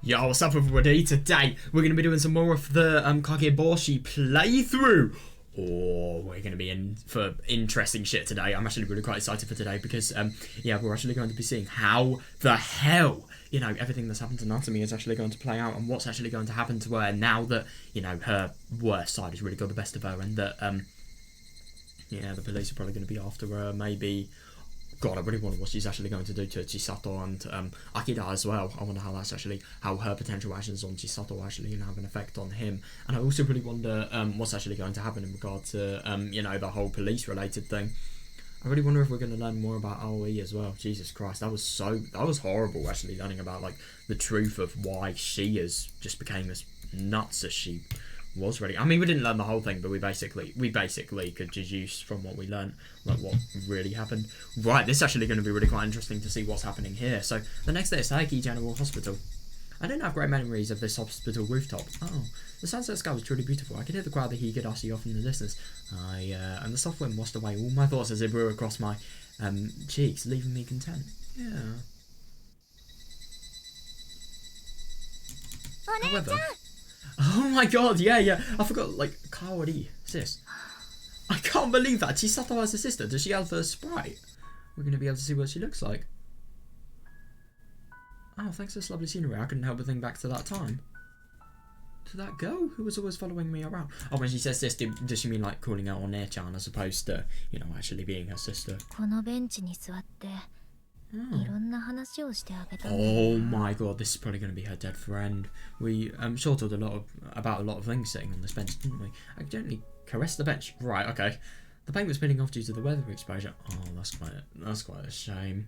Yo, what's up everybody? Today we're going to be doing some more of the Kageboushi playthrough. Oh, we're going to be in for interesting shit today. I'm actually really quite excited for today because, yeah, we're actually going to be seeing how the hell, you know, everything that's happened to Natsume is actually going to play out and what's actually going to happen to her now that, you know, her worst side has really got the best of her and that, yeah, the police are probably going to be after her, maybe. God, I really wonder what she's actually going to do to Chisato and Akira as well. I wonder how that's actually, how her potential actions on Chisato actually have an effect on him. And I also really wonder what's actually going to happen in regard to, you know, the whole police-related thing. I really wonder if we're going to learn more about Aoi as well. Jesus Christ, that was horrible actually, learning about, like, the truth of why she just became as nuts as she was really. I mean, we didn't learn the whole thing, but we basically could deduce from what we learned, like, what really happened. Right, this is actually going to be really quite interesting to see what's happening here. So the next day is Saiki General Hospital. I don't have great memories of this hospital rooftop. Oh, the sunset sky was truly beautiful. I could hear the crowd of Higurashi off in the distance. And the soft wind washed away all my thoughts as it blew across my cheeks, leaving me content. Yeah. However, oh my god, yeah. I forgot, like, Kaori, sis. I can't believe that. Chisato has a sister. Does she have a sprite? We're going to be able to see what she looks like. Oh, thanks to this lovely scenery, I couldn't help but think back to that time. To that girl who was always following me around. Oh, when she says this, does she mean, like, calling her One-chan as opposed to, you know, actually being her sister? Oh my god, this is probably going to be her dead friend. We sure talked about a lot of things sitting on this bench, didn't we? I gently caressed the bench. Right, okay. The paint was spinning off due to the weather exposure. Oh, that's quite a shame.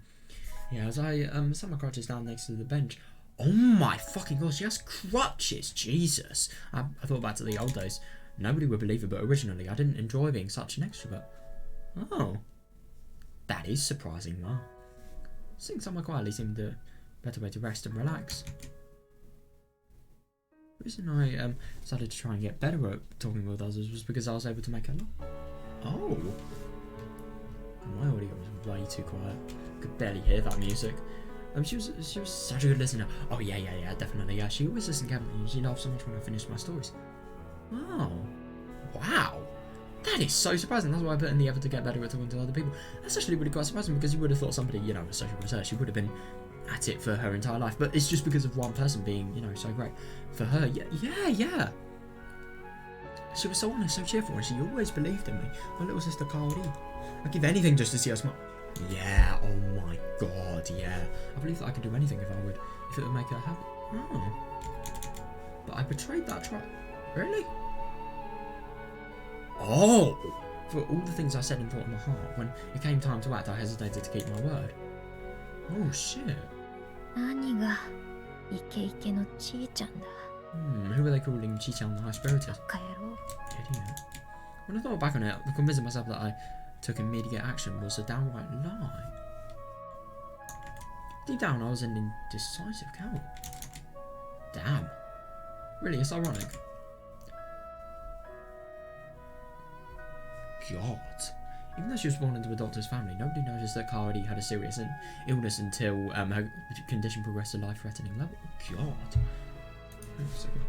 Yeah, as I sat my crutches down next to the bench. Oh my fucking god, she has crutches. Jesus. I thought back to the old days. Nobody would believe it, but originally I didn't enjoy being such an extrovert. Oh, that is surprising, though. Sitting somewhere quietly seemed a better way to rest and relax. The reason I started to try and get better at talking with others was because I was able to make her laugh. Oh! My audio was way too quiet. I could barely hear that music. She was such a good listener. Oh yeah, definitely. Yeah, she always listened carefully and she laughed so much when I finished my stories. Oh, wow. That is so surprising. That's why I put in the effort to get better at talking to other people. That's actually really quite surprising because you would have thought somebody, you know, as social as her, she would have been at it for her entire life. But it's just because of one person being, you know, so great. For her, yeah. She was so honest, so cheerful, and she always believed in me. My little sister Kaori. I'd give anything just to see her smile. Yeah, oh my god, yeah. I believe that I could do anything if it would make her happy. Oh. But I betrayed that trust. Really? Oh! For all the things I said and thought in my heart, when it came time to act, I hesitated to keep my word. Oh shit. Who are they calling Chi-chan the high-spirited? Idiot. When I thought back on it, convincing myself that I took immediate action was a downright lie. Deep down, I was an indecisive coward. Damn. Really, it's ironic. God. Even though she was born into a doctor's family, nobody noticed that Kaori had a serious illness until her condition progressed to a life-threatening level. God. Wait a second.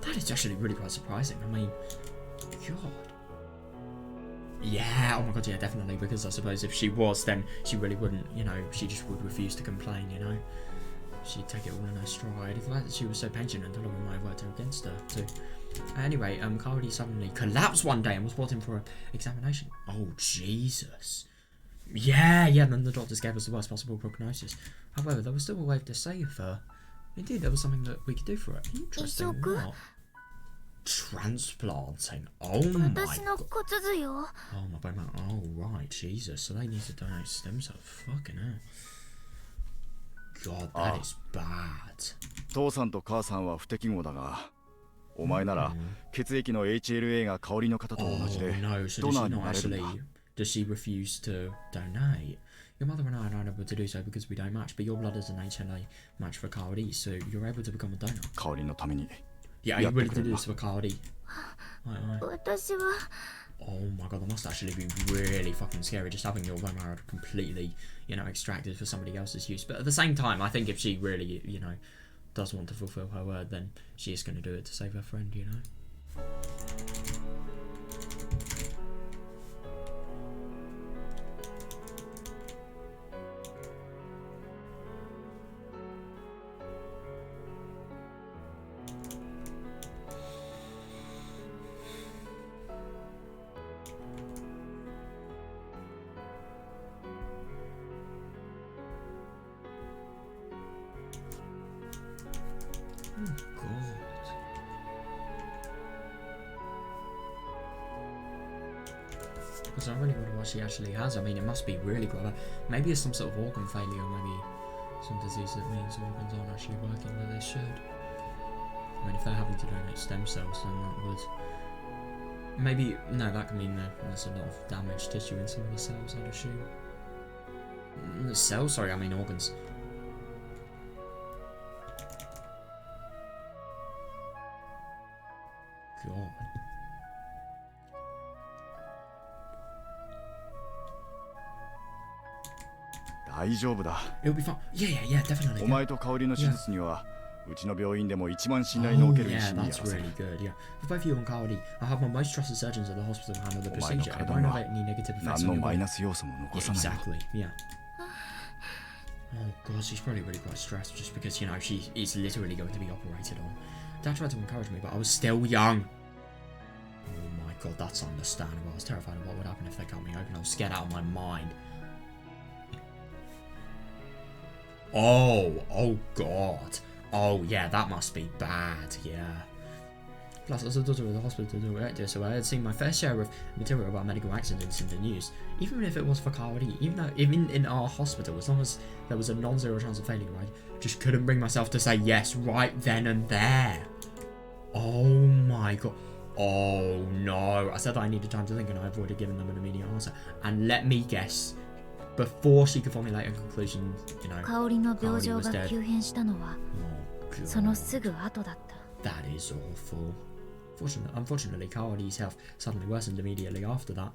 That is actually really quite surprising. I mean, God. Yeah, oh my god, yeah, definitely. Because I suppose if she was, then she really wouldn't, you know, she just would refuse to complain, you know. She'd take it all in her stride. The fact that she was so patient and Toloma might have worked against her, too. Anyway, Kaori suddenly collapsed one day and was brought in for an examination. Oh, Jesus. Yeah, then the doctors gave us the worst possible prognosis. However, there was still a way to save her. Indeed, there was something that we could do for her. Interesting. What? Transplanting. Oh my god. Oh my bone marrow. Oh right, Jesus. So they need to donate stem cells. Fucking hell. God, that is bad. 父さんと母さんは不適合だが、お前なら血液の HLA が香りの方と同じで no, so ド does ナー she に not なれるん actually だ。does she refuse to donate? Your mother and I are unable to do so because we don't match, but your blood is an HLA match for Kaori, so you're able to become a donor. 香りのために。 Yeah, are you willing to do this for Kaori? Oh my god, that must actually be really fucking scary, just having your bone marrow completely, you know, extracted for somebody else's use. But at the same time, I think if she really, you know, does want to fulfill her word, then she is going to do it to save her friend, you know? Oh god. Because I really wonder what she actually has. I mean, it must be really bad. Maybe it's some sort of organ failure, maybe some disease that means organs aren't actually working where they should. I mean, if they're having to donate stem cells, then that would... Maybe... No, that could mean that there's a lot of damaged tissue in some of the cells, I'd assume. The cells? Sorry, I mean organs. God. It'll be fine. Yeah, definitely. お前と香りの手術には、うちの病院でも一番信頼のおける医師にやらせる。 that's really good, yeah. For both you and Kaori, I have my most trusted surgeons at the hospital who handle the お前の procedure. 体 I に won't は have any negative effects 何 on の your マイ body. ナス要素も残さない。 Exactly, yeah. Oh god, she's probably really quite stressed just because, you know, she is literally going to be operated on. Dad tried to encourage me, but I was still young. Oh my god, that's understandable. I was terrified of what would happen if they cut me open. I was scared out of my mind. Oh god. Oh yeah, that must be bad, yeah. Plus, as a daughter of the hospital director, so I had seen my fair share of material about medical accidents in the news. Even if it was for Kaori, even in our hospital, as long as there was a non-zero chance of failure, I just couldn't bring myself to say yes right then and there. Oh my god. Oh no. I said that I needed time to think and I avoided giving them an immediate answer. And let me guess, before she could formulate a conclusion, you know, Kaori was dead. That is awful. Unfortunately, Kaori's health suddenly worsened immediately after that.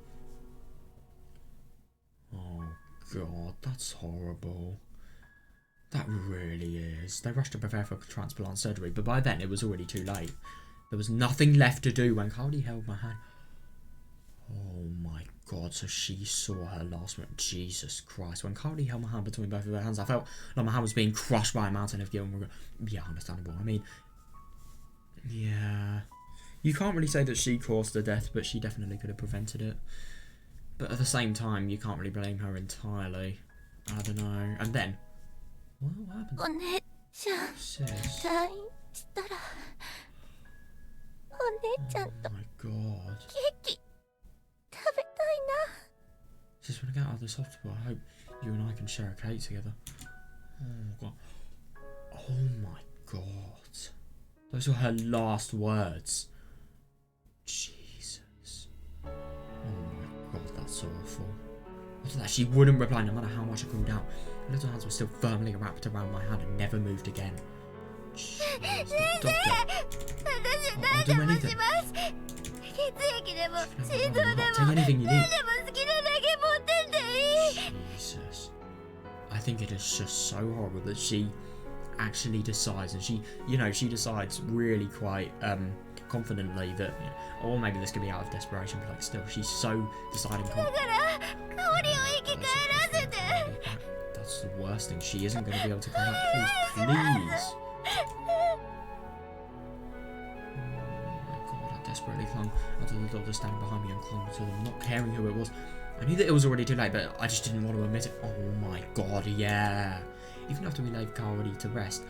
Oh god, that's horrible. That really is. They rushed to prepare for transplant surgery, but by then it was already too late. There was nothing left to do when Kaori held my hand. Oh my god, so she saw her last moment. Jesus Christ. When Kaori held my hand between both of her hands, I felt like my hand was being crushed by a mountain of guilt and regret. Yeah, understandable. I mean, yeah. You can't really say that she caused the death, but she definitely could have prevented it. But at the same time, you can't really blame her entirely. I don't know. And then... What happened? Sis. Oh my god. Sis, when I get out of this hospital, I hope you and I can share a cake together. Oh god. Oh my god. Those were her last words. Jesus. Oh my god, that's awful. After that, she wouldn't reply no matter how much I called out. Her little hands were still firmly wrapped around my hand and never moved again. Jeez, doctor. I'll do anything. Take anything you need. Jesus. I think it is just so horrible that she actually decides, and she decides really quite confidently that, you know, or maybe this could be out of desperation, but like still, she's so deciding. That's the worst thing. She isn't going to be able to come back. Please. Oh my god, I desperately clung onto the doctor standing behind me and clung to them, not caring who it was. I knew that it was already too late, but I just didn't want to admit it. Oh my god, yeah. Even after we laid Kaori to rest.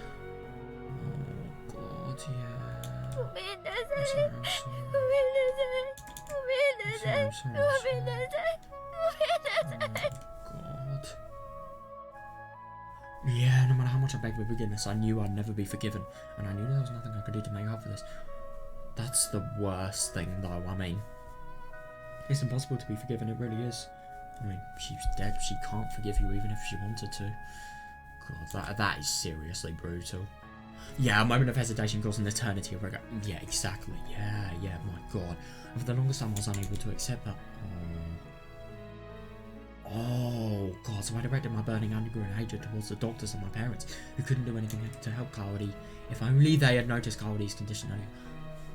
Oh god, yeah. sorry. I'm sorry. I'm sorry. Oh, God. Yeah, no matter how much I begged with forgiveness, I knew I'd never be forgiven. And I knew there was nothing I could do to make up for this. That's the worst thing, though. I mean, it's impossible to be forgiven. It really is. I mean, she's dead. She can't forgive you even if she wanted to. God, that is seriously brutal. Yeah, a moment of hesitation caused an eternity of regret. Yeah, exactly. Yeah, my God. And for the longest time, I was unable to accept that. Oh, God, so I directed my burning anger and hatred towards the doctors and my parents, who couldn't do anything to help Kaori. If only they had noticed Kaori's condition earlier.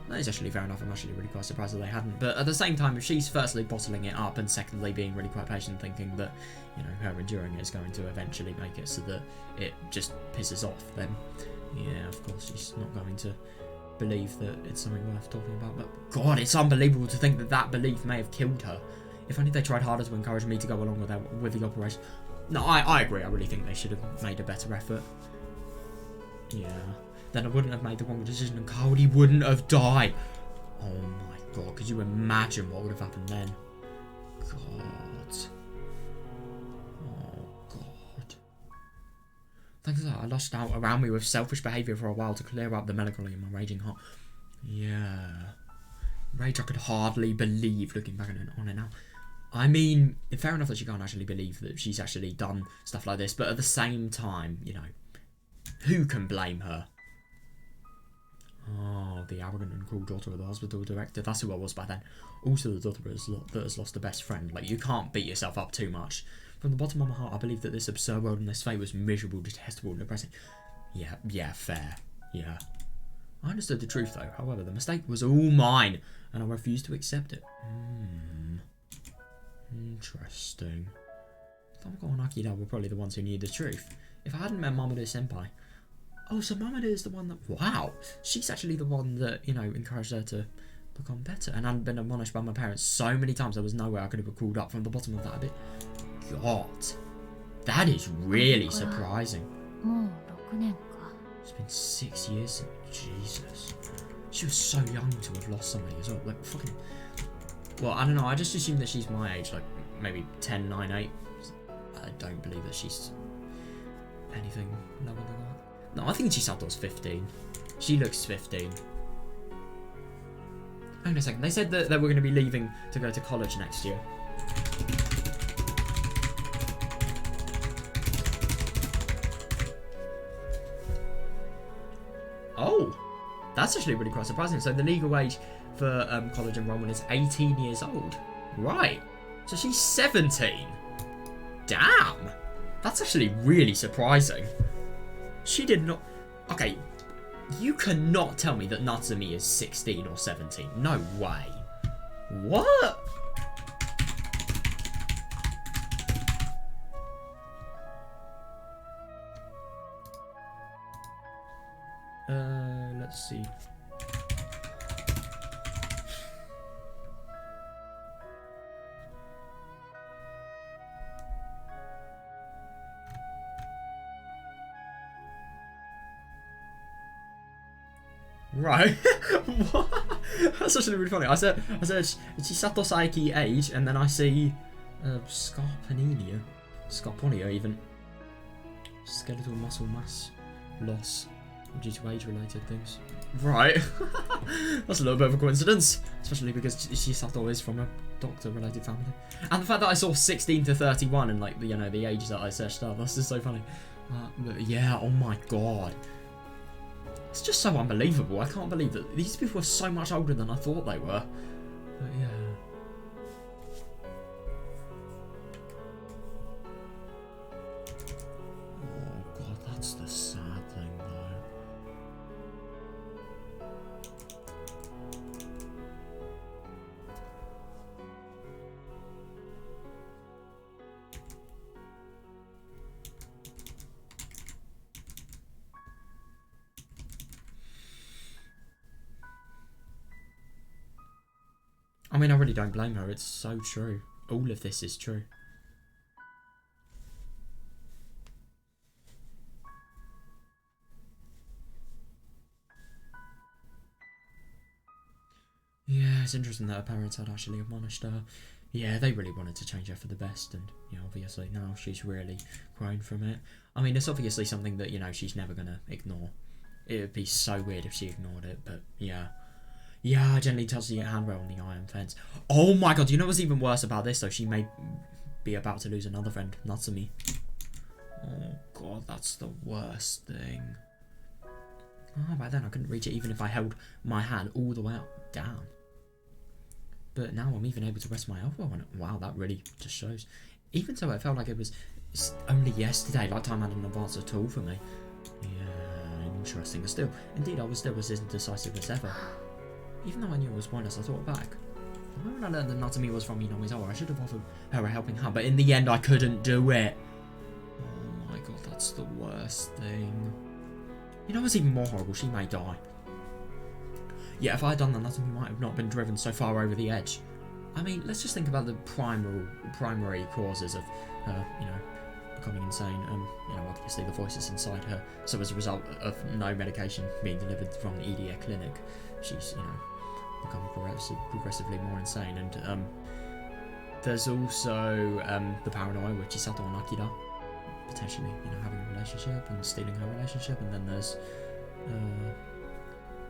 That is actually fair enough. I'm actually really quite surprised that they hadn't. But at the same time, if she's firstly bottling it up and secondly being really quite patient, thinking that, you know, her enduring it is going to eventually make it so that it just pisses off, then yeah, of course she's not going to believe that it's something worth talking about. But God, it's unbelievable to think that that belief may have killed her. If only they tried harder to encourage me to go along with the operation. No, I agree. I really think they should have made a better effort. Yeah. Then I wouldn't have made the wrong decision and Kaori wouldn't have died. Oh my God, could you imagine what would have happened then? God. Oh God. Thanks to that, I lashed out around me with selfish behaviour for a while to clear up the melancholy in my raging heart. Yeah. Rage I could hardly believe looking back on it now. I mean, fair enough that she can't actually believe that she's actually done stuff like this, but at the same time, you know, who can blame her? Oh, the arrogant and cruel daughter of the hospital director. That's who I was by then. Also the daughter that has lost a best friend. Like, you can't beat yourself up too much. From the bottom of my heart, I believe that this absurd world and this fate was miserable, detestable and depressing. Yeah, fair. Yeah. I understood the truth though. However, the mistake was all mine, and I refused to accept it. Interesting. Famiko and Akira were probably the ones who knew the truth. If I hadn't met Mamoru Senpai... Oh, so Mamoru is the one that... Wow! She's actually the one that, you know, encouraged her to become better. And hadn't been admonished by my parents so many times there was no way I could have crawled up from the bottom of that bit. God. That is really surprising. It's been 6 years. Jesus. She was so young to have lost somebody as well. Like, fucking... Well, I don't know. I just assume that she's my age. Like, maybe 10, 9, 8. I don't believe that she's anything lower than that. No, I think Chisato's 15. She looks 15. Hang on a second. They said that they were going to be leaving to go to college next year. Oh, that's actually really quite surprising. So the legal age for college enrollment is 18 years old. Right. So she's 17. Damn. That's actually really surprising. She did not... Okay, you cannot tell me that Natsumi is 16 or 17. No way. What? Let's see. Right. What? That's actually really funny. I said Chisato Saiki age, and then I see Scarponia even. Skeletal muscle mass loss due to age-related things. Right. That's a little bit of a coincidence, especially because Chisato is from a doctor-related family. And the fact that I saw 16 to 31 and, like, you know, the age that I searched up, that's just so funny. But yeah, oh my God. It's just so unbelievable. I can't believe that these people are so much older than I thought they were. But yeah. Oh God, that's the sad thing though. I mean, I really don't blame her. It's so true. All of this is true. it's interesting that her parents had actually admonished her. Yeah, they really wanted to change her for the best, and obviously now she's really grown from it. I mean, it's obviously something that she's never gonna ignore. It would be so weird if she ignored it, but yeah. Yeah, I gently touched the handrail on the iron fence. Oh my god, what's even worse about this though? She may be about to lose another friend, Natsumi. Oh god, that's the worst thing. Oh, by then I couldn't reach it even if I held my hand all the way up, down. But now I'm even able to rest my elbow on it. Wow, that really just shows. Even so, it felt like it was only yesterday, like time hadn't advanced at all for me. Yeah, interesting. Still, indeed, I was still as indecisive as ever. Even though I knew it was pointless, I thought back. The moment I learned that Natsumi was from Inamizawa, I should have offered her a helping hand, but in the end I couldn't do it. Oh my god, that's the worst thing. What's even more horrible? She may die. Yeah, if I had done that, Natsumi might have not been driven so far over the edge. I mean, let's just think about the primary causes of her, becoming insane. Obviously the voices inside her. So as a result of no medication being delivered from the EDA clinic, she's, become progressively more insane. And there's also the paranoia with Chisato and Akira potentially, having a relationship and stealing her relationship. And then there's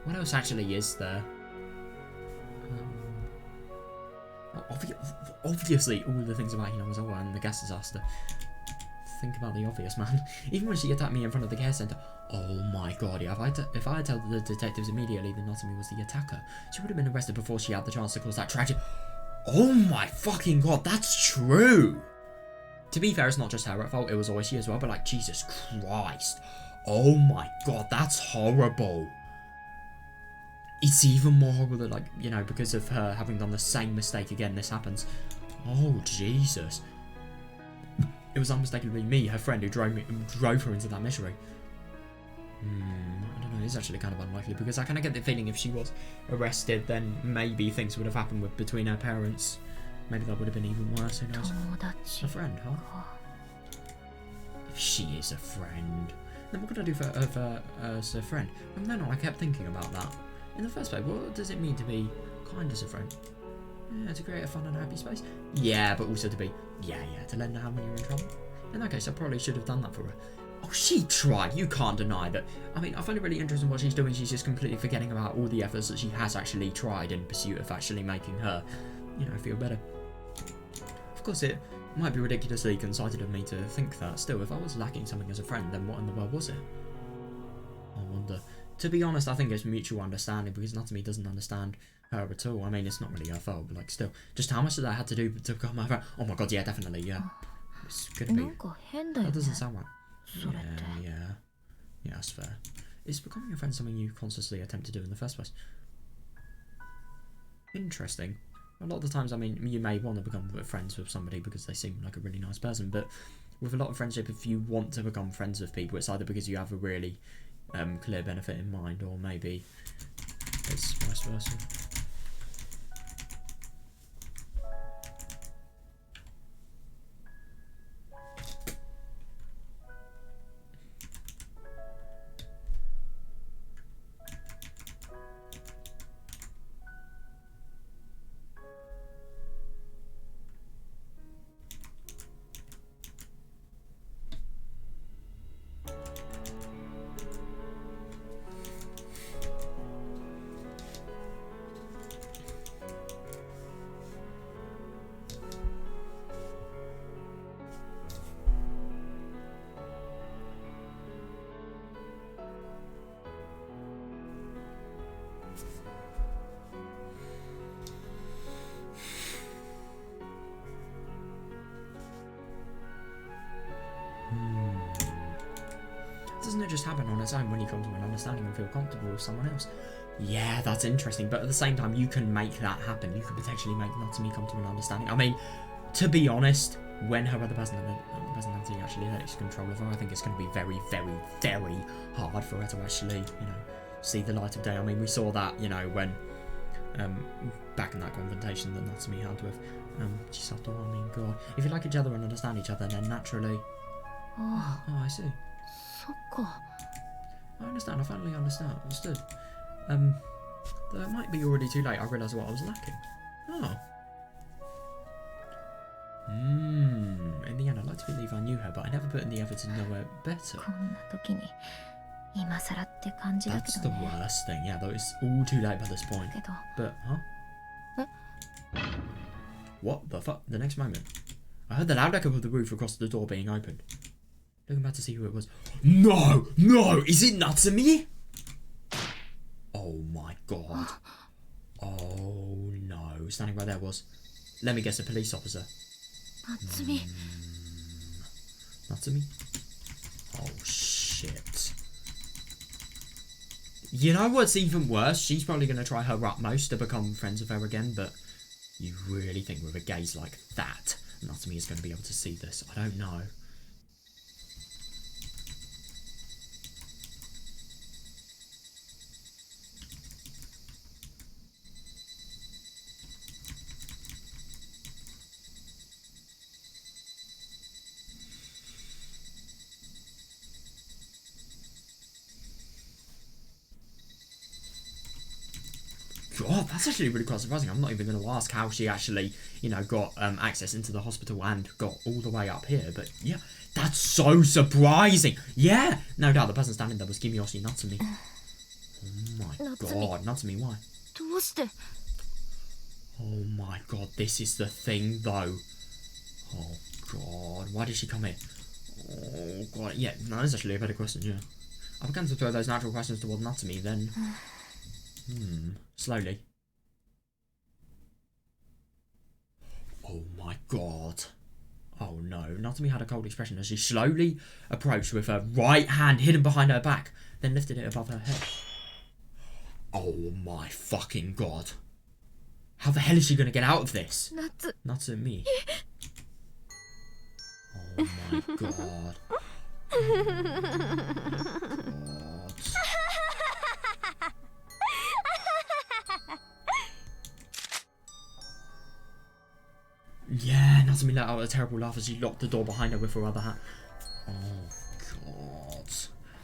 what else actually is there? Obviously, all the things about Hinamizawa and the gas disaster. Think about the obvious, man. Even when she attacked me in front of the care centre. Oh my god, yeah, if I had told the detectives immediately that Natsumi was the attacker, she would have been arrested before she had the chance to cause that tragedy. Oh my fucking god, that's true! To be fair, it's not just her fault, it was Oishi as well, but like, Jesus Christ. Oh my god, that's horrible. It's even more horrible that, like, because of her having done the same mistake again, this happens. Oh, Jesus. It was unmistakably me, her friend, who drove her into that misery. I don't know, it's actually kind of unlikely, because I kind of get the feeling if she was arrested, then maybe things would have happened between her parents. Maybe that would have been even worse, who knows? A friend, huh? If she is a friend, then what could I do for her as a friend? And then I kept thinking about that. In the first place, what does it mean to be kind as a friend? Yeah, to create a fun and happy space? Yeah, but also to be, to lend a hand when you're in trouble. In that case, I probably should have done that for her. Oh, she tried. You can't deny that. I mean, I find it really interesting what she's doing. She's just completely forgetting about all the efforts that she has actually tried in pursuit of actually making her, feel better. Of course, it might be ridiculously conceited of me to think that. Still, if I was lacking something as a friend, then what in the world was it? I wonder. To be honest, I think it's mutual understanding, because Natsumi doesn't understand her at all. I mean, it's not really her fault, but like, still, just how much did that had to do to become my friend? Oh my god, yeah, definitely, yeah. It's gonna be. That doesn't sound right. Yeah, that's fair. Is becoming a friend something you consciously attempt to do in the first place? Interesting. A lot of the times, I mean, you may want to become friends with somebody because they seem like a really nice person, but with a lot of friendship, if you want to become friends with people, it's either because you have a really clear benefit in mind, or maybe it's vice versa. Doesn't it just happen on its own when you come to an understanding and feel comfortable with someone else? Yeah, that's interesting, but at the same time, you can make that happen. You could potentially make Natsumi come to an understanding. I mean, to be honest, when her other personality actually takes control of her, I think it's going to be very, very, very hard for her to actually, see the light of day. I mean, we saw that, when, back in that confrontation that Natsumi had with Chisato. I mean, God, if you like each other and understand each other, then naturally... Oh, I see. I understand, I finally understood. Though it might be already too late. I realised what I was lacking. Oh. In the end, I'd like to believe I knew her, but I never put in the effort to know her better. That's the worst thing. Yeah, though it's all too late by this point. But, huh? What the fuck? The next moment, I heard the loud echo of the roof across the door being opened. Looking back to see who it was. No! No! Is it Natsumi? Oh my god. Oh no. Standing right there was, let me guess, a police officer. Natsumi. Natsumi? Oh shit. You know what's even worse? She's probably going to try her utmost to become friends with her again, but you really think with a gaze like that, Natsumi is going to be able to see this? I don't know. God, that's actually really quite surprising. I'm not even going to ask how she actually, you know, got access into the hospital and got all the way up here. But yeah, that's so surprising. Yeah, no doubt the person standing there was Kimiyoshi Natsumi. Oh my god, Natsumi, why? Oh my god, this is the thing though. Oh god, why did she come here? Oh god, yeah, no, that's actually a better question, yeah. I began to throw those natural questions toward Natsumi, then... slowly. Oh my god. Oh no, Natsumi had a cold expression as she slowly approached with her right hand hidden behind her back, then lifted it above her head. Oh my fucking god. How the hell is she gonna get out of this? Natsumi. Oh my god. Oh my god. Yeah, Natsumi let out a terrible laugh as she locked the door behind her with her other hand. Oh god.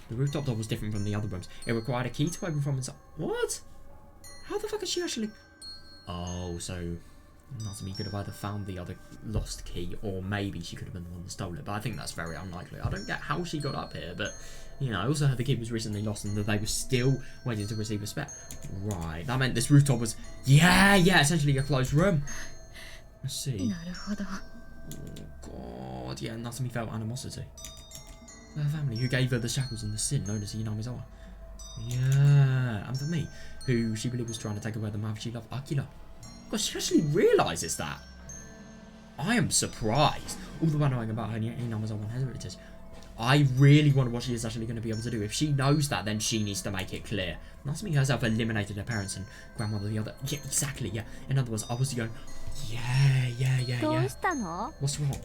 The rooftop door was different from the other rooms. It required a key to open from inside. What? How the fuck is she actually... Oh, so Natsumi could have either found the other lost key or maybe she could have been the one that stole it. But I think that's very unlikely. I don't get how she got up here, but... You know, I also heard the key was recently lost and that they were still waiting to receive a spare. Right, that meant this rooftop was... Yeah, essentially a closed room. Let's see. Oh god, yeah, Natsumi felt animosity. For her family, who gave her the shackles and the sin known as Hinamizawa. Yeah, and for me, who she believed was trying to take away the man she loved, Akira. God, she actually realises that. I am surprised. All the while knowing about her Hinamizawa heritage. I really wonder what she is actually going to be able to do. If she knows that, then she needs to make it clear. Natsumi herself eliminated her parents and grandmother the other. Yeah, exactly, yeah. In other words, I was going... Yeah. What's wrong?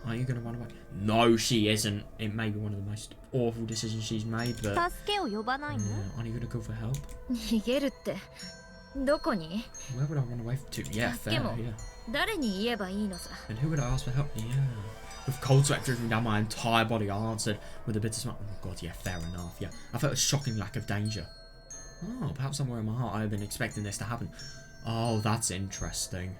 Are you gonna run away? No, she isn't. It may be one of the most awful decisions she's made, but... aren't you gonna go for help? Where would I run away to? Yeah, fair, yeah. And who would I ask for help? Yeah. With cold sweat dripping down my entire body, I answered with a bitter smile. Oh god, yeah, fair enough, yeah. I felt a shocking lack of danger. Oh, perhaps somewhere in my heart I have been expecting this to happen. Oh, that's interesting.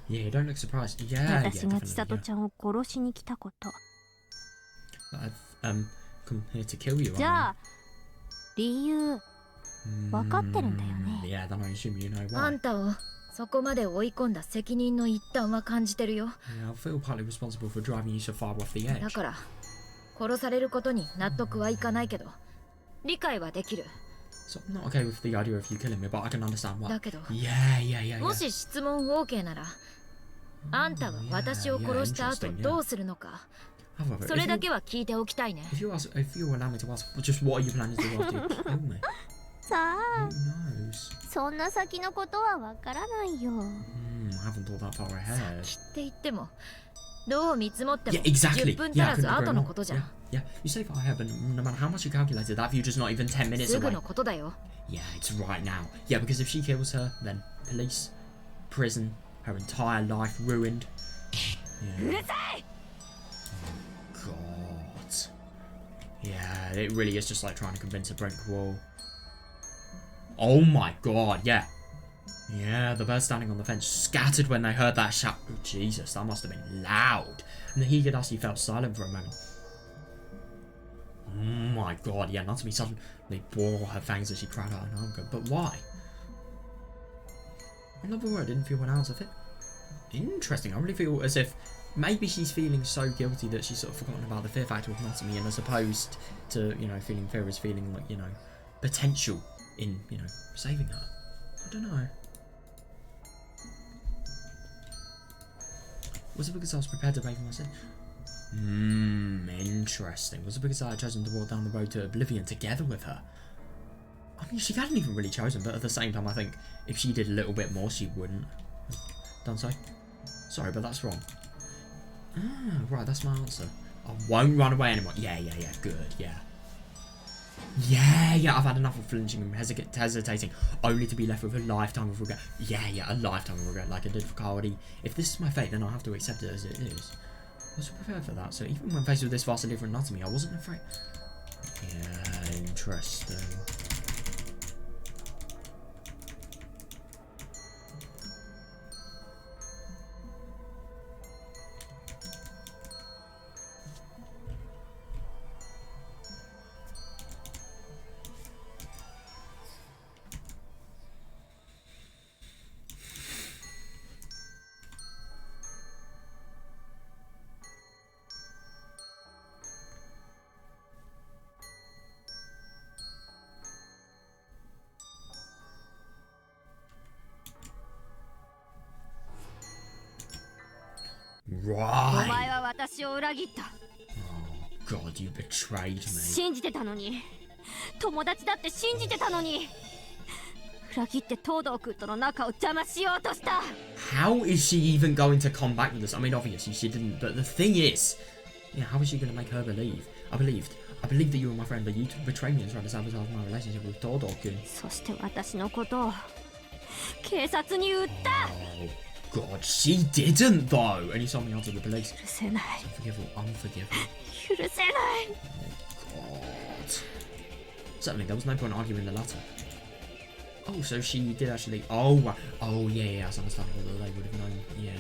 Yeah, you don't look surprised. Yeah, definitely. I've come here to kill you. Yeah, then I assume you know why. そこまで追い込んだ責任の一端は感じてるよ。Yeah, I feel partly responsible for driving you so far off the edge. だから殺されることに納得はいかないけど理解はできる。 So I'm not okay with the idea of you killing me, but I can understand why. だけど Yeah. もし質問 OK ならあんたは私を殺した後どうするのか、 However, それだけは聞いておきたいね。 if you allow me to ask, just what are you planning to do after you kill me? さあ Who knows? そんな先のことはわからないよ。 I haven't thought that far ahead. って言ってもどう見積もっても Yeah, exactly. 10分足 Yeah, ら I ず couldn't agree 後の more. ことじゃん。 Yeah, you say far ahead, but no matter how much you calculated, that view just not even 10 minutes すぐ away. のことだよ。 Yeah, it's right now. Yeah, because if she kills her, then police, prison, her entire life ruined. Yeah. Oh, God. Yeah, it really is just like trying to convince a brick wall. Oh my God, yeah. Yeah, the birds standing on the fence scattered when they heard that shout. Oh, Jesus, that must have been loud. And the Higurashi fell silent for a moment. Oh my God, yeah, Natsume suddenly bore her fangs as she cried out in hunger. But why? On the word, I didn't feel an ounce of it. Interesting, I really feel as if maybe she's feeling so guilty that she's sort of forgotten about the fear factor of Natsume, and as opposed to, you know, feeling fear is feeling like, you know, potential in, you know, saving her. I don't know. Was it because I was prepared to pay for myself? Interesting. Was it because I had chosen to walk down the road to oblivion together with her? I mean, she hadn't even really chosen, but at the same time, I think if she did a little bit more, she wouldn't have done so. Sorry, but that's wrong. Ah, right, that's my answer. I won't run away anymore. Yeah, good, yeah. Yeah, I've had enough of flinching and hesitating, only to be left with a lifetime of regret. Yeah, a lifetime of regret, like I did for Kaori. If this is my fate, then I'll have to accept it as it is. I was prepared for that, so even when faced with this vastly different anatomy, I wasn't afraid. Yeah, interesting. Right. お前は私を裏切った。 Oh God, you betrayed me. 信じてたのに、友達だって信じてたのに、裏切って東堂君との仲を邪魔しようとした。 How is she even going to come back with us? I mean, obviously she didn't, but the thing is, yeah, how is she going to make her believe? I believed that you were my friend, but you betrayed me and tried to sabotage my relationship with Todo-kun. そして私のことを警察に売った。 Oh God, she didn't though, and you sold me out to the police. 許せない。 Unforgivable, unforgivable. 許せない。 God. Certainly, there was no point arguing the latter. Oh, so she did actually. Oh, yeah, it's understandable that they would have known. Yeah.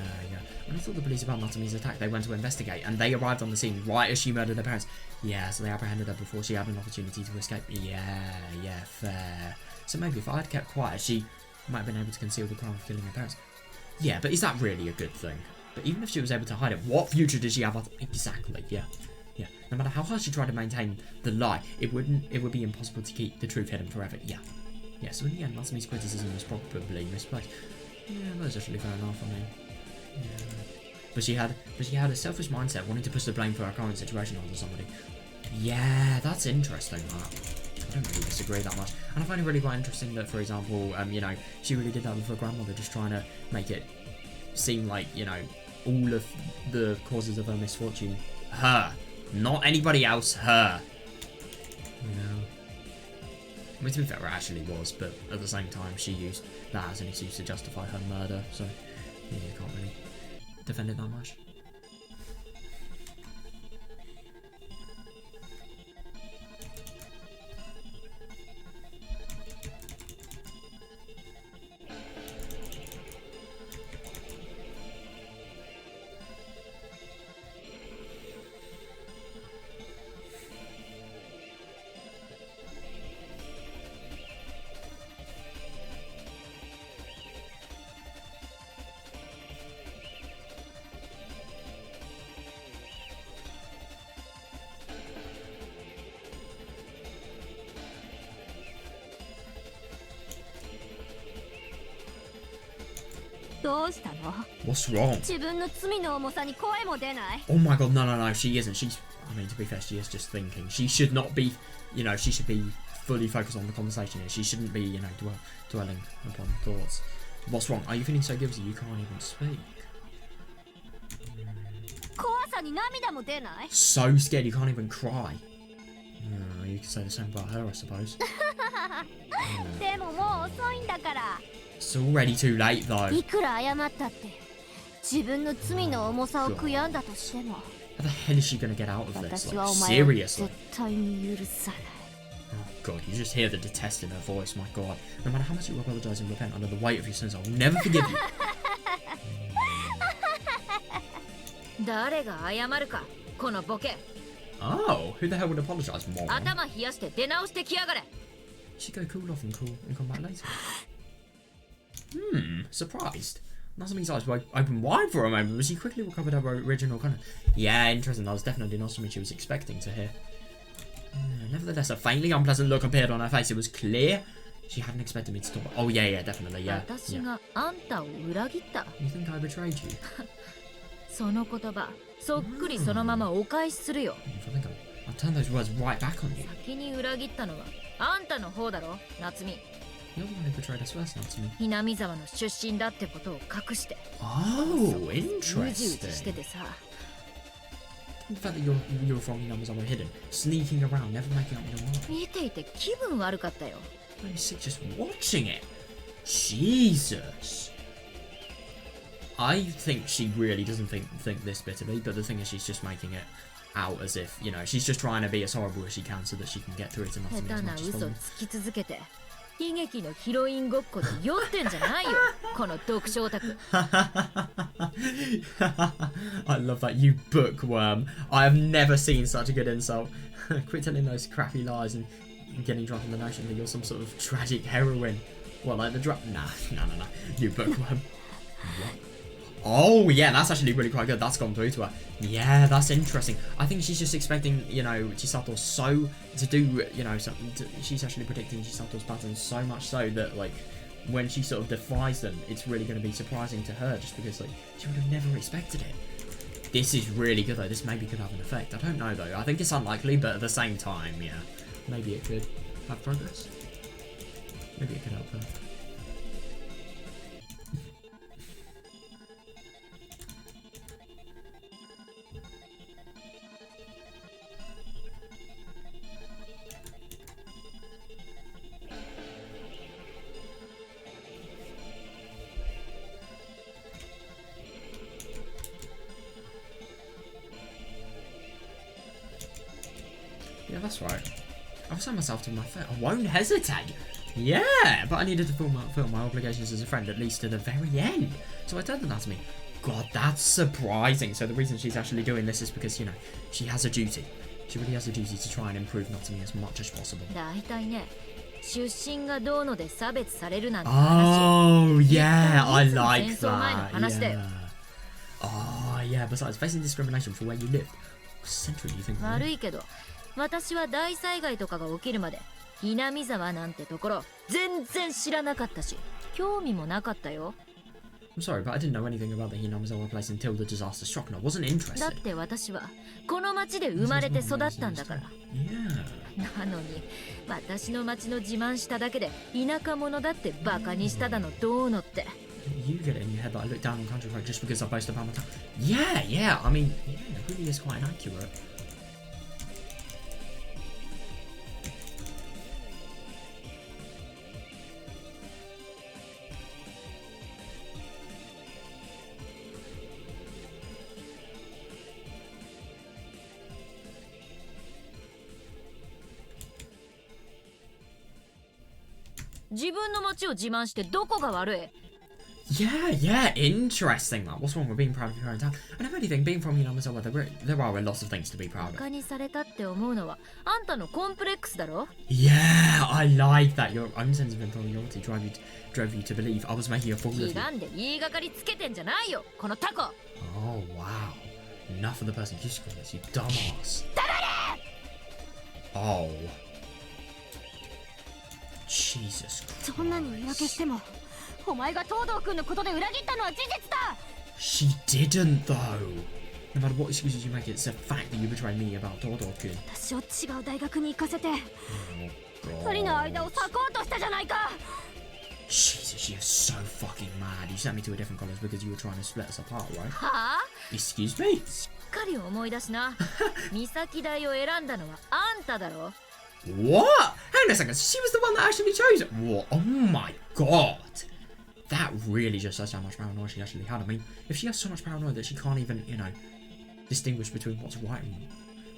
When I thought the police about Natsume's attack, they went to investigate, and they arrived on the scene right as she murdered her parents. Yeah, so they apprehended her before she had an opportunity to escape. Yeah, fair. So maybe if I had kept quiet, she might have been able to conceal the crime of killing her parents. Yeah, but is that really a good thing? But even if she was able to hide it, what future does she have? Exactly, yeah. No matter how hard she tried to maintain the lie, it would be impossible to keep the truth hidden forever. Yeah. So in the end, Natsume's criticism was probably misplaced. Yeah, that's actually fair enough. I mean, yeah. But she had a selfish mindset, wanting to push the blame for her current situation onto somebody. Yeah, that's interesting. I don't really disagree that much, and I find it really quite interesting that, for example, you know, she really did that with her grandmother, just trying to make it seem like, you know, all of the causes of her misfortune, her, not anybody else, her. You know, I mean, to be fair, it actually was, but at the same time, she used that as an excuse to justify her murder, so yeah, you can't really defend it that much. どうしたの？ What's wrong? 自分の罪の重さに声も出ない？ Oh my god, no, she isn't. She's, I mean, to be fair, she is just thinking. She should not be, she should be fully focused on the conversation here. She shouldn't be, dwelling upon thoughts. What's wrong? Are you feeling so guilty you can't even speak? 怖さに涙も出ない？ So scared you can't even cry. You could say the same about her, I suppose. でももう遅いんだから。 It's already too late, though. いくら謝ったって自分の罪の重さを悔やんだとしても、 How the hell is she gonna get out of this? 私は Like, お前を seriously? 絶対に許さない。 Oh god, you just hear the detest in her voice, my god. No matter how much you apologize and repent under the weight of your sins, I will never forgive you. 誰が謝るか、このボケ。 Oh, who the hell would apologize more? 頭冷やして出直してきやがれ。 She go cool off and come back later. Surprised. Natsumi's eyes were open wide for a moment, but she quickly recovered her original kind of. Yeah, interesting. That was definitely not something she was expecting to hear. Nevertheless, a faintly unpleasant look appeared on her face. It was clear she hadn't expected me to talk. Oh yeah, definitely, yeah. 私があんたを裏切った。 You think I betrayed you? その言葉、そっくりそのままお返しするよ。 I think I'll turn those words right back on you. 先に裏切ったのはあんたの方だろ、夏美。 You're the one who betrayed us first, Natsumi. ひなみ沢の出身だってことを隠して。 Oh, うじうじして interesting. てさ。 The fact that you're from Hinamizawa hidden, sneaking around, never making up your mind. 見ていて気分悪かったよ。 I'm sick just watching it. Jesus. I think she really doesn't think this bitterly, but the thing is she's just making it out as if, she's just trying to be as horrible as she can so that she can get through to Natsumi 下 as 手な much as 嘘 possible. つき続けて。悲劇のヒロインごっこで酔ってんじゃないよ、この読書オタク。I love that, you bookworm. I have never seen such a good insult. Quit telling those crappy lies and getting drunk on the notion that you're some sort of tragic heroine. What, like the drug? Nah. You bookworm. What? Oh, yeah, that's actually really quite good. That's gone through to her. Yeah, that's interesting. I think she's just expecting, Chisato to do, something. She's actually predicting Chisato's patterns so much so that, like, when she sort of defies them, it's really going to be surprising to her just because, like, she would have never expected it. This is really good, though. This maybe could have an effect. I don't know, though. I think it's unlikely, but at the same time, yeah. Maybe it could have progress. Maybe it could help her. Yeah, that's right. I've set myself to my fate. I won't hesitate. Yeah, but I needed to fulfill my obligations as a friend at least to the very end. So I turned to Natsumi. God, that's surprising. So the reason she's actually doing this is because, she has a duty. She really has a duty to try and improve Natsumi as much as possible. 大体ね、出身がどうので差別されるなんて Oh, yeah, I いつも like 戦争前の that. 話だよ。 Yeah. Oh, yeah, besides facing discrimination for where you live. Central, you think? 悪いけど、私は大災害とかが起きるまでひなみ沢なんてところ全然知らなかったし、興味もなかったよ。 I'm sorry, but I didn't know anything about the Hinamizawa place until the disaster struck, and I wasn't だっ interested. て私はこの町で生まれて育ったんだから。 Yeah. なのに私の町の自慢しただけで田舎者だってバカにしただのどうのって。 You get it in your head that I look down on country folk just because I boast about my town. Yeah, I mean, yeah, it really is quite inaccurate. "自分の町を自慢してどこが悪い?" Yeah, interesting, man. What's wrong with being proud of your own town? And if anything, being from Hinamizawa, there are a lot of things to be proud バ of. カにされたって思うのはあんたのコンプレックスだろ。 Yeah, I like that. Your own sense of inferiority drove you to believe I was making a fool of 悲 you. 願で言いがかりつけてんじゃないよ、このタコ。 Oh, wow. Enough of the persecution of this, you dumbass. Oh. Jesus Christ. そんなに言い訳してもお前が東堂君のことで裏切ったのは事実だ。 She didn't though. No matter what excuses you make, it's a fact that you betrayed me about Todo-kun. 私を違う大学に行かせて Oh 二人の god. 間を裂こうとしたじゃないか。 Jesus, she is so fucking mad. You sent me to a different college because you were trying to split us apart, right? はあ Excuse me? しっかり思い出しな。美咲大を選んだのはあんただろ。 What? Hang on a second. She was the one that actually chose it. What? Oh my god. That really just shows how much paranoia she actually had. I mean, if she has so much paranoia that she can't even, you know, distinguish between what's right and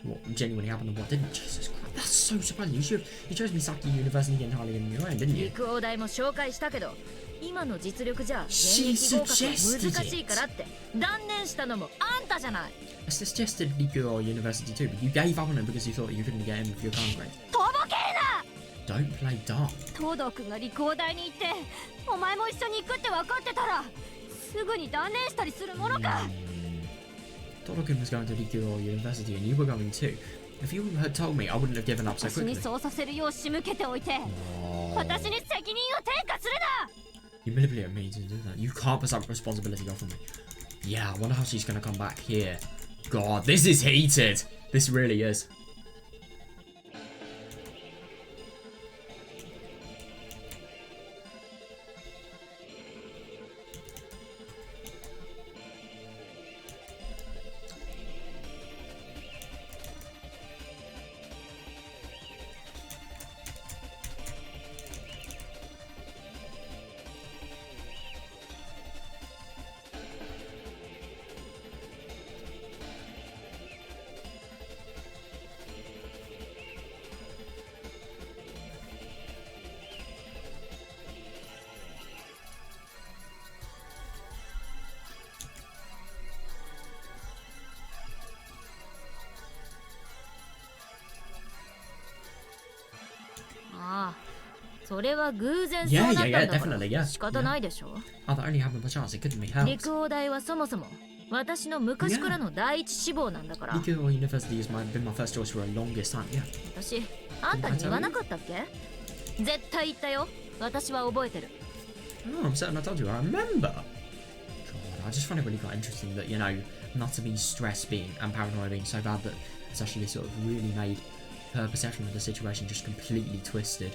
what genuinely happened and what didn't. Jesus Christ, that's so surprising. You chose Misaki University entirely in your own, didn't you? 陸王大も紹介したけど、今の実力じゃ現 She 役合格は suggested 難しいからって断念したのもあんたじゃない。 I suggested Rikuo University too, but you gave up on it because you thought you couldn't get in with your current grade. とぼけるな。 Don't play dumb. 東堂君が陸王大に行ってお前も一緒に行くって分かってたらすぐに断念したりするものか。 Todo-kun was going to Rikuo University and you were going too. If you had told me, I wouldn't have given up so 私に quickly. そうさせるよう仕向けておいて Oh. 私に責任を転嫁するな。 You manipulate me to do that. You can't put that responsibility off on me. Yeah, I wonder how she's gonna come back here. God, this is heated. This really is.ああ、それは偶然そう Yeah, なった yeah, ん yeah, だから definitely, yeah. 仕方ないでしょ。 Oh, that only happened by chance. It couldn't be helped. 陸王大はそもそも私の昔からの第一志望なんだから。 Rikuo University has been my first choice for a longest time. Yeah. 私、あんたに言わなかったっけ？絶対言ったよ。私は覚えてる。 Oh, I'm certain I told you. I remember. God, I just find it really quite interesting that, you know, Natsumi's stress being and paranoia being so bad that it's actually sort of really made her perception of the situation just completely twisted. Yeah.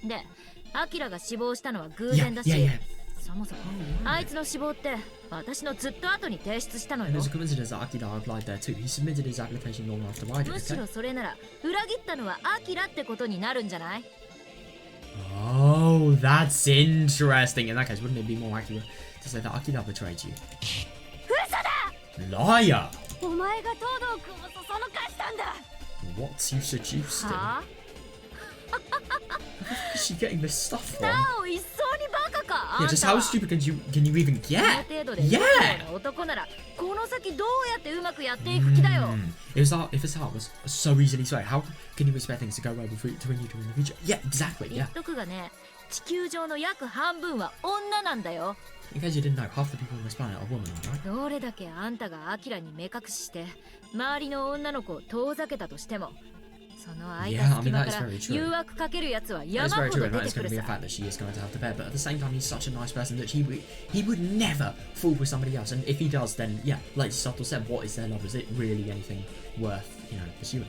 で、アキラが死亡したのは偶 Yeah, 然だし、 yeah, yeah. そもそもあいつの死亡って私のずっと後に提出したの And よ。 there's a coincidence that Akira applied there too. He submitted his application long after I did, むし okay? ろそれなら裏切ったのはアキラってことになるんじゃない？ Oh, that's interesting. In that case, wouldn't it be more accurate to say that Akira betrayed you? 嘘だ。 Liar! お前が東堂君をそそのかしたんだ。 What? You seduced him? はあ？ Where's she getting this stuff from? なお一層にバカか。 Yeah, あん just た how は stupid can you even こ get? の程度で Yeah! な男ならこの先どうやってうまくやっていく気だよ。 If his heart was so easily swayed, how can you expect things to go well between you two in the future? Yeah, exactly, 言 yeah. っとくがね、地球上の約半分は女なんだよ。 In case you didn't know, half the people on this planet are women, right? どれだけあんたがアキラに目隠しして周りの女の子を遠ざけたとしても、その空い Yeah, た I 隙 mean, 間 that か is ら very true. 誘惑かけるやつは That 山 is ほ very ど true, and 出 that て is く going る to be a さ。 fact that she is going to have to bear. But at the same time, he's such a nice person that he would never fall for somebody else. And if he does, then yeah, like Sato said, what is their love? Is it really anything worth, you know, pursuing?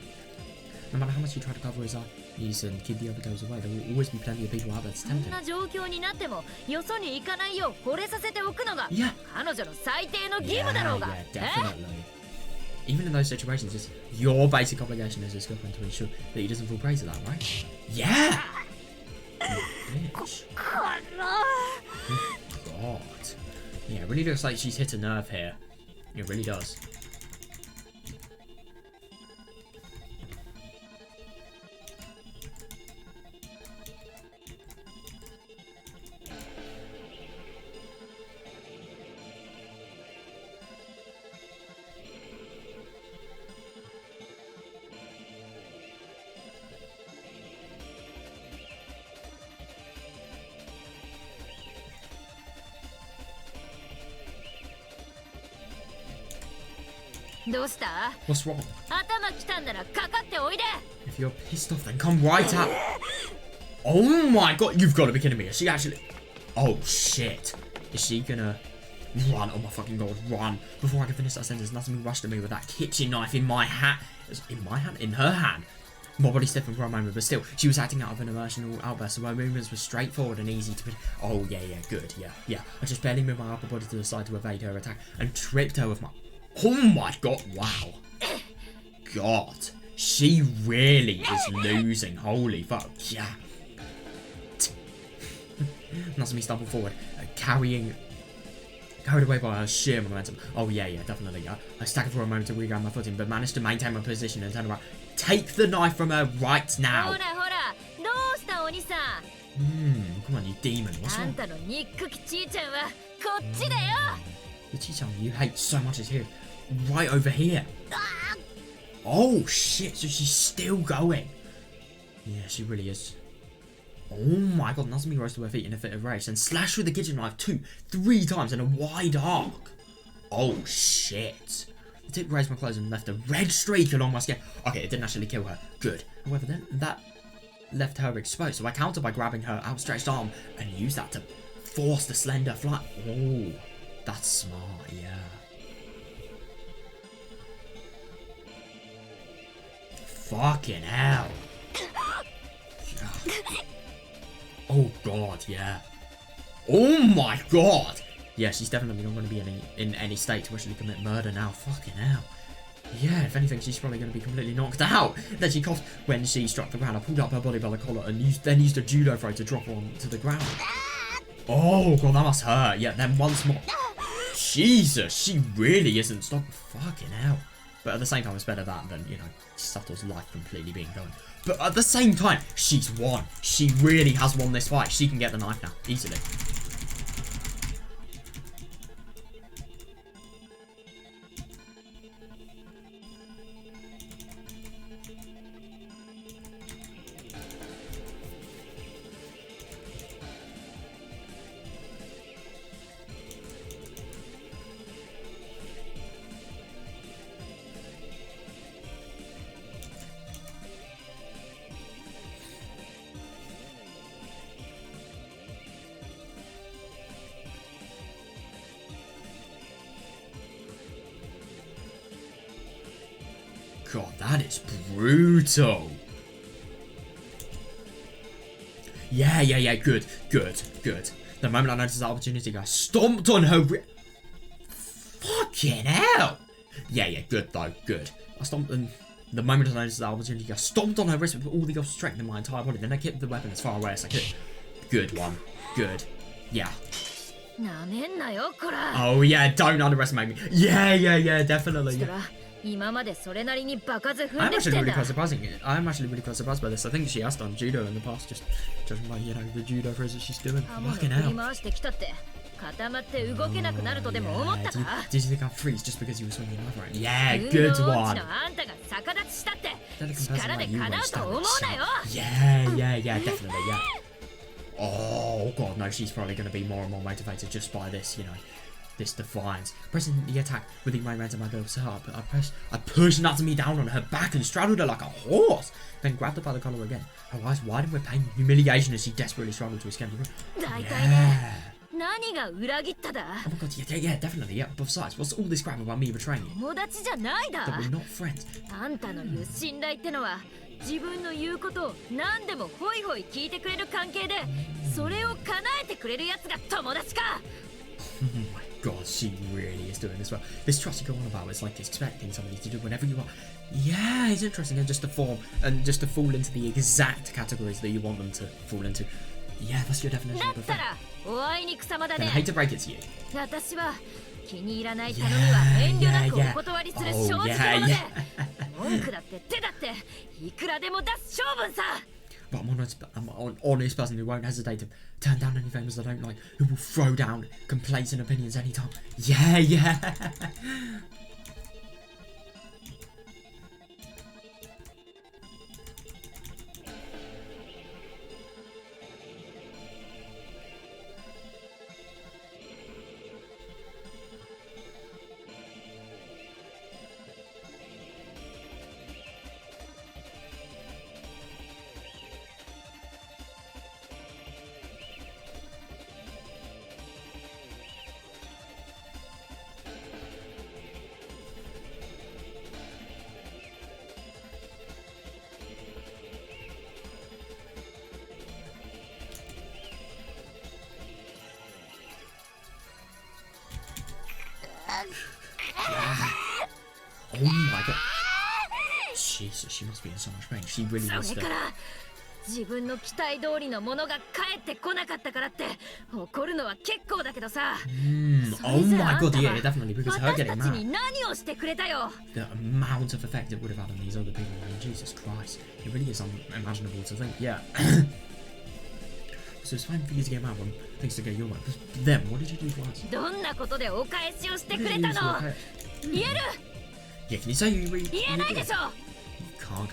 No matter how much you try to cover his eyes and keep the other girls away, there will always be plenty of people out there to そ tempt ん him. な状況になってもよそに行かないよう惚れさせておくのが Yeah. 彼女の最低の義 Yeah, 務だろうが。 yeah, え？ definitely. Even in those situations, it's your basic obligation as his girlfriend to ensure that he doesn't fall prey to that, right? Yeah! You bitch. この God. Yeah, it really looks like she's hit a nerve here. It really does. どうした？ What's wrong? 頭きたんならかかっておいで。 If you're pissed off, then come right out. Oh my god, you've got to be kidding me. Is she actually... Oh shit. Is she gonna... Run, oh my fucking god, run. Before I can finish that sentence, Natsume rushed at me with that kitchen knife in my hand. In my hand? In her hand. My body stiffened for a moment, but still, she was acting out of an emotional outburst, so her movements were straightforward and easy to... Oh yeah, good, yeah. I just barely moved my upper body to the side to evade her attack, and tripped her with my... Oh my god, wow. God. She really is losing, holy fuck, yeah. Natsume stumbled forward, carried away by her sheer momentum. Oh yeah, definitely. I staggered for a moment to regain my footing, but managed to maintain my position and turn around. Take the knife from her right now. ほらほら、どうしたお兄さん。 Come on, you demon. What's あん wrong? たの憎きちいちゃんはこっちだよ。 The Chi-chan you hate so much is here. Right over here. Oh shit, so she's still going. Yeah, she really is. Oh my god, Natsume rose to her feet in a fit of rage and slashed with the kitchen knife 2-3 times in a wide arc. Oh shit. The tip grazed my clothes and left a red streak along my skin. Okay, it didn't actually kill her. Good. However, then that left her exposed, so I countered by grabbing her outstretched arm and used that to force the slender flight. Oh, that's smart, yeah. Fucking hell. Oh god, yeah. Oh my god. Yeah, she's definitely not going to be in any state to actually commit murder now. Fucking hell. Yeah, if anything, she's probably going to be completely knocked out. Then she coughed when she struck the ground. I pulled up her body by the collar and then used a judo throw to drop her onto the ground. Oh god, that must hurt. Yeah, then once more. Jesus, she really isn't stopping. Fucking hell. But at the same time, it's better that than, you know, Sato's life completely being gone. But at the same time, she's won. She really has won this fight. She can get the knife now, easily. God, that is brutal. Yeah, good. The moment I noticed that opportunity, I stomped on her Fucking hell. Yeah, good though, good. I stomped, and the moment I noticed that opportunity, I stomped on her wrist with all the strength in my entire body, then I kept the weapon as far away as I could. Good one, good. Yeah. なめんなよこら。 Oh yeah, don't underestimate me. Yeah, definitely. そら今までそれなりにバカず踏ん I'm でき actually てん really だ。 quite surprising. I'm actually really quite surprised by this. I think she has done judo in the past, just judging by, you know, the judo throws that she's doing. 刃物 Fucking 振り hell. 回してきたって固まって動けなくなるとでも思った Did か？ you think I'd freeze just because you were swinging the knife right? Yeah, 運 good 動音 one. 痴のあんたが逆立ちしたって Then a 力 comparison で like you 叶 won't うと stand 思う a なよ。 chance. Yeah, definitely, yeah. Oh god, no, she's probably going to be more and more motivated just by this, you know, this defiance. Pressing the attack with the momentum I built up, I pushed Natsume down on her back and straddled her like a horse, then grabbed her by the collar again. Her eyes widened with pain and humiliation as she desperately struggled to escape the room. 大体ね、何が裏切っただ？ Oh my god, yeah, definitely, yeah. Besides, what's all this crap about me betraying you? 友達じゃないだ。 That we're not friends. あんたの言う信頼ってのは自分の言うことを何でもホイホイ聞いてくれる関係で、それを叶えてくれるやつが友達か。 Oh my god, she really is doing this well. This trust you go on about is like expecting somebody to do whatever you want. Yeah, it's interesting, and just to form and just to fall into the exact categories that you want them to fall into. Yeah, that's your definition だ of った a friend. らおあいにくさまだ And I ね。 hate to break it to you. 私は気に入らない頼みは遠慮なくお断りする正直者で、文句だって手だっていくらでも出す性分さ。 But I'm an honest person who won't hesitate to turn down any favours I don't like, who will throw down complaints and opinions anytime. Yeah. Oh my god. Jesus, she must be in so much pain. She really そ wants れ to. から自分の期待通りのものが返ってこなかったからって怒るのは結構だけどさ。 Oh my god, yeah, definitely, because her 私 getting たちに mad. 何をしてくれたよ。 The amount of effect it would have had on these other people. I mean, Jesus Christ. It really is unimaginable to think, yeah. So it's fine for you to get mad when things don't go your way. But then, what did you do for us? どんなことでお返しをしてくれたの。言える？ Yeah, can you say you really... 言えないでしょ。 You can't get...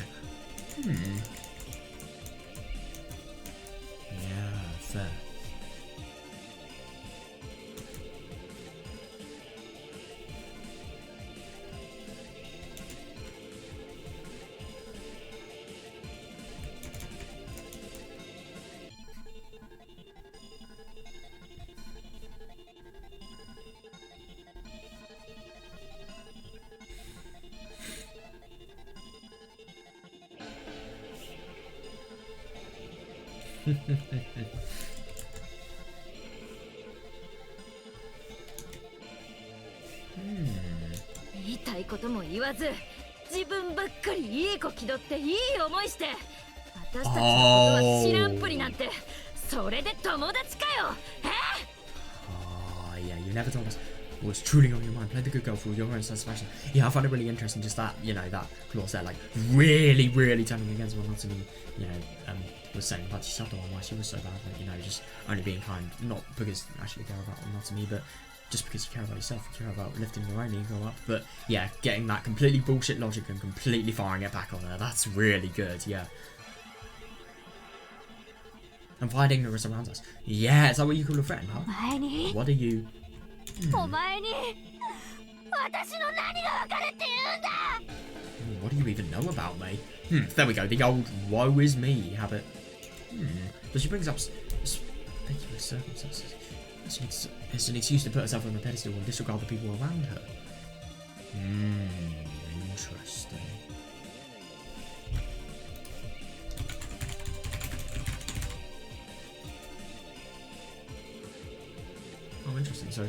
Yeah, fair. Hmm. 言いたいことも言わず自分ばっかりいい子気取っていい思いして私たちのことは知らんぷりなんてそれで友達かよ。Oh, yeah, you never told us what's truly on your mind. Play the good girl for your own satisfaction. Yeah, I find it really interesting just that, you know, that clause there, like, really, really turning against what Natsumi, you know, was saying about Chisato and why she was so bad, like, you know, just only being kind, not because you actually care about Natsumi, but just because you care about yourself, you care about lifting your own ego up. But yeah, getting that completely bullshit logic and completely firing it back on her, that's really good, yeah. And find ignorance around us. Yeah, is that what you call a friend, huh? What are you... お前に私の何がわかるって言うんだ。 What do you even know about me? There we go, the old woe is me habit. But she brings up speculative circumstances. It's an excuse to put herself on a pedestal and disregard the people around her. Interesting. Oh, interesting. So,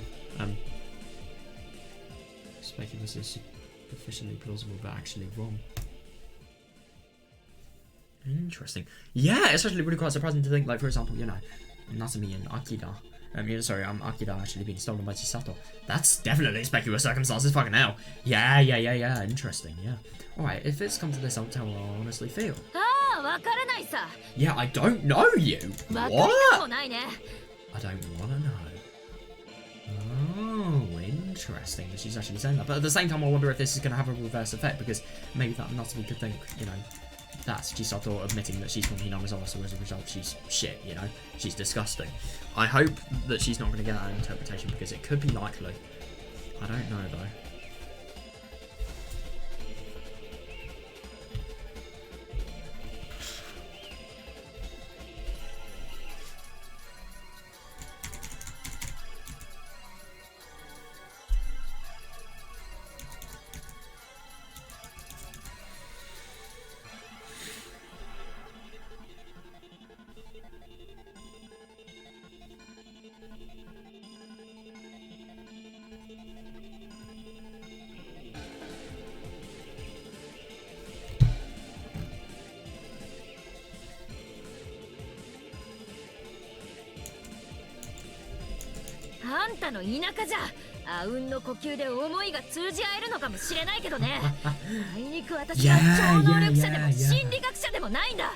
speculous is sufficiently plausible but actually wrong. Interesting. Yeah, it's actually really quite surprising to think, like, for example, you know, Natsumi and Akira. Akira actually being stolen by Chisato. That's definitely speculative circumstances, fucking hell. Yeah, interesting, yeah. Alright, if it's come to this, I'll tell her I honestly feel. ああ、わからないさ。 Yeah, I don't know you. わかり What? たくもないね。 I don't wanna know. Oh, interesting that she's actually saying that. But at the same time, I wonder if this is going to have a reverse effect, because maybe that Natsumi could think, you know, that's Chisato admitting that she's from Hinamizawa, so as a result she's shit, you know? She's disgusting. I hope that she's not going to get that interpretation, because it could be likely. I don't know, though.あんたの田舎じゃあうんの呼吸で思いが通じ合えるのかもしれないけどね。あいにく私は超能力者でも心理学者でもないんだ。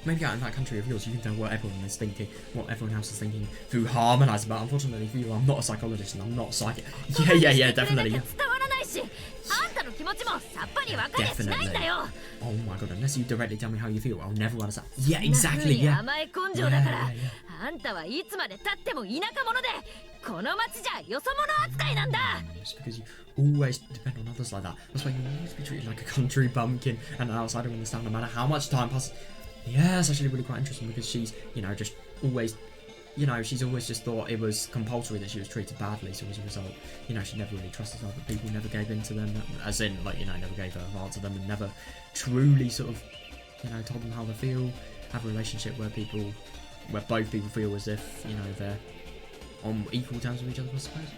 Maybe out in that country of yours, you can tell what everyone is thinking, what everyone else is thinking through harmonising. But unfortunately for you, I'm not a psychologist and I'm not psychic. Yeah, definitely. 伝わらないし、あんたの気持ちもさっぱりわかりゃしないんだよ。 Oh my god, unless you directly tell me how you feel, I'll never understand. Yeah, exactly, yeah. 甘え根性だから、あんたはいつまで経っても田舎者で、この町じゃよそ者扱いなんだ。 It's because you always depend on others like that. That's why you always be treated like a country bumpkin and an outsider in this town, no matter how much time passes. Yeah, it's actually really quite interesting because she's, you know, just always, you know, she's always just thought it was compulsory that she was treated badly. So as a result, you know, she never really trusted other people, never gave in to them, as in, like, you know, never gave her heart to them and never truly sort of, you know, told them how they feel, have a relationship where both people feel as if, you know, they're on equal terms with each other, I suppose.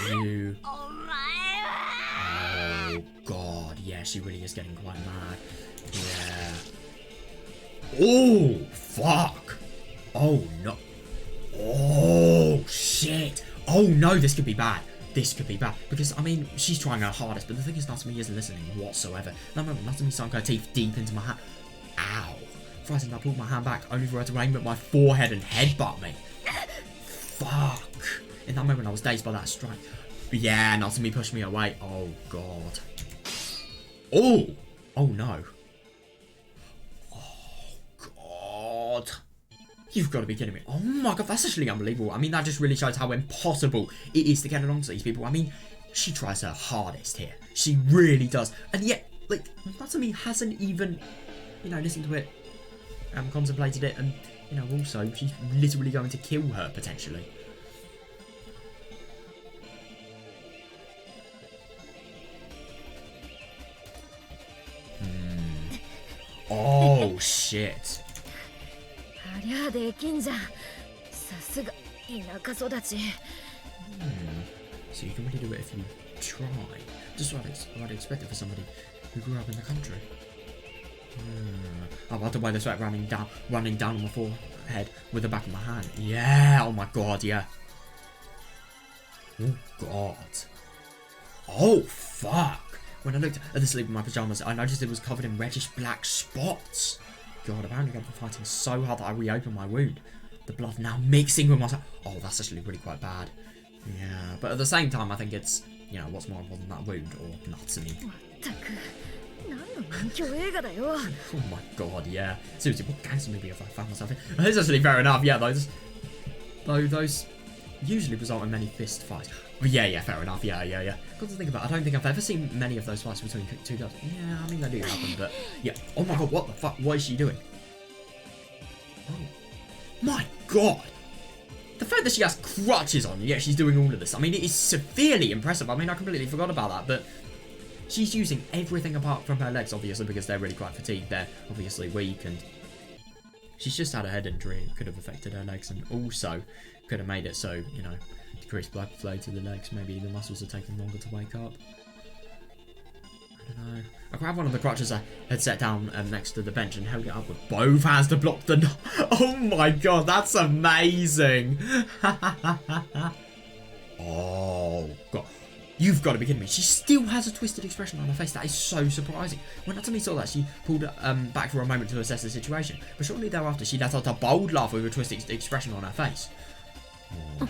You. Oh god, yeah, she really is getting quite mad. Yeah. Oh, fuck. Oh no. Oh shit. Oh no, this could be bad. This could be bad. Because, I mean, she's trying her hardest, but the thing is, Natsumi isn't listening whatsoever. That moment, Natsumi sunk her teeth deep into my hand. Ow. Frightened, I pulled my hand back, only for her to aim at my forehead and headbutt me. Fuck. In that moment, I was dazed by that strike. But yeah, Natsumi pushed me away. Oh, God. Oh. Oh, no. Oh, God. You've got to be kidding me. Oh, my God. That's actually unbelievable. I mean, that just really shows how impossible it is to get along to these people. I mean, she tries her hardest here. She really does. And yet, like, Natsumi hasn't even, you know, listened to it, contemplated it, and, you know, also, she's literally going to kill her, potentially. Oh, shit. ありゃできんじゃん。さすが田舎育ち。So you can really do it if you try. Just what I'd expected for somebody who grew up in the country. I love the way the sweat running down on my forehead with the back of my hand. Yeah, oh my god, yeah. Oh god. Oh fuck. When I looked at the sleeve of my pajamas, I noticed it was covered in reddish black spots. God, apparently I've been fighting so hard that I reopened my wound. The blood now mixing with my... Oh, that's actually really quite bad. Yeah, but at the same time, I think it's, you know, what's more important than that wound or Natsumi. Oh my god, yeah. Seriously, what gangster movie have I found myself in? It's actually fair enough, yeah, those usually result in many fist fights. But yeah, fair enough, yeah. Got to think about it, I don't think I've ever seen many of those fights between two girls. Yeah, I mean, they do happen, but yeah. Oh my god, what the fuck? What is she doing? Oh my god! The fact that she has crutches on, yet she's doing all of this, I mean, it is severely impressive. I mean, I completely forgot about that, but she's using everything apart from her legs, obviously, because they're really quite fatigued. They're obviously weak, and she's just had a head injury. It could have affected her legs, and also could have made it so, you know, decreased blood flow to the legs. Maybe the muscles are taking longer to wake up. I don't know. I grabbed one of the crutches I had set down next to the bench and held it up with both hands to block the... Oh my god, that's amazing! Oh god. You've got to be kidding me. She still has a twisted expression on her face. That is so surprising. When Natsumi saw that, she pulled back for a moment to assess the situation. But shortly thereafter, she let out a bold laugh with a twisted expression on her face. Oh, God.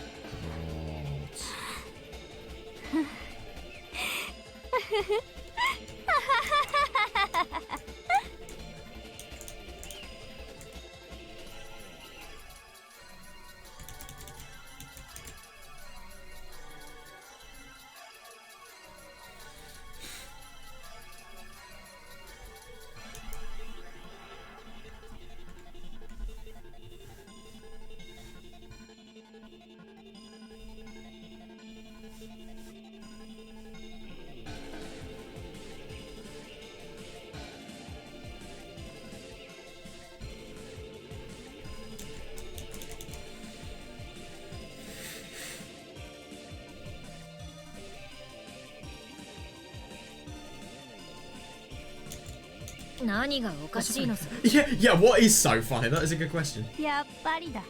Yeah, what is so funny? That is a good question. やっぱりだ。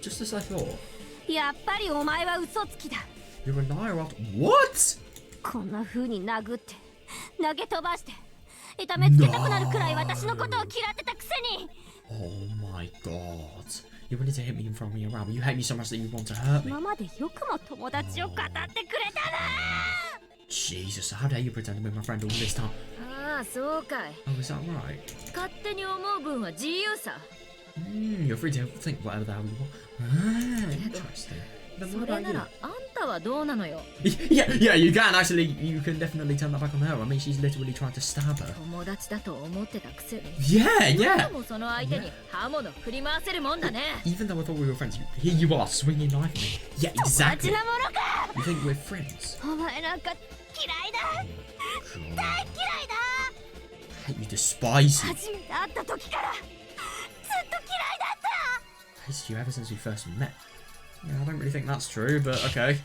Just as I thought. やっぱりお前は嘘つきだ。 You're a liar after... What? こんな風に殴って投げ飛ばして痛めつけたくなるくらい私のことを嫌ってたくせに。 Oh my god. You wanted to hit me and throw me around, but you hate me so much that you want to hurt me. 今までよくも友達を語ってくれたな。 Jesus, how dare you pretend to be my friend all this time? ああ、そうかい。 Oh, is that right? 勝手に思う分は自由さ。 You're free to think whatever the hell you want. Ah, interesting. Then そ what れ about な you? らあんたはどうなのよ。 Yeah, you can actually. You can definitely turn that back on her. I mean, she's literally trying to stab her. 友達だと思ってたくせに。 Yeah. もその相手に刃物振り回せるもんだね。 Even though I thought we were friends, here you are swinging knife at me. Yeah, 友 exactly. 達なものか。 You think we're friends? お前なんか嫌いだ。 God. 大嫌いだ。 I hate you, despise you. 初めて会った時からずっと嫌いだった。 I hated you ever since we first met. Yeah, I don't really think that's true, but okay.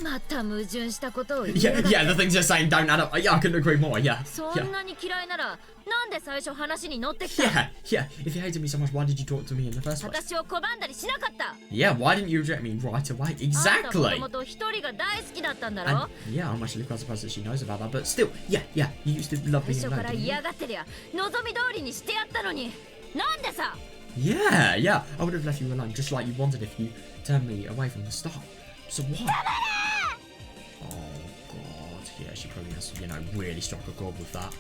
また矛盾したことを言い Yeah, やがって yeah, the things you're saying don't add up. Yeah, I couldn't agree more. Yeah, そ yeah, んなに嫌いならなんで最初話に乗ってきた yeah, yeah. If you hated me so much, why did you talk to me in the first place? 私を拒んだりしなかった Yeah, why didn't you reject me right away? あんたも Exactly. ともと一人が大好きだったんだ And ろ yeah, I'm actually quite surprised that she knows about that. But still, yeah, yeah. You used to love 最 being 初 alone. から Didn't you? 嫌がってりゃ望み通りにしてやったのになんでさ Yeah, yeah. I would have left you alone just like you wanted if you turned me away from the start. So what? Oh god. Yeah, she probably has, really struck a chord with that.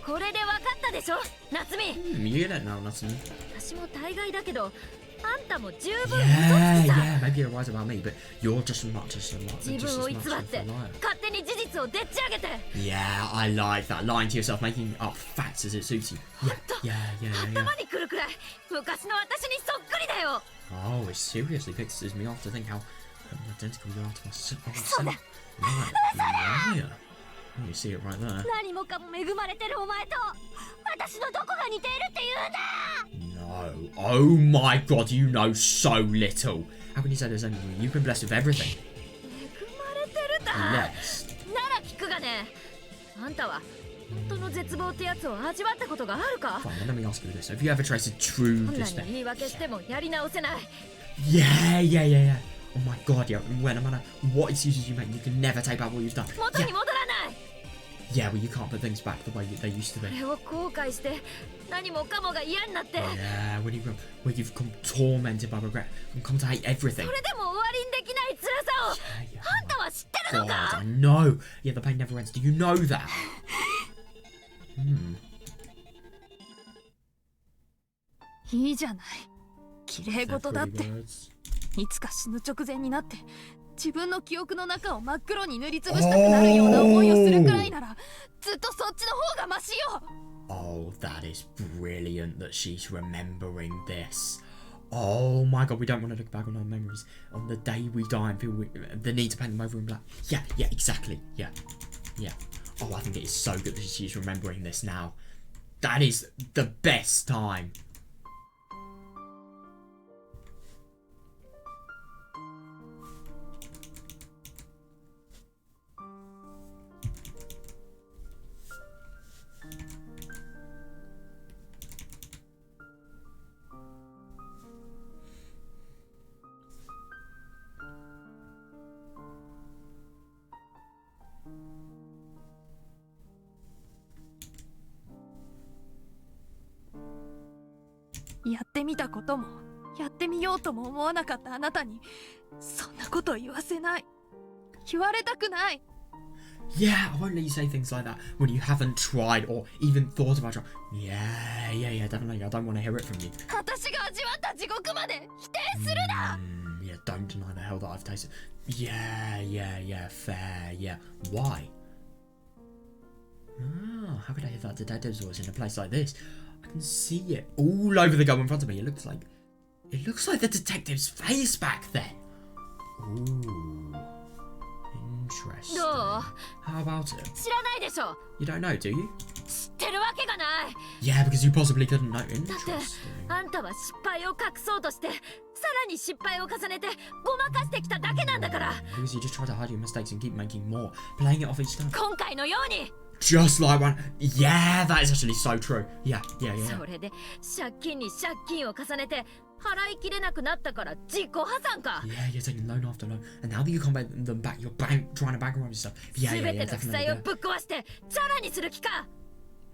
これで分かったでしょ夏美 You don't know nothing. 私も大概だけどあんたも十分嘘つ Yeah, きさ yeah. Maybe you're right about me, but you're just as much as a liar. 自 Just 分を as 偽 much っ of て a liar. 勝手に事実をでっち上げて Yeah, I like that. Lying to yourself, making up facts as it suits you. Yeah, yeah, yeah, yeah, yeah. 頭にくるくらい昔の私にそっくりだよ Oh, it seriously pisses me off to think how identical you are to myself. So that- Liar. Oh, you see it right there. 何もかも恵まれてるお前と私のどこが似ているって言うんだ No. Oh my god, you know so little. How can you say there's anything? You've been blessed with everything. 恵まれてるだ Blessed. なら聞くがねあんたは本当の絶望ってやつを味わったことがあるか Fine, then let me ask you this. Have you ever tasted true こんなに despair? 言い訳してもやり直せない Yeah, yeah, yeah, yeah. Oh my god, yeah. Well, no matter what excuses you make, you can never take back what you've done. 元 Yeah, に戻らない yeah, well, you can't put things back the way they used to こ be. れを後悔して何もかもが嫌になって Yeah, when you've come tormented by regret and come to hate everything. それでも終わりにできない辛さを Yeah, yeah. あんたは知ってるの God, か I know. Yeah, the pain never ends. Do you know that? Hmm. いいじゃない綺麗 They're 事だっ pretty て words. いつか死ぬ直前になって自分の記憶の中を真っ黒に塗りつぶしたくなるような思いをするくらいならずっとそっちの方がマシよ Oh, that is brilliant that she's remembering this. Oh my god, we don't want to look back on our memories on the day we die and feel the need to paint them over in black. Yeah, yeah, exactly. Yeah, yeah. Oh, I think it is so good that she's remembering this now. That is the best time.やってみたこともやってみようとも思わなかったあなたにそんなこと言わせない言われたくない Yeah, I won't let you say things like that when you haven't tried or even thought about it. Yeah, yeah, yeah, definitely. I don't want to hear it from you. 私が味わった地獄まで否定するな Yeah, don't deny the hell that I've tasted. Yeah, yeah, yeah, fair, yeah. Why? Oh, how could I hear that detective's voice in a place like this? I can see it all over the go in front of me. It looks like the detective's face back there. Ooh, interesting. どう How about it? 知らないでしょ You don't know, do you? 知ってるわけがない Yeah, because you possibly couldn't know. だって Interesting. あんたは失敗を隠そうとしてさらに失敗を重ねてごまかしてきただけなんだから Because you just try to hide your mistakes and keep making more, playing it off each time. 今回のように Just like one. Yeah, that is actually so true. Yeah, yeah, yeah. それで借金に借金を重ねて払いきれなくなったから自己破産か Yeah, you're taking loan after loan, and now that you can't pay them back, you're trying to bankrupt yourself. Yeah, 全 yeah, て yeah, の負 definitely. 債を Yeah. ぶっ壊してチャラにする気か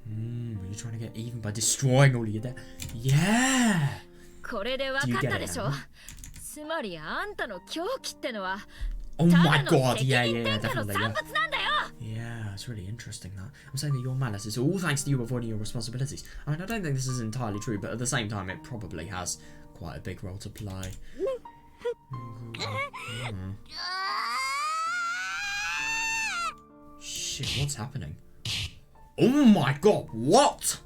You're trying to get even by destroying all of your debt. Yeah. これで分かったでしょ。つまりあんたの狂気ってのは Oh た my だの god, 責 yeah, 任 yeah, 転嫁の definitely, 産 yeah. 物なんだよ。 Yeah, it's really interesting that. I'm saying that your malice is all thanks to you avoiding your responsibilities. I mean, I don't think this is entirely true, but at the same time, it probably has quite a big role to play. Shit, what's happening? Oh my god, what?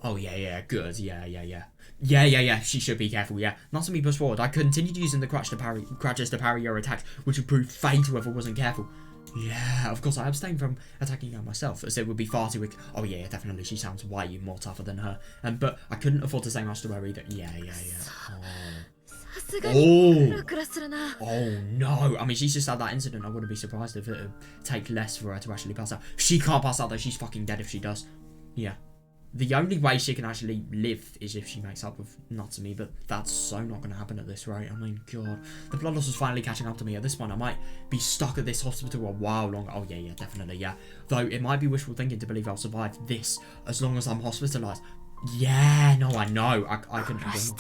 Oh, yeah, good, yeah, she should be careful, yeah. Not to me push forward, I continued using the crutches to parry your attacks, which would prove fatal if I wasn't careful. Yeah, of course, I abstained from attacking her myself, as it would be far too weak. Oh yeah, definitely, she sounds way more tougher than her. But I couldn't afford to say much to her either. Yeah. Oh no, I mean, she's just had that incident. I wouldn't be surprised if it would take less for her to actually pass out. She can't pass out though, she's fucking dead if she does. Yeah. The only way she can actually live is if she makes up with Natsumi, but that's so not going to happen at this rate. I mean, god. The blood loss was finally catching up to me. At this point, I might be stuck at this hospital a while longer. Oh, yeah, definitely, yeah. Though, it might be wishful thinking to believe I'll survive this as long as I'm hospitalized. Yeah, no, I know. I can... Oh,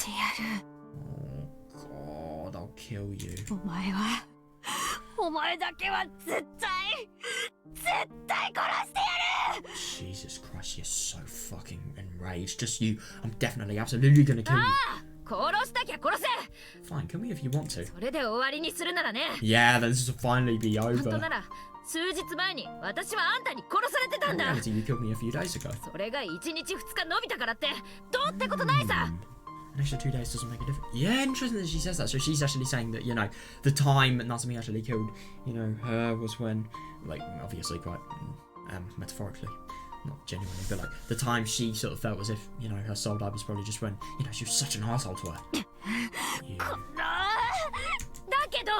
god, I'll kill you. お前だけは絶対殺してやる。 Jesus Christ, you're so fucking enraged. Just you. I'm definitely, absolutely gonna kill you. 殺したきゃ殺せ。 Fine, kill me if you want to. それで終わりにするならね。 Yeah, then this will finally be 本当 over. なら数日前に私はあんたに殺されてたん In だ。 reality, you killed me a few days ago. それが1日2日伸びたからってどうってことないさ。 An extra 2 days doesn't make a difference. Yeah, interesting that she says that. So she's actually saying that, you know, the time Natsumi actually killed, you know, her was when, like, obviously quite metaphorically, not genuinely, but like the time she sort of felt as if, you know, her soul died was probably just when, you know, she was such an asshole to her. Yeah. だけど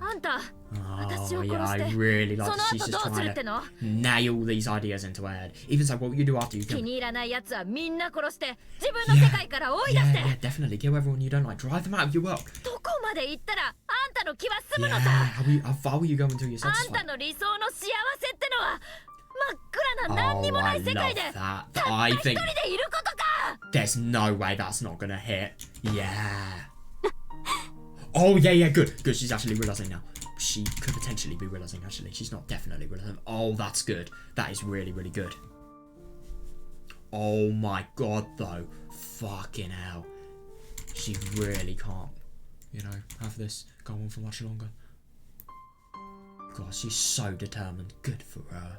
あんた Oh, yeah, I really like that she's just trying to nail these ideas into her head. Even so, what will you do after you kill 気 me? に入らないやつはみんな殺して自分の世界から追い出して Yeah, definitely. Kill everyone you don't like. Drive them out of your world. どこまで行ったらあんたの気は済む Yeah, のさ。 how far will you go until you're あん satisfied? たの理想の幸せってのは真っ暗な何にも Oh, な I い世界 love で that. たった I 一人 think でいることか。 there's no way that's not gonna hit. Yeah. Oh, yeah, good. Good, she's actually realizing now. She could potentially be realizing, actually. She's not definitely realizing. Oh, that's good. That is really, really good. Oh my god, though. Fucking hell. She really can't, you know, have this go on for much longer. God, she's so determined. Good for her.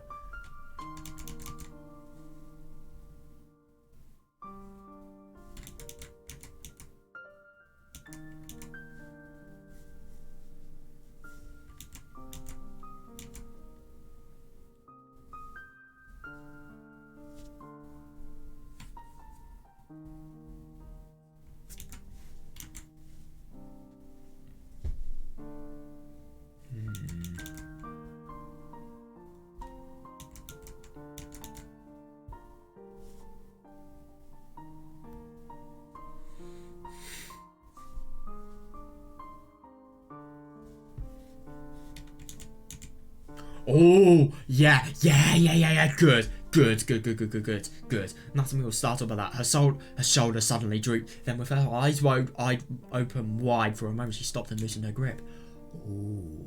Oh, yeah, good. Natsumi will startled by that. Her shoulder suddenly drooped. Then with her eyes open wide for a moment, she stopped and loosened her grip. Ooh.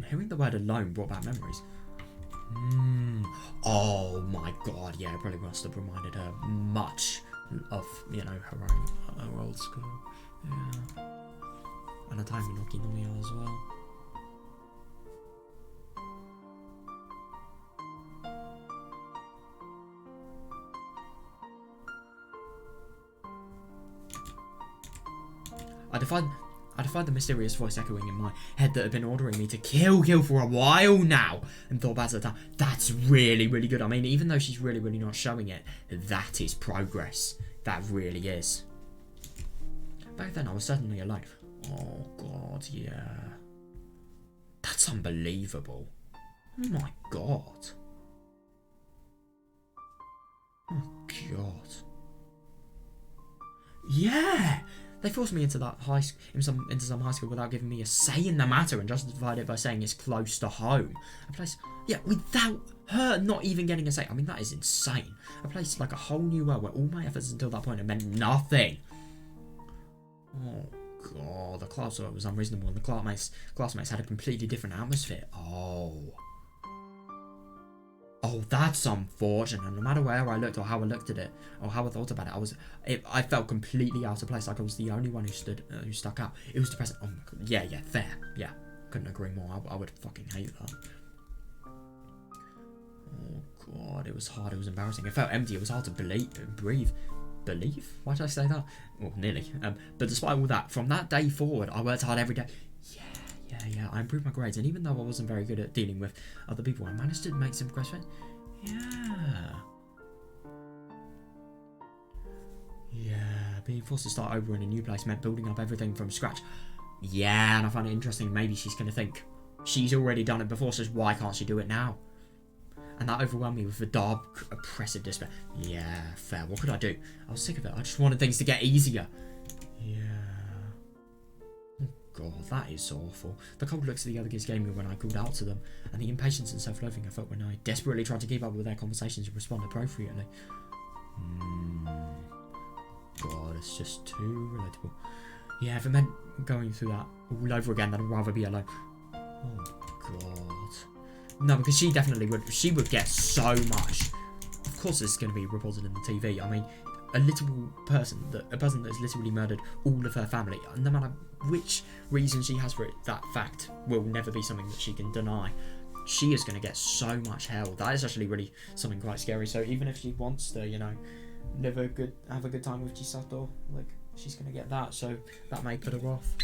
Hearing the word alone brought back memories. Oh my god, yeah, it probably must have reminded her much of, you know, her old school. Yeah. And a time in Noki no Miya as well. I defied the mysterious voice echoing in my head that had been ordering me to kill for a while now, and thought back at the time, that's really, really good. I mean, even though she's really, really not showing it, that is progress. That really is. Back then, I was certainly alone. Oh, God, yeah. That's unbelievable. Oh, my God. Oh, God. Yeah! They forced me into that into some high school without giving me a say in the matter and justified it by saying it's close to home. A place, yeah, without her not even getting a say. I mean, that is insane. A place like a whole new world where all my efforts until that point have meant nothing. Oh god, the class work was unreasonable and the classmates had a completely different atmosphere. Oh, that's unfortunate. No matter where I looked or how I looked at it or how I thought about it, I felt completely out of place. Like I was the only one who stuck out. It was depressing. Oh my god. Yeah, fair. Yeah, couldn't agree more. I would fucking hate that. Oh god, it was hard. It was embarrassing. It felt empty. It was hard to breathe. Believe? Why did I say that? Well, nearly. But despite all that, from that day forward, I worked hard every day. Yeah, I improved my grades, and even though I wasn't very good at dealing with other people, I managed to make some close friends. Yeah, being forced to start over in a new place meant building up everything from scratch. Yeah, and I find it interesting, maybe she's going to think she's already done it before, so why can't she do it now? And that overwhelmed me with a dark, oppressive despair. Yeah, fair, what could I do? I was sick of it, I just wanted things to get easier. Yeah. God, that is so awful. The cold looks the other kids gave me when I called out to them, and the impatience and self-loathing I felt when I desperately tried to keep up with their conversations and respond appropriately. God, it's just too relatable. Yeah, if it meant going through that all over again, then I'd rather be alone. Oh, God. No, because she definitely would. She would get so much. Of course it's going to be reported in the TV. I mean, a person that's literally murdered all of her family, no matter which reason she has for it, that fact will never be something that she can deny. She is going to get so much hell. That is actually really something quite scary. So even if she wants to, you know, have a good time with Chisato, like, she's going to get that. So that may put her off.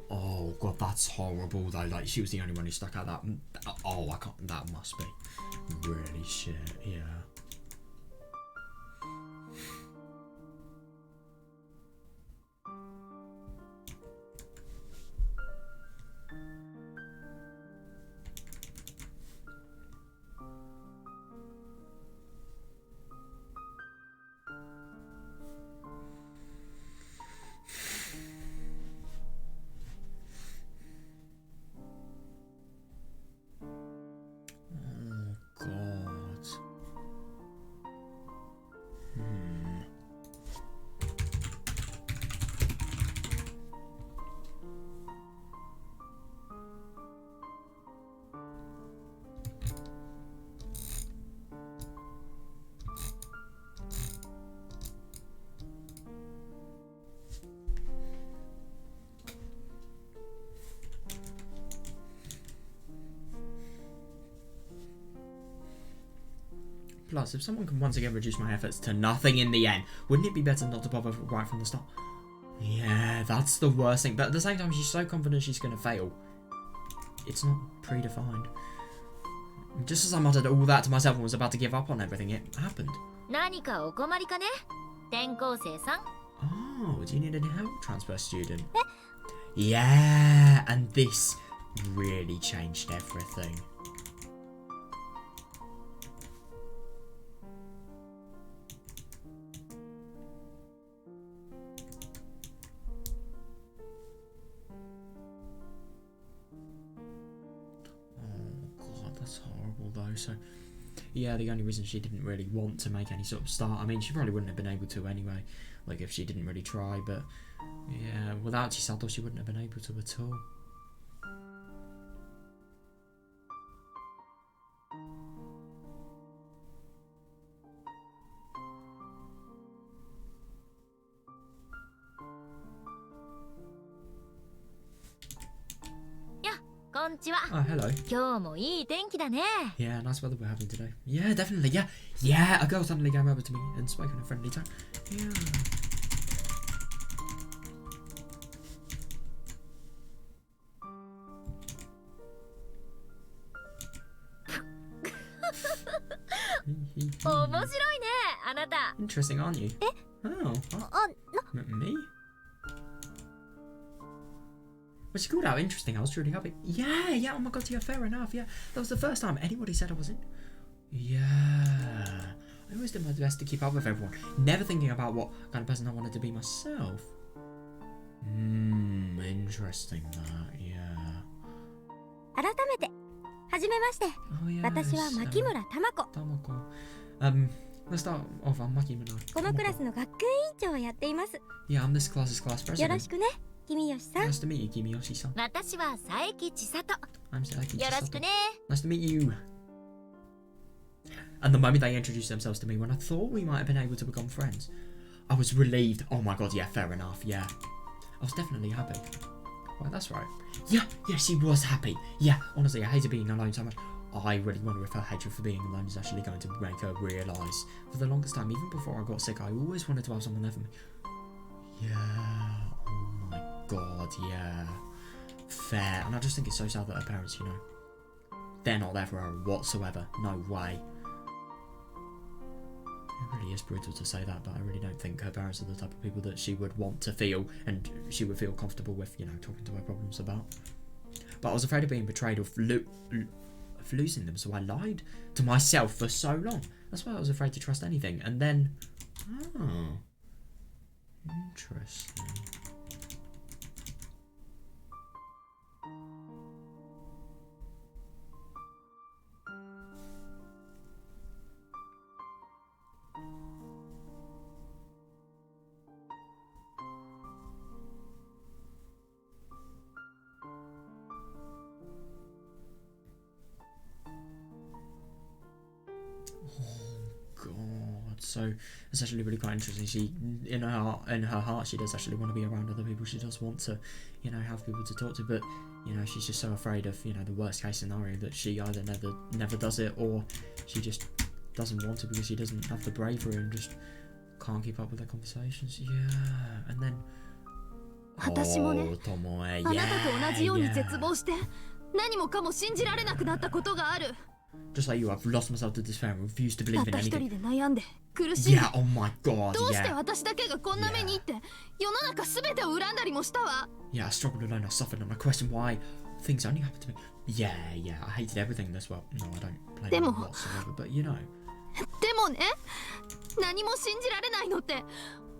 Oh god, that's horrible though. Like, she was the only one who stuck out. That, oh, I can't. That must be really shit. Yeah. Plus, if someone can once again reduce my efforts to nothing in the end, wouldn't it be better not to bother right from the start? Yeah, that's the worst thing. But at the same time, she's so confident she's going to fail. It's not predefined. Just as I muttered all that to myself and was about to give up on everything, it happened. 何かお困りかね転校生さん Oh, do you need any help, transfer student? Yeah, and this really changed everything. So, yeah, the only reason she didn't really want to make any sort of start, I mean, she probably wouldn't have been able to anyway, like, if she didn't really try, but, yeah, without Chisato, she wouldn't have been able to at all. こんちは。 Oh, hello. 今日もいい天気だね。 Yeah, nice weather we're having today. Yeah, definitely. Yeah, yeah. A girl suddenly came over to me and spoke in a friendly tone. Yeah. Oh, 面白いね、あなた。 Interesting, aren't you? Oh, me? When she called out interesting, I was truly happy. Yeah, yeah, oh my god, yeah, fair enough, yeah. That was the first time anybody said I wasn't. Yeah. I always did my best to keep up with everyone, never thinking about what kind of person I wanted to be myself. Interesting that, yeah. 改めてはじめまして。 Oh, yeah. 私は牧村玉子。 Tamako. Let's start off. I'm Maki Minai. このクラスの学級委員長をやっています。 Yeah, I'm this class's class よろ president. しくね、君吉さん。 Nice to meet you, Kimiyoshi-san. 私は佐伯千里。 I'm Saiki よろしく Chisato. ね。 Nice to meet you. And the moment they introduced themselves to me, when I thought we might have been able to become friends, I was relieved. Oh my god, yeah, fair enough, yeah. I was definitely happy. Well, that's right. Yeah, yeah, she was happy. Yeah, honestly, I hated being alone so much. I really wonder if her hatred for being alone is actually going to make her realise. For the longest time, even before I got sick, I always wanted to have someone there for me. Yeah, oh my god, yeah. Fair. And I just think it's so sad that her parents, you know, they're not there for her whatsoever. No way. It really is brutal to say that, but I really don't think her parents are the type of people that she would want to feel and she would feel comfortable with, you know, talking to her problems about. But I was afraid of being betrayed, of losing them, so I lied to myself for so long. That's why I was afraid to trust anything. And then, oh, interesting. So it's actually really quite interesting. She, in her heart, she does actually want to be around other people. She does want to, you know, have people to talk to. But you know, she's just so afraid of, you know, the worst case scenario that she either never does it, or she just doesn't want to because she doesn't have the bravery and just can't keep up with their conversations. Yeah, and then. 私もね、 Tomoe, あなたと yeah, 同じように yeah. 絶望して何もかも信じられなくなったことがある。 Just like you, I've lost myself to despair and refused to believe たっ in た一 anything. 人で悩んで苦しんで、 Yeah, oh my god, どうして yeah. 私だけがこんな目にって世の中すべてを恨んだりもしたわ。 Yeah, I struggled alone, I suffered, and I questioned why things only happened to me. Yeah, yeah, I hated everything this well. No, I don't blame Demo. them whatsoever, but you know. でもね、何も信じられないのって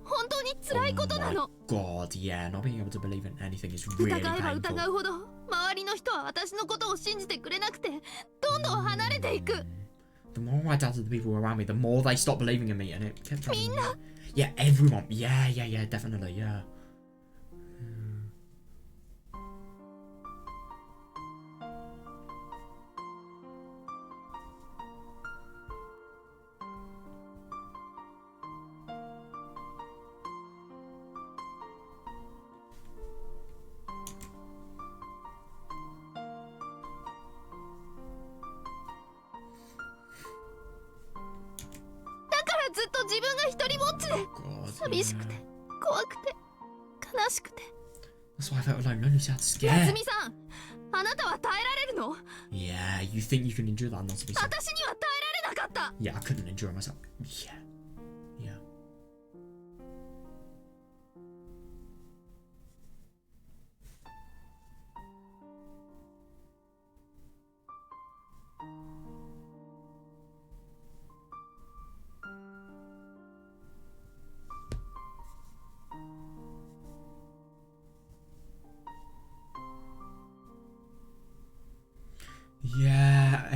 本当に辛いことな Oh の。 my god, yeah, not being able to believe in anything is really 疑えば疑 painful. うほど周りの人は私のことを信じてくれなくてどんどん離れていく。 The more I doubted the people around me, the more they stopped believing in me, and it kept driving me. Minna. Yeah, everyone. Yeah, yeah, yeah, definitely, yeah.ずっと自分が一人ぼっちで God, 寂しくて怖くて悲しくて。 That's why I felt alone. Lonely, sad, 夏 scared. 美さん、あなたは耐えられるの？ Yeah, you think you can endure that, not to be so. 私には耐えられなかった。 Yeah, I couldn't endure myself. Yeah. Yeah. Yeah,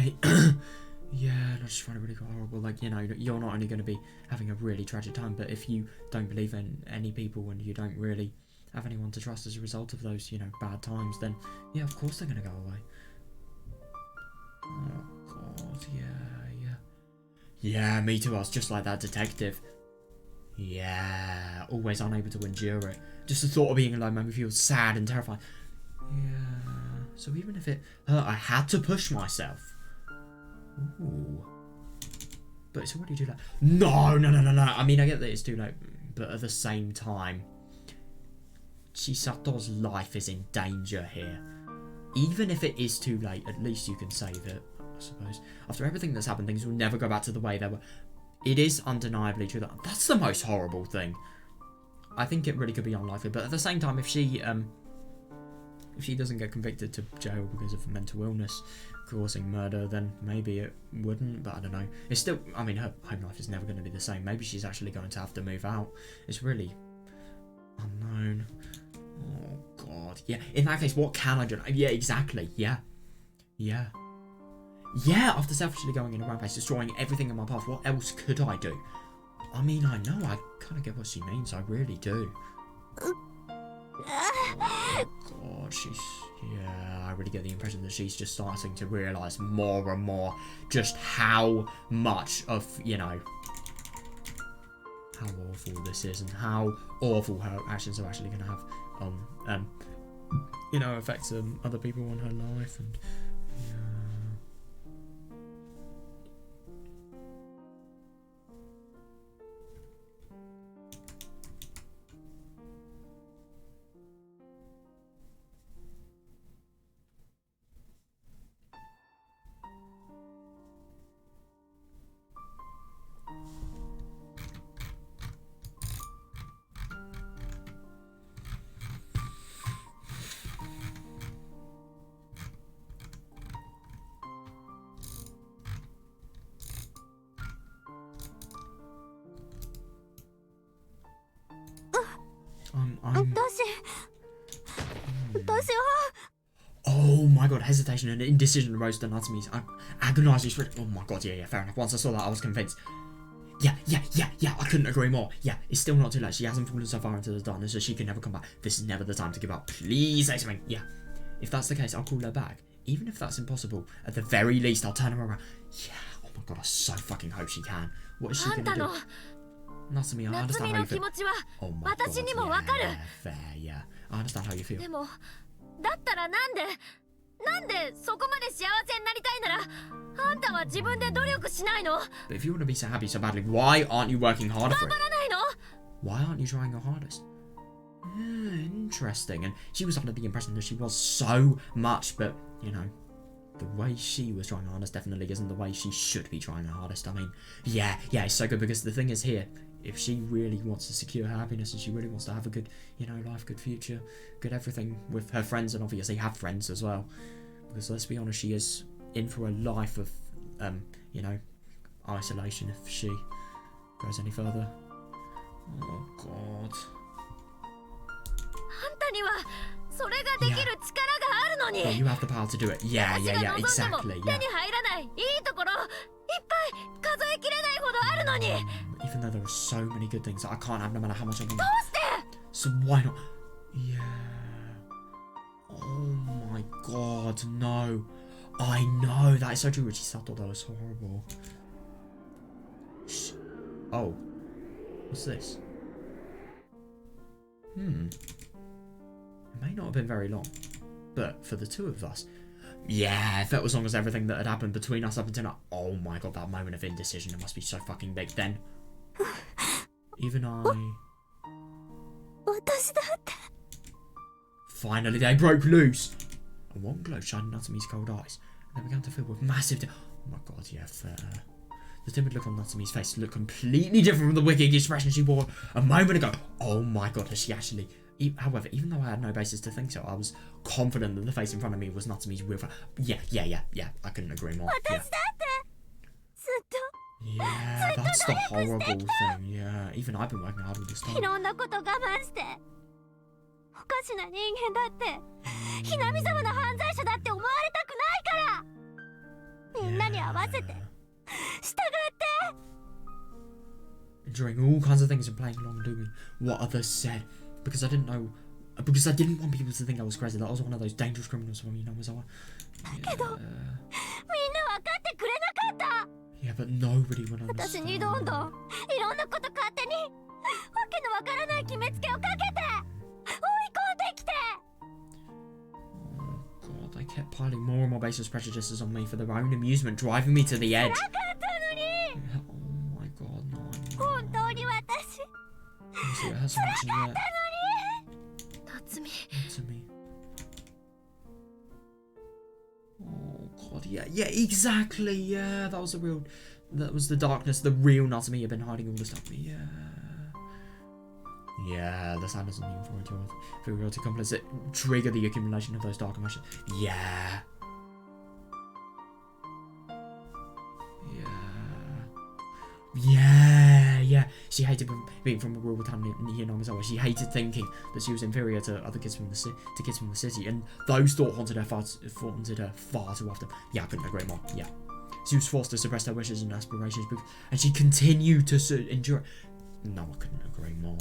yeah, and I just find it really quite horrible. Like, you know, you're not only going to be having a really tragic time, but if you don't believe in any people and you don't really have anyone to trust as a result of those, you know, bad times, then yeah, of course they're going to go away. Oh god, yeah. Yeah, me too. I was just like that detective. Yeah, always unable to endure it. Just the thought of being alone made me feel sad and terrified. Yeah, So even if it hurt, I had to push myself. Ooh. But it's already too late. No, no, no, no, no. I mean, I get that it's too late, but at the same time, Chisato's life is in danger here. Even if it is too late, at least you can save it, I suppose. After everything that's happened, things will never go back to the way they were. It is undeniably true that that's the most horrible thing. I think it really could be unlikely, but at the same time, if she doesn't get convicted to jail because of mental illness causing murder, then maybe it wouldn't, but I don't know. It's still, I mean, her home life is never going to be the same. Maybe she's actually going to have to move out. It's really unknown. Oh, God. Yeah, in that case, what can I do? Yeah, exactly. Yeah. Yeah. Yeah, after selfishly going in a rampage, destroying everything in my path, what else could I do? I mean, I know, I kind of get what she means. I really do. Oh, God, yeah, I really get the impression that she's just starting to realise more and more just how much of, you know, how awful this is and how awful her actions are actually going to have on, you know, effects other people in her life. And yeah. Oh my God, hesitation and indecision arose to Natsumi's agonizing shriek. Oh my God, yeah, fair enough. Once I saw that, I was convinced. Yeah, I couldn't agree more. Yeah, it's still not too late. She hasn't fallen so far into the darkness that she can never come back. This is never the time to give up. Please say something. Yeah, if that's the case, I'll call her back. Even if that's impossible, at the very least, I'll turn her around. Yeah, oh my God, I so fucking hope she can. What is she gonna do? Natsumi, I understand how you feel. Oh my God, yeah, fair, yeah. I understand how you feel. だったらなんでそこまで幸せになりたいならあんたは自分で努力しないの But if you want to be so happy so badly, why aren't you working harder for it? 頑張らないの Why aren't you trying your hardest? Interesting. And she was under the impression that she was so much, but, you know, the way she was trying her hardest definitely isn't the way she should be trying her hardest. I mean, yeah, it's so good because the thing is here, if she really wants to secure her happiness and she really wants to have a good, you know, life, good future, good everything with her friends and obviously have friends as well. Because let's be honest, she is in for a life of, you know, isolation if she goes any further. Oh, God. あんたにはそれができる力があるのに Yeah, you have the power to do it. Yeah, exactly. 手に入らないいいところいっぱい数えきれないほどあるのに Even though there are so many good things that I can't have no matter how much I want. どうして So why not? Yeah. Oh my God, no. I know, that is so true. Chisato, that was horrible. Oh. What's this? It may not have been very long. But for the two of us, yeah, if it was long as everything that had happened between us up until now. Oh my God, that moment of indecision, it must be so fucking big then. Even I... Finally, they broke loose. A warm glow shined in Natsumi's cold eyes, and they began to fill with massive... Oh my God, yeah, fair. The timid look on Natsumi's face looked completely different from the wicked expression she wore a moment ago. Oh my God, has she actually... However, even though I had no basis to think so, I was confident that the face in front of me was Natsumi's real face. Yeah, I couldn't agree more. Yeah, that's the horrible thing, yeah. Even I've been working hard all this time. いろんなこと我慢しておかしな人間だってひなみ様の犯罪者だって思われたくないからみんなに合わせて従って Enjoying all kinds of things and playing along and doing what others said. Because I didn't want people to think I was crazy. That I was one of those dangerous criminals from, you know, as I was. Yeah, but nobody would understand. 私にどんどんいろんなこと勝手にわけのわからない決めつけをかけて追い込んできて Oh God, I kept piling more and more baseless prejudices on me for their own amusement, driving me to the edge. Yeah, oh my god, no. Honestly, it hasn't mentioned yet. Natsumi. Oh god, yeah, exactly, yeah, that was the darkness, the real Natsumi had been hiding all this stuff. Yeah, the sadness and the inferiority complex that trigger the accumulation of those dark emotions. Yeah. She hated being from a rural town near Nagasawa. She hated thinking that she was inferior to other kids from the city, and those thoughts haunted her far too often. Yeah, I couldn't agree more. Yeah, she was forced to suppress her wishes and aspirations, and she continued to endure. No, I couldn't agree more.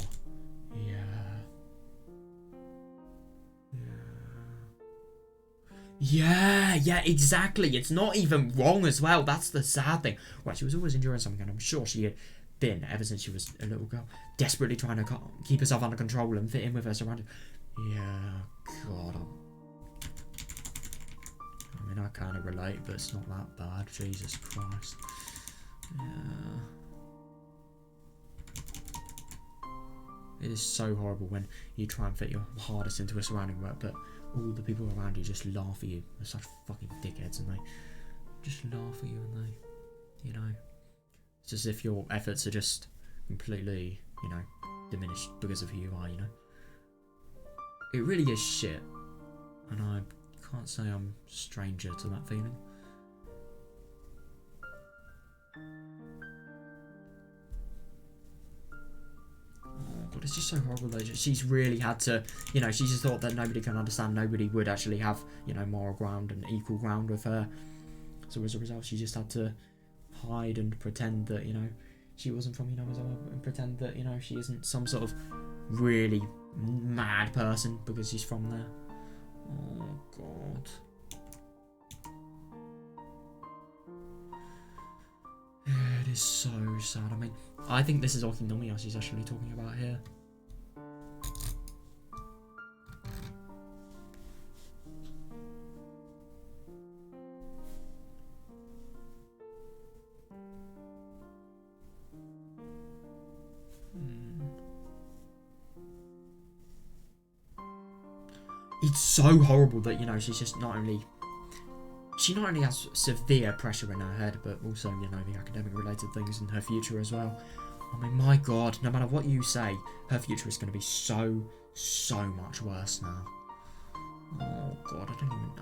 Yeah, exactly. It's not even wrong as well. That's the sad thing. Right, she was always enduring something, and I'm sure she had been, ever since she was a little girl, desperately trying to keep herself under control and fit in with her surroundings. Yeah, God. I mean, I kind of relate, but it's not that bad. Jesus Christ. Yeah. It is so horrible when you try and fit your hardest into a surrounding work, but all the people around you just laugh at you. They're such fucking dickheads, and they just laugh at you, and they, you know, it's as if your efforts are just completely, you know, diminished because of who you are, you know. It really is shit, and I can't say I'm a stranger to that feeling. God, it's just so horrible though. She's really had to, you know, she just thought that nobody can understand, nobody would actually have, you know, moral ground and equal ground with her. So as a result, she just had to hide and pretend that, you know, she wasn't from Hinamizawa, and pretend that, you know, she isn't some sort of really mad person because she's from there. Oh, God. Yeah, it is so sad. I mean, I think this is Okinomiya she's actually talking about here. It's so horrible that, you know, she's just she not only has severe pressure in her head, but also, you know, the academic related things in her future as well. I mean, my God, no matter what you say, her future is going to be so much worse now. Oh God,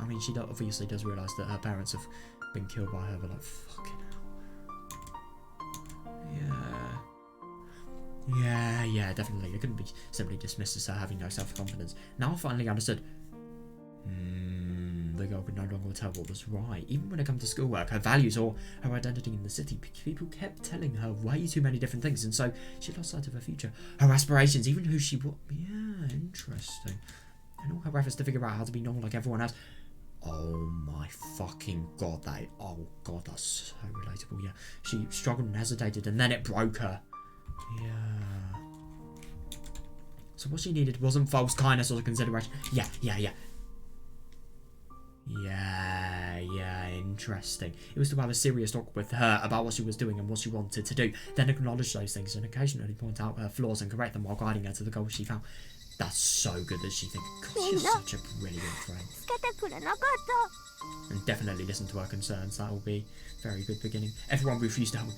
I mean, she obviously does realise that her parents have been killed by her, but like, fucking hell. Yeah, definitely. It couldn't be simply dismissed as her having no self-confidence. Now I finally understood. The girl could no longer tell what was right. Even when it came to schoolwork, her values, or her identity in the city, people kept telling her way too many different things, and so she lost sight of her future, her aspirations, even who she was. Yeah, interesting. And all her efforts to figure out how to be normal like everyone else. Oh my fucking God, that's so relatable. Yeah, she struggled and hesitated, and then it broke her. Yeah. So what she needed wasn't false kindness or consideration. Yeah, interesting. It was to have a serious talk with her about what she was doing and what she wanted to do, then acknowledge those things and occasionally point out her flaws and correct them while guiding her to the goals she found. That's so good that she thinks, God, you're such a brilliant friend. And definitely listen to her concerns. That will be a very good beginning. Everyone refused to help.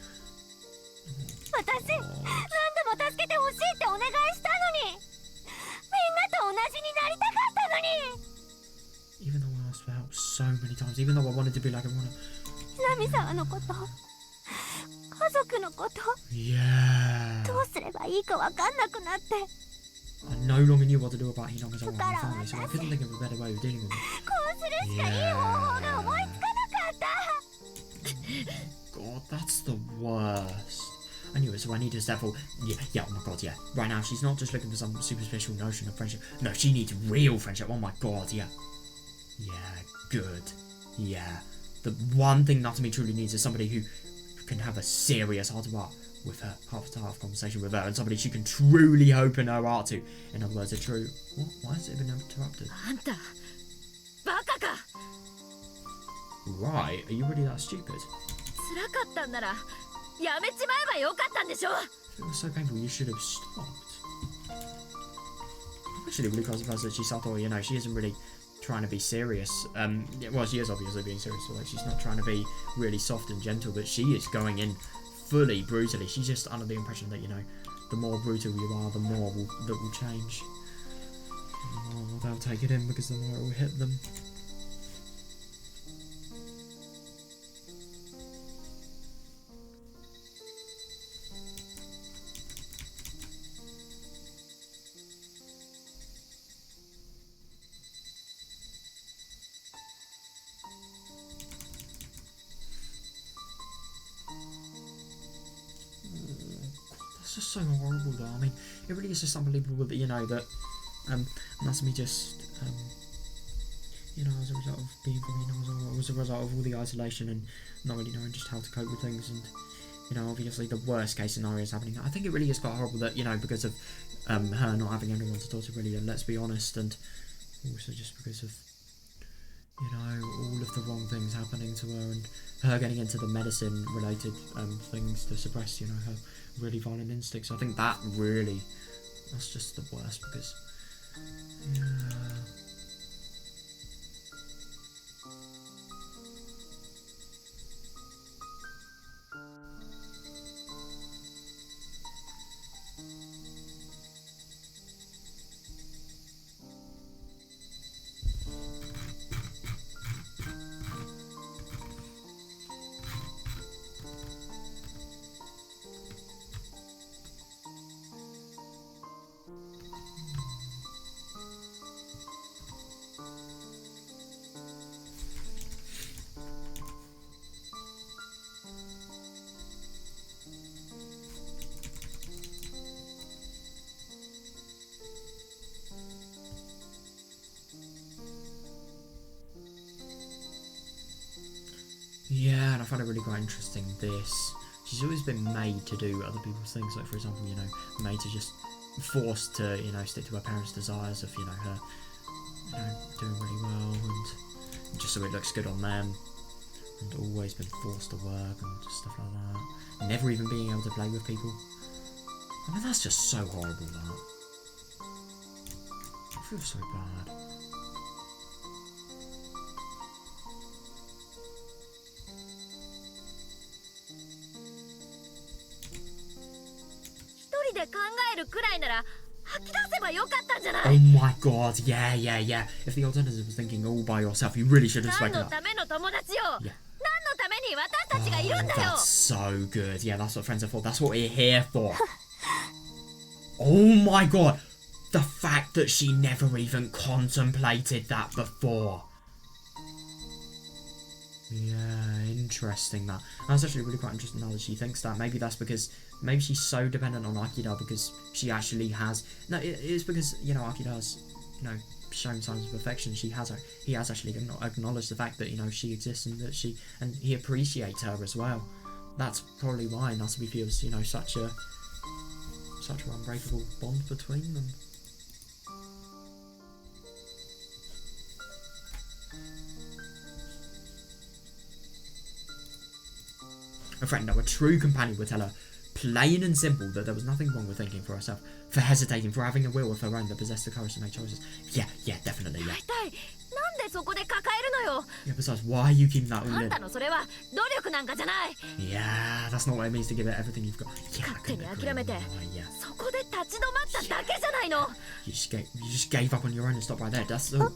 Even though I asked for help so many times, even though I wanted to be like everyone else. Yeah. I no longer knew what to do about Hinamizawa and my family, so I couldn't think of a better way of dealing with it. Yeah. God, that's the worst. I knew it, so I need to step forward. Yeah, oh my God, yeah. Right now, she's not just looking for some superficial notion of friendship. No, she needs real friendship. Oh my God, yeah. Yeah, good. Yeah. The one thing Natsumi truly needs is somebody who can have a serious heart-to-heart with her, half-to-half conversation with her, and somebody she can truly open her heart to. In other words, a true... What? Why has it been interrupted? Right, are you really that stupid? 辛かったんならやめちまえばよかったんでしょ。 It was so painful, you should have stopped. I'm actually really quite surprised that she thought, you know, she isn't really trying to be serious. Yeah, well, she is obviously being serious, but like, she's not trying to be really soft and gentle, but she is going in fully brutally. She's just under the impression that, you know, the more brutal you are, the more that will change. Oh, they'll take it in because the more it will hit them. That's just so horrible though. I mean, it really is just unbelievable that, you know, that Natsumi just you know, as a result of being from, you know, as a result of all the isolation and not really knowing just how to cope with things, and, you know, obviously the worst case scenario is happening. I think it really is quite horrible that, you know, because of her not having anyone to talk to, really, and let's be honest, and also just because of, you know, all of the wrong things happening to her and her getting into the medicine related things to suppress, you know, her really violent instincts. I think that really, that's just the worst, because yeah. Yeah, and I find it really quite interesting, this. She's always been made to do other people's things, like, for example, you know, made to just forced to, you know, stick to her parents' desires of, you know, her, you know, doing really well, and just so it looks good on them, and always been forced to work and just stuff like that. Never even being able to play with people. I mean, that's just so horrible, that. I feel so bad. Oh my god, yeah. If the alternative was thinking all by yourself, you really should have spoken up. Yeah. Oh, that's so good. Yeah, that's what friends are for. That's what we're here for. Oh my god. The fact that she never even contemplated that before. Yeah, interesting that. That's actually really quite interesting now that she thinks that. Maybe that's because, maybe she's so dependent on Akira because she actually has, no, it is because, you know, Akira has, you know, shown signs of affection. He has actually acknowledged the fact that, you know, she exists and that and he appreciates her as well. That's probably why Natsumi feels, you know, such an unbreakable bond between them. A friend, no, a true companion would tell her, plain and simple, that there was nothing wrong with thinking for herself, for hesitating, for having a will of her own that possessed the courage to make choices. Yeah, definitely, yeah. Yeah, besides, why are you keeping that all in? Yeah, that's not what it means to give it everything you've got. Yeah, I couldn't agree more, yeah. You just gave up on your own and stopped right there, that's all.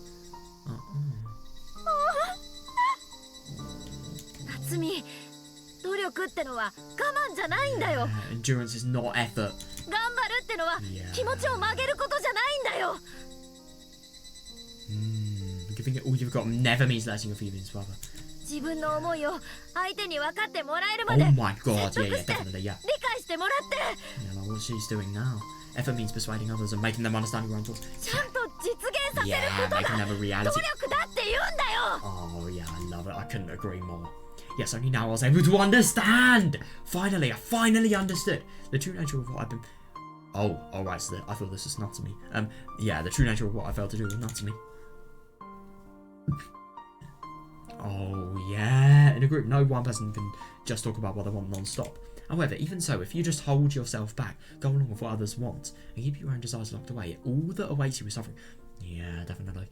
Natsumi, endurance is not effort. Giving it all you've got never means letting your feelings rather. Oh my god, yeah, definitely, yeah. Yeah, like what she's doing now. Effort means persuading others and making them understand your own thoughts. Yeah, making them a reality. Oh yeah, I love it, I couldn't agree more. Yes, only now I was able to understand! Finally, I finally understood the true nature of what I've been... Oh, alright, so I thought this was Natsumi. Yeah, the true nature of what I failed to do with Natsumi. Oh, yeah. In a group, no one person can just talk about what they want non-stop. However, even so, if you just hold yourself back, go along with what others want, and keep your own desires locked away, all that awaits you is suffering. Yeah, definitely.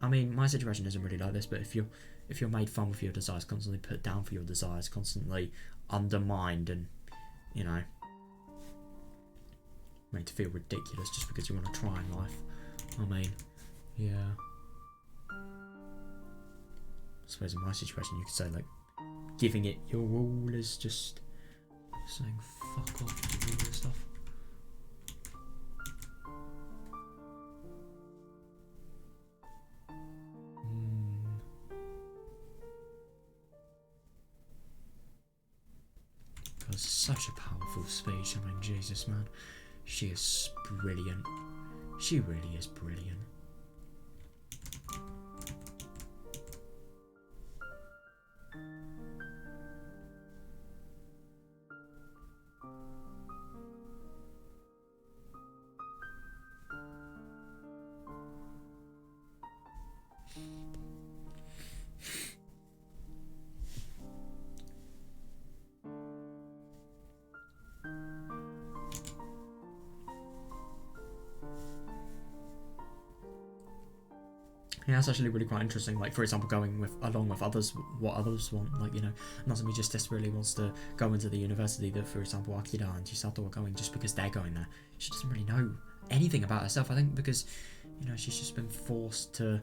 I mean, my situation isn't really like this, but if you're made fun with your desires, constantly put down for your desires, constantly undermined and, you know, made to feel ridiculous just because you want to try in life. I mean, yeah. I suppose in my situation you could say, like, giving it your all is just saying fuck off and all this stuff. Because such a powerful speech. I mean, Jesus, man. She is brilliant. She really is brilliant. Yeah, that's actually really quite interesting. Like, for example, going with along with others, what others want. Like, you know, Nozomi just desperately wants to go into the university that, for example, Akira and Chisato are going just because they're going there. She doesn't really know anything about herself. I think because, you know, she's just been forced to.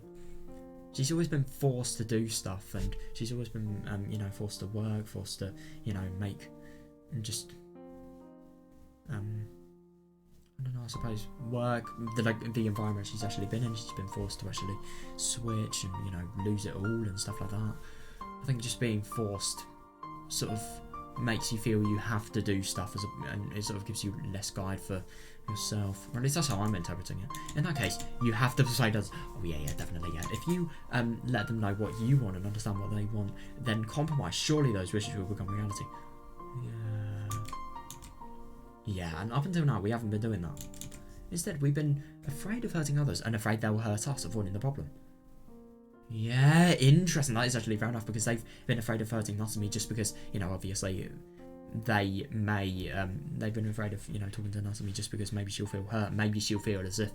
She's always been forced to do stuff, and she's always been, you know, forced to work, forced to, you know, make, and just, I don't know, I suppose work, the environment she's actually been in, she's been forced to actually switch and, you know, lose it all and stuff like that. I think just being forced sort of makes you feel you have to do stuff and it sort of gives you less guide for yourself. Or at least that's how I'm interpreting it. In that case, you have to persuade others. Oh yeah, definitely, yeah. If you let them know what you want and understand what they want, then compromise. Surely those wishes will become reality. Yeah, and up until now, we haven't been doing that. Instead, we've been afraid of hurting others and afraid they'll hurt us, avoiding the problem. Yeah, interesting. That is actually fair enough, because they've been afraid of hurting Natsumi just because, you know, obviously they may, they've been afraid of, you know, talking to Natsumi just because maybe she'll feel hurt. Maybe she'll feel as if,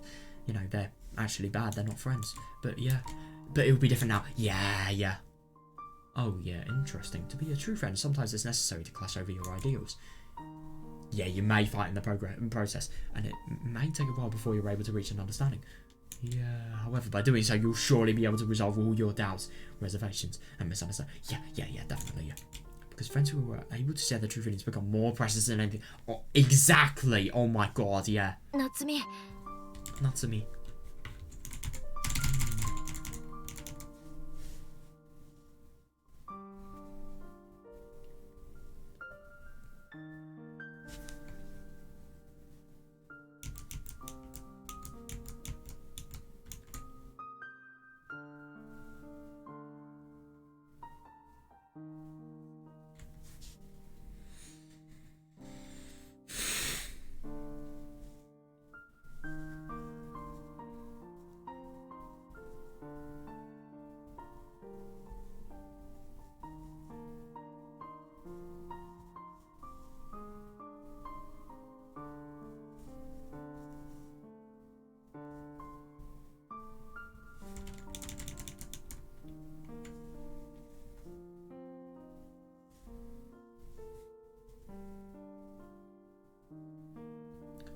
you know, they're actually bad, they're not friends. But yeah, but it will be different now. Yeah. Oh yeah, interesting. To be a true friend, sometimes it's necessary to clash over your ideals. Yeah, you may fight in the process, and it may take a while before you're able to reach an understanding. Yeah, however, by doing so, you'll surely be able to resolve all your doubts, reservations, and misunderstandings. Yeah, definitely, yeah. Because friends who are able to share their true feelings become more precious than anything. Oh, exactly! Oh my god, yeah. Natsumi.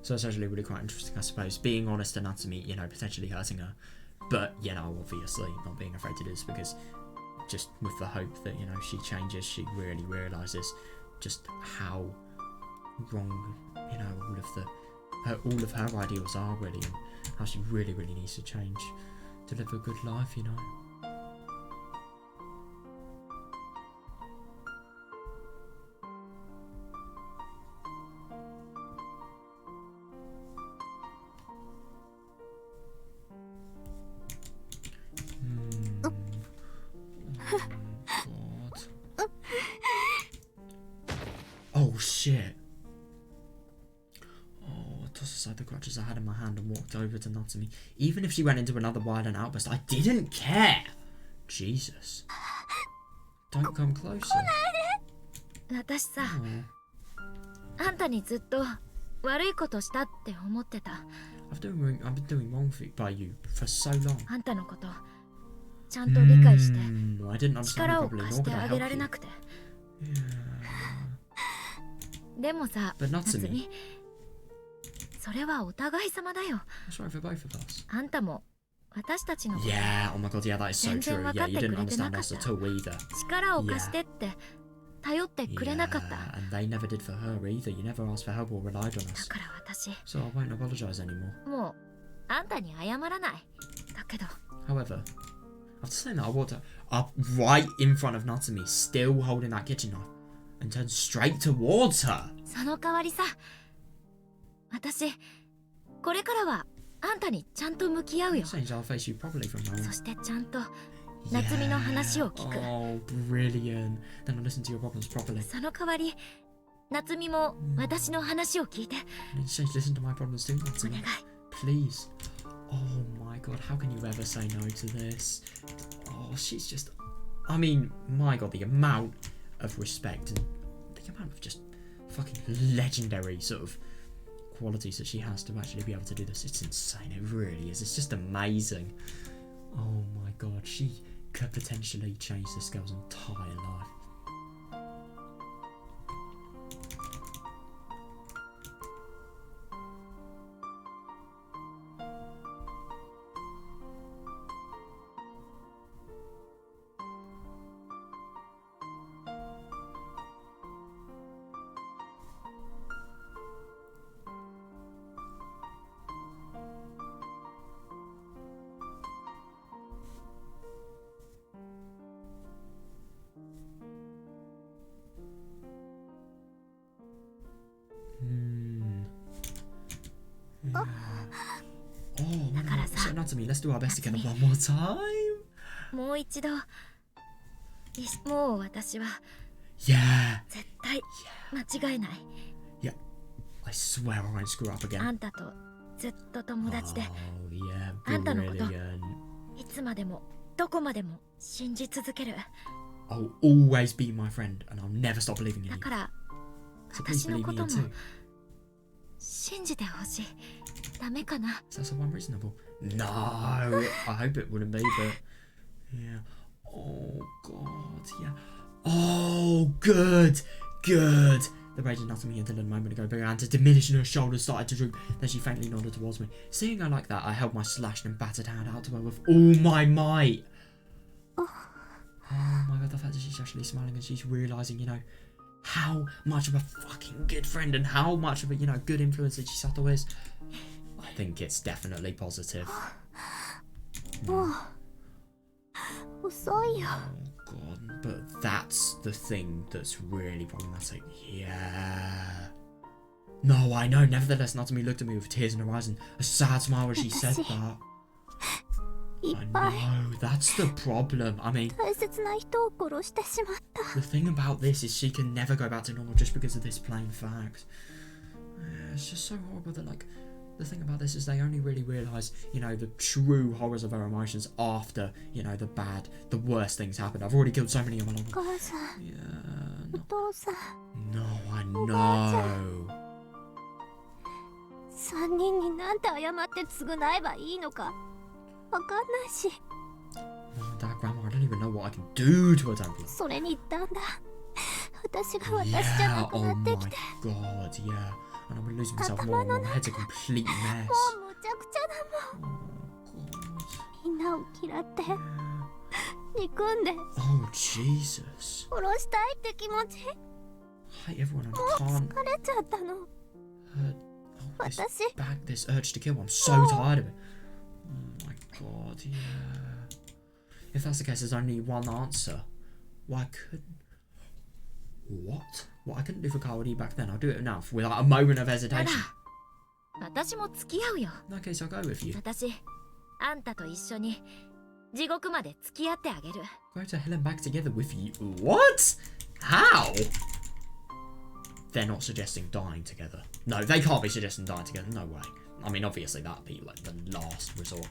So it's actually really quite interesting, I suppose. Being honest to Natsumi, you know, potentially hurting her. But, you know, obviously not being afraid to do this, because just with the hope that, you know, she changes, she really realises just how wrong, you know, all of her ideals are really, and how she really needs to change to live a good life, you know. Oh shit. Oh, I tossed aside the crutches I had in my hand and walked over to Natsumi. Even if she went into another violent outburst, I didn't care. Jesus. Don't come closer. 私さ、 Oh, あんたにずっと悪いことしたって思ってた。 I've been doing wrong by you for so long. あんたのことちゃんと理解して I didn't understand 力 you を properly, 貸 nor して could I あげら help れ you. なくて。 Yeah. でもさ、 But not to 夏 me. 美、それはお互い様だよ。 That's right for both of us. あんたも私たちのこと Yeah, oh my god, yeah, that is so 全然 true. 分 Yeah, かっ you て didn't くれてな understand かっ us た。 at all either. 力を貸してって頼ってくれなかった。 Yeah, and they never did for her either. You never asked for help or relied on だ us. から私 So I won't apologize anymore. もうあんたに謝らない。だけど However, after saying that, I walked up right in front of Natsumi, still holding that kitchen knife, and turned straight towards her. その代わりさ、私これからはあんたにちゃんと向き合うよ。 Change, I'll face you properly from now そ on. してちゃんと夏美の話を聞く。 Oh, brilliant. Then I'll listen to your problems properly. その代わり夏美も私の話を聞いて。 And in exchange, listen to my problems too, お Natsumi. 願い。 Please. Oh my god, how can you ever say no to this? Oh, she's just... I mean, my god, the amount of respect and the amount of just fucking legendary sort of qualities that she has to actually be able to do this. It's insane, it really is. It's just amazing. Oh my god, she could potentially change this girl's entire life. Yeah. Oh, my god. So Natsumi, let's do our best together one more time. もう一度もう私は Yeah. 絶対間違えない。 Yeah. I swear I won't screw up あ again. んたとずっと友達で Oh, yeah. あんたのこと Brilliant. いつまでもどこまでも信じ続ける。 I'll always be my friend and I'll never stop believing in だ you. から So please 私の believe こ me と in も too. 信じてほしい。ダメかな。 Is that so unreasonable? No. I hope it wouldn't be, but... Yeah. Oh, God. Yeah. Oh, good. Good. The rage in Natsumi until a moment ago began to diminish and her shoulders started to droop. Then she faintly nodded towards me. Seeing her like that, I held my slashed and battered hand out to her with all my might. Oh my god, the fact that she's actually smiling and she's realising, you know, how much of a fucking good friend and how much of a, you know, good influence that Chisato is. I think it's definitely positive. 遅いよ。 Oh god, but that's the thing that's really problematic. Yeah. No, I know. Nevertheless, Natsumi looked at me with tears in her eyes and a sad smile as she said that. いっ I ぱい know, that's the problem. I mean, 大切な人を殺してしまった。 the thing about this is she can never go back to normal just because of this plain fact. Yeah, it's just so horrible that, like, the thing about this is they only really realise, you know, the true horrors of her emotions after, you know, the worst things happen. I've already killed so many of them. お母さん、 Yeah, お父さん、 no, I know. 3人になんて謝って償えばいいのかわかんないし、 Dad, Grandma, I don't even know what I can do to a temple. それに言ったんだ。私が私じゃな Yeah, く oh なって my きて、 god, yeah. And I'm losing myself more and more. My head's a complete mess. もうむちゃくちゃだもん。 Oh god. みんなを嫌って、憎んで、 Oh Jesus. 殺したいって気持ち、 I hate everyone and I can't 疲れちゃったの。 hurt. Oh, this 私、 this urge to kill. I'm so tired of it. Oh my god, yeah. If that's the case, there's only one answer. Why couldn't... What? What I couldn't do for Kaori back then, I'll do it now without a moment of ただ hesitation. 私も付き合うよ。 In that case, I'll go with you. 私あんたと一緒に地獄まで付き合ってあげる。 Go to hell and back together with you. What? How? They're not suggesting dying together. No, they can't be suggesting dying together. No way. I mean, obviously that'd be like the last resort.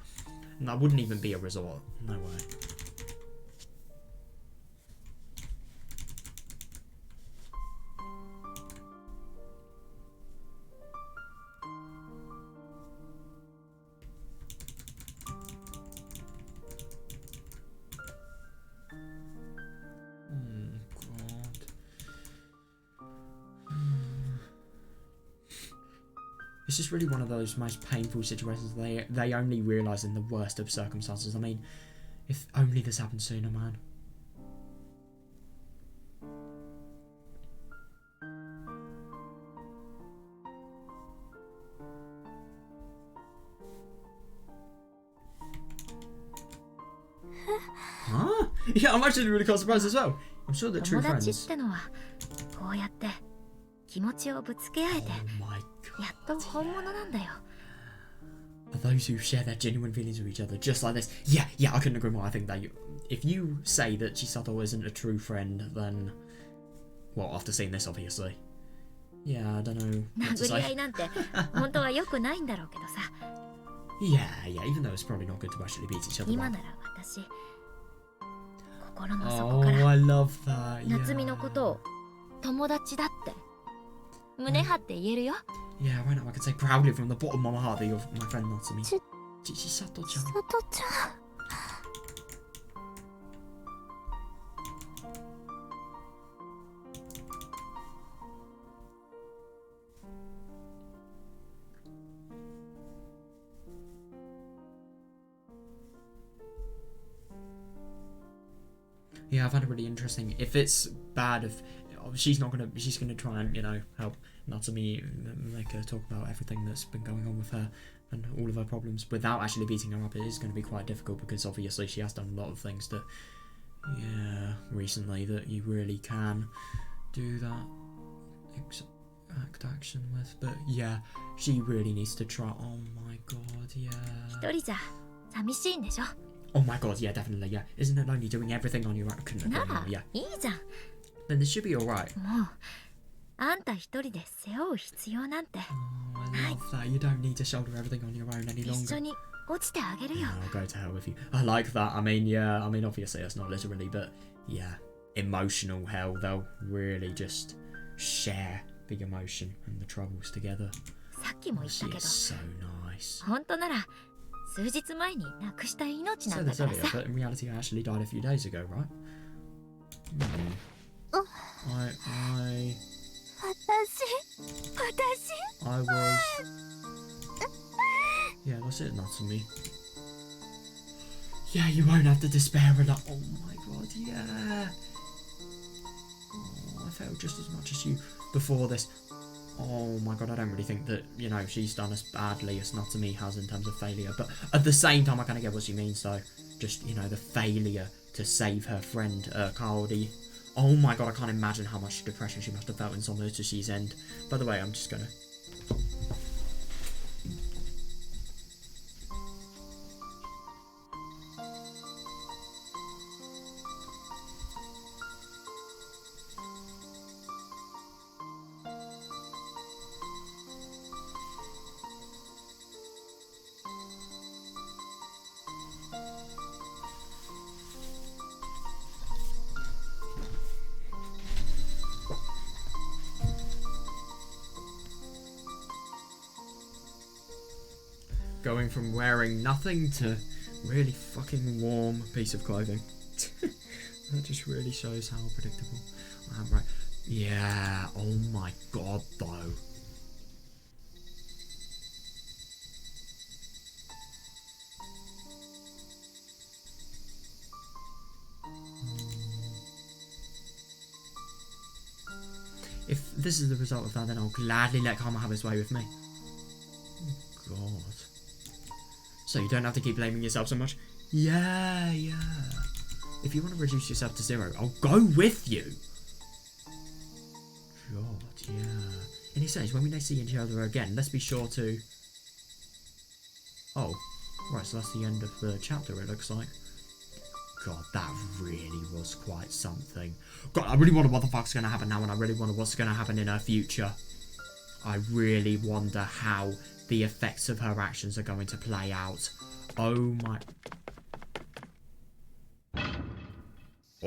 And that wouldn't even be a resort. No way. It's just really one of those most painful situations they only realise in the worst of circumstances. I mean, if only this happened sooner, man. Huh? Yeah, I'm actually really quite surprised as well. I'm sure that true 友達っ friends. てのはこうやって気持ちをぶつけ合えて Oh my やっと本物なんだよ。 are those who share their genuine feelings with each other, just like this. Yeah, I couldn't agree more. I think that if you say that Chisato isn't a true friend, then, well, after seeing this, obviously, yeah, I don't know what to 殴り合い say. なんて本当は良くないんだろうけどさ。 Yeah, even though it's probably not good to actually beat each other 今 up. なら私心の底か Oh, ら I love that. 夏美のことを友達だって胸張って言えるよ。 Yeah, right now I can say proudly from the bottom of my heart that you're my friend Natsumi. Ch- Chisato-chan. 千里ちゃん。 Yeah, I find it really interesting. If it's bad, if she's gonna try and, you know, help Natsumi, make her talk about everything that's been going on with her and all of her problems without actually beating her up. It is going to be quite difficult because obviously she has done a lot of things that, yeah, recently that you really can do that exact action with. But yeah, she really needs to try. Oh my god, yeah. 一人じゃ寂しいんでしょ。 Oh my god, yeah, definitely, yeah. Isn't it lonely doing everything on your own? Couldn't agree な more, ら yeah. いいじゃん。 Then this should be alright. もうあんた一人で背負う必要なんて Oh, I love that. You don't need to shoulder everything on your own any 一 longer. 緒に落ちてあげるよ。 Yeah, I'll go to hell with you. I like that. I mean, yeah, I mean, obviously that's not literally, but yeah, emotional hell. They'll really just share the emotion and the troubles together. さっきも言っ She たけ is ど so nice. 本当なら数日前に亡くした命な Said んだ this から earlier, さ。 but in reality, I actually died a few days ago, right? I was. Yeah, that's it, Natsumi. Yeah, you won't have to despair a lot. Oh my god, yeah. Oh, I failed just as much as you before this. Oh my god, I don't really think that, you know, she's done as badly as Natsumi has in terms of failure. But at the same time, I kind of get what she means, though. Just, you know, the failure to save her friend, Kaori. Oh my god, I can't imagine how much depression she must have felt in Somotsushi's end. By the way, I'm just gonna... Going from wearing nothing to really fucking warm piece of clothing. That just really shows how predictable I am, right? Yeah, oh my god, though. If this is the result of that, then I'll gladly let Karma have his way with me. Oh god. So you don't have to keep blaming yourself so much? Yeah. If you want to reduce yourself to 0, I'll go with you. God, yeah. And he says, when we next see each other again, let's be sure to... Oh, right, so that's the end of the chapter, it looks like. God, that really was quite something. God, I really wonder what the fuck's going to happen now, and I really wonder what's going to happen in her future. I really wonder how the effects of her actions are going to play out. Oh my...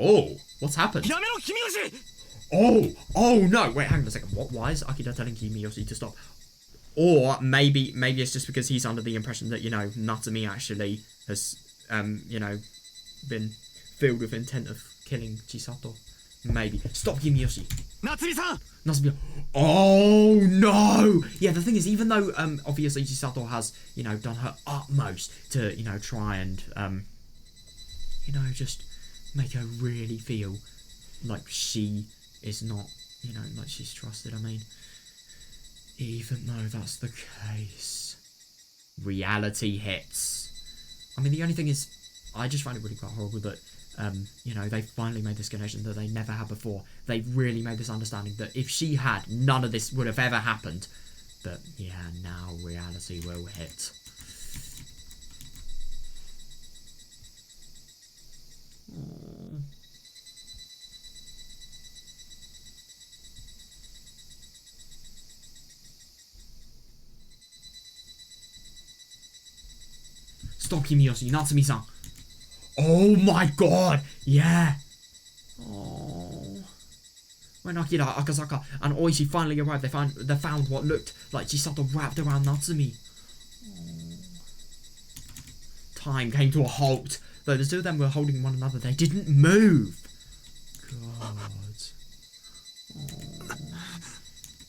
Oh, what's happened? Oh no, wait, hang on a second. What? Why is Akira telling Kimiyoshi to stop? Or maybe it's just because he's under the impression that, you know, Natsumi actually has, you know, been filled with intent of killing Chisato. Maybe. Stop Yumiyoshi. 夏美さん Natsume. Oh no! Yeah, the thing is, even though obviously Chisato has, you know, done her utmost to, you know, try and you know, just make her really feel like she is not, you know, like she's trusted. I mean, even though that's the case, reality hits. I mean, the only thing is, I just find it really quite horrible that, you know, they finally made this connection that they never had before. They really made this understanding that if she had, none of this would have ever happened. But yeah, now reality will hit. Aww. Stop Yumiyoshi, Natsumi-san. Oh my god! Yeah! Oh. When Akira, Akasaka, and Oishi finally arrived, they found what looked like Chisato wrapped around Natsumi. Oh. Time came to a halt. Though the two of them were holding one another, they didn't move. God.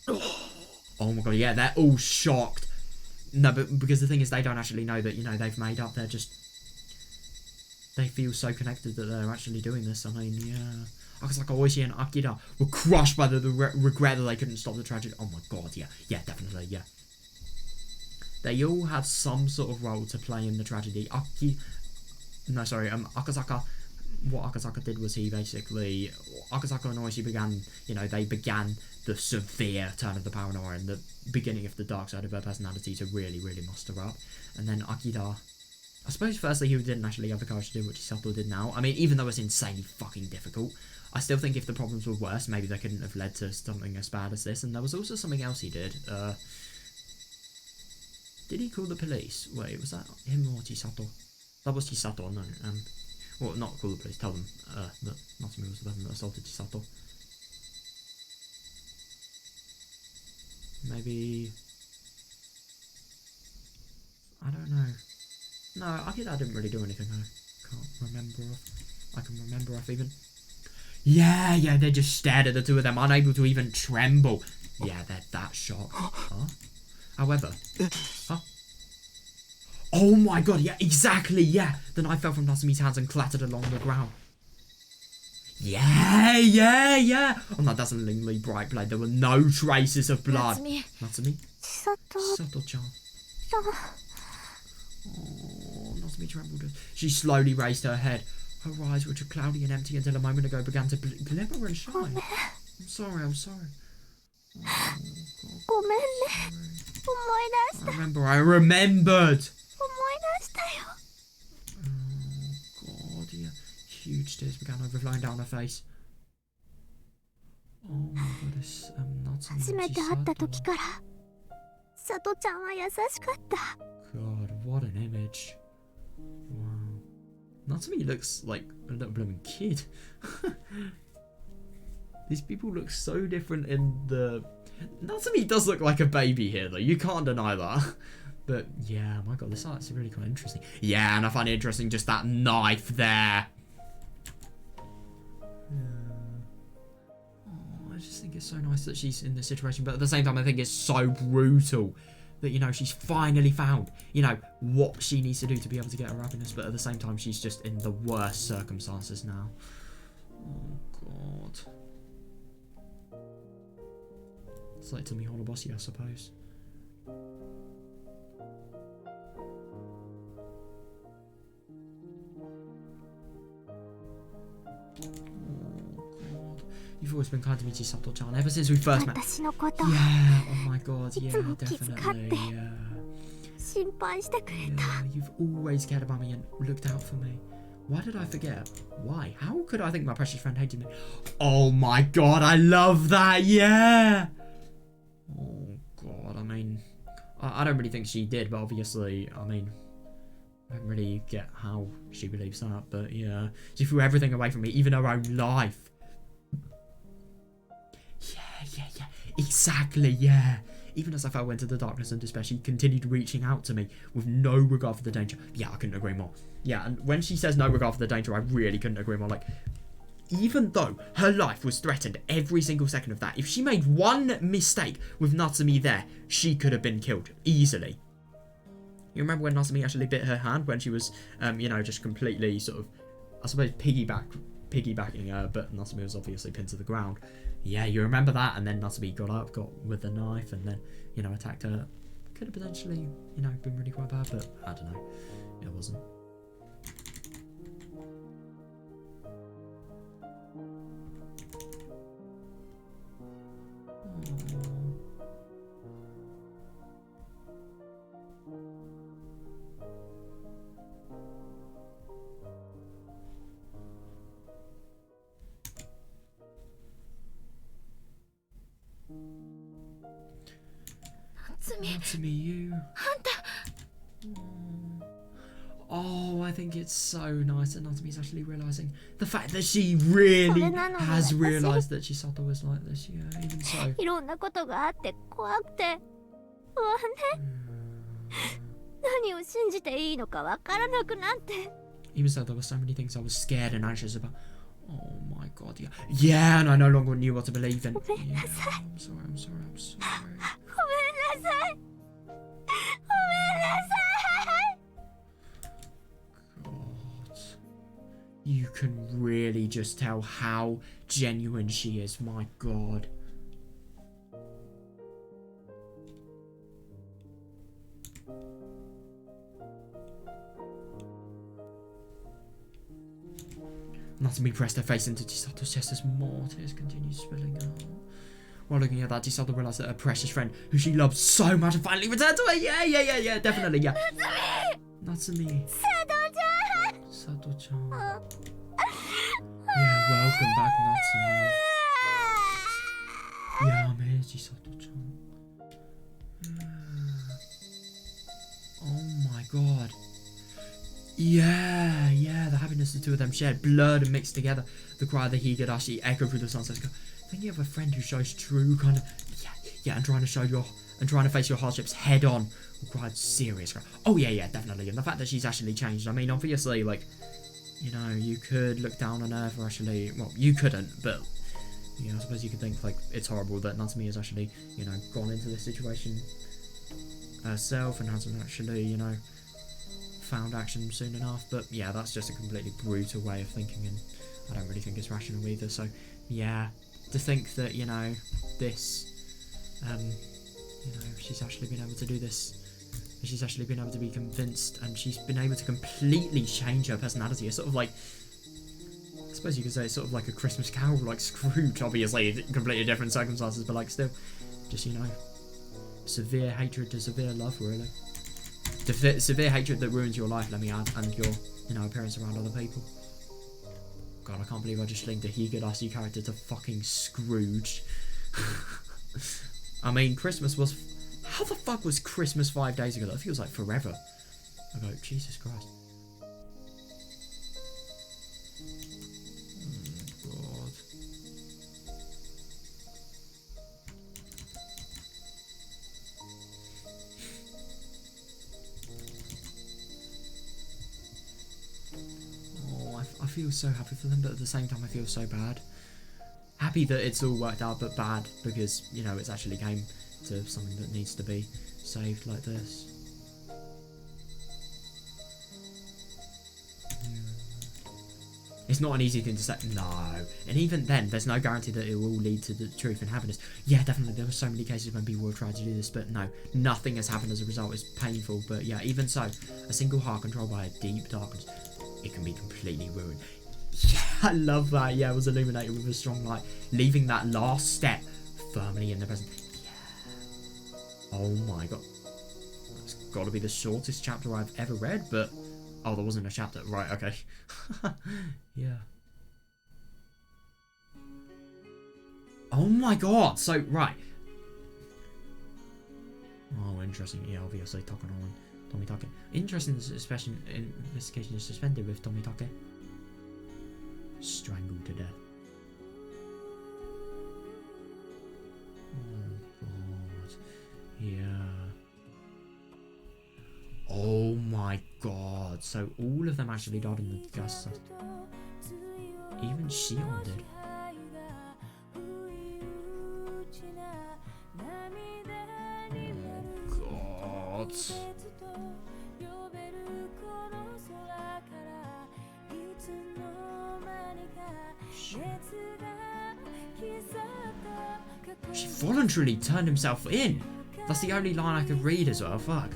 Oh. Oh my god, yeah, they're all shocked. No, but because the thing is, they don't actually know that, you know, they've made up. They're just... They feel so connected that they're actually doing this. I mean, yeah. Akasaka, Oishi, and Akira were crushed by the regret that they couldn't stop the tragedy. Oh my god, yeah. Yeah, definitely, yeah. They all had some sort of role to play in the tragedy. Akasaka... What Akasaka did was he basically... Akasaka and Oishi began... You know, they began the severe turn of the paranoia and the beginning of the dark side of her personality to really, really muster up. And then Akira... I suppose firstly he didn't actually have the courage to do what Chisato did now. I mean, even though it's insanely fucking difficult, I still think if the problems were worse, maybe they couldn't have led to something as bad as this. And there was also something else he did. Did he call the police? Wait, was that him or Chisato? That was Chisato, no. Well, not call the police, tell them that Natsumi was the person that assaulted Chisato. Maybe... I don't know. No, Akira didn't really do anything. I can't remember of. I can remember of even. Yeah, they just stared at the two of them, unable to even tremble. Yeah, they're that shocked. Huh? However. Huh? Oh my god, yeah, exactly, yeah. The knife fell from Natsumi's hands and clattered along the ground. Yeah. On that dazzlingly bright blade, there were no traces of blood. Natsumi? Chisato-chan. Oh, Natsumi trembled. She slowly raised her head. Her eyes, which were cloudy and empty until a moment ago, began to glimmer and shine. I'm sorry. Oh, I remembered. Oh god, yeah. Huge tears began overflowing down her face. Oh my god, it's Natsumi and Chisato. God, what an image. Wow. Natsumi looks like a little blooming kid. These people look so different in the... Natsumi does look like a baby here though, you can't deny that. But yeah, my god, this art's really quite interesting. Yeah, and I find it interesting just that knife there. Oh, I just think it's so nice that she's in this situation, but at the same time I think it's so brutal that, you know, she's finally found, you know, what she needs to do to be able to get her happiness, but at the same time she's just in the worst circumstances now. Oh god. It's like Tomi Holoboshi, I suppose. You've always been kind to me, Chisato-chan, ever since we first met. Yeah, oh my god, yeah, definitely, yeah. Yeah, you've always cared about me and looked out for me. Why did I forget? Why? How could I think my precious friend hated me? Oh my god, I love that, yeah! Oh god, I mean, I don't really think she did, but obviously, I mean, I don't really get how she believes that, but yeah. She threw everything away from me, even her own life. Yeah, exactly, yeah. Even as I fell into the darkness and despair, she continued reaching out to me with no regard for the danger. Yeah, I couldn't agree more. Yeah, and when she says no regard for the danger, I really couldn't agree more. Like, even though her life was threatened every single second of that, if she made one mistake with Natsumi there, she could have been killed easily. You remember when Natsumi actually bit her hand when she was, you know, just completely sort of, I suppose, piggybacking her, but Natsumi was obviously pinned to the ground. Yeah, you remember that, and then Natsumi got up, got with the knife, and then, you know, attacked her. Could have potentially, you know, been really quite bad, but I don't know. It wasn't. Natsumi, you. Oh, I think it's so nice that Natsumi's actually realising the fact that she really has realised that Chisato was like this. Yeah, even so. いろんなことがあって怖くて不安で何を信じていいのかわからなくなって Even so, there were so many things I was scared and anxious about. Oh my god, yeah. Yeah, and I no longer knew what to believe in. Yeah, I'm sorry. ごめんなさいごめんなさい God. You can really just tell how genuine she is, my god. Natsumi pressed her face into Chisato's chest as more tears continued spilling out. While looking at that, Chisato realised that her precious friend, who she loved so much, had finally returned to her. Yeah, definitely, yeah. Natsumi! Sato-chan. Yeah, welcome back, Natsumi. Yeah, I'm here, Chisato-chan. Oh my god. Yeah, the happiness the two of them shared, blurred and mixed together. The cry of the Higurashi echoed through the sunset. Then you have a friend who shows true kind of, yeah, and trying to face your hardships head on. Required serious. Oh yeah, definitely. And the fact that she's actually changed. I mean, obviously, like, you know, you could look down on her for actually, well, you couldn't, but, you know, I suppose you could think, like, it's horrible that Natsumi has actually, you know, gone into this situation herself and hasn't actually, you know, found action soon enough. But yeah, that's just a completely brutal way of thinking, and I don't really think it's rational either. So yeah, to think that, you know, this, you know, she's actually been able to do this, she's actually been able to be convinced, and she's been able to completely change her personality. It's sort of like, I suppose you could say it's sort of like a Christmas Carol, like Scrooge, obviously completely different circumstances, but like still, just, you know, severe hatred to severe love, really. Severe hatred that ruins your life, let me add, and your, you know, appearance around other people. God, I can't believe I just linked a Higurashi character to fucking Scrooge. I mean, Christmas was... How the fuck was Christmas 5 days ago? That feels like forever ago. Jesus Christ. Oh, God. I feel so happy for them, but at the same time I feel so bad. Happy that it's all worked out, but bad because, you know, it's actually came to something that needs to be saved like this. It's not an easy thing to say, no. And even then, there's no guarantee that it will lead to the truth and happiness. Yeah, definitely, there were so many cases when people have tried to do this, but no, nothing has happened as a result. It's painful, but yeah, even so, a single heart controlled by a deep darkness, it can be completely ruined. Yeah, I love that. Yeah, it was illuminated with a strong light, leaving that last step firmly in the present. Yeah. Oh my god. It's got to be the shortest chapter I've ever read, but... Oh, there wasn't a chapter. Right, okay. Yeah. Oh my god. So, right. Oh, interesting. Yeah, obviously, Takano and Tomitake. Interesting, especially investigation is suspended with Tomitake strangled to death. Oh god. Yeah. Oh my god. So all of them actually died in the gas. Even Shion did. Oh, God. She voluntarily turned himself in. That's the only line I could read as well. Fuck.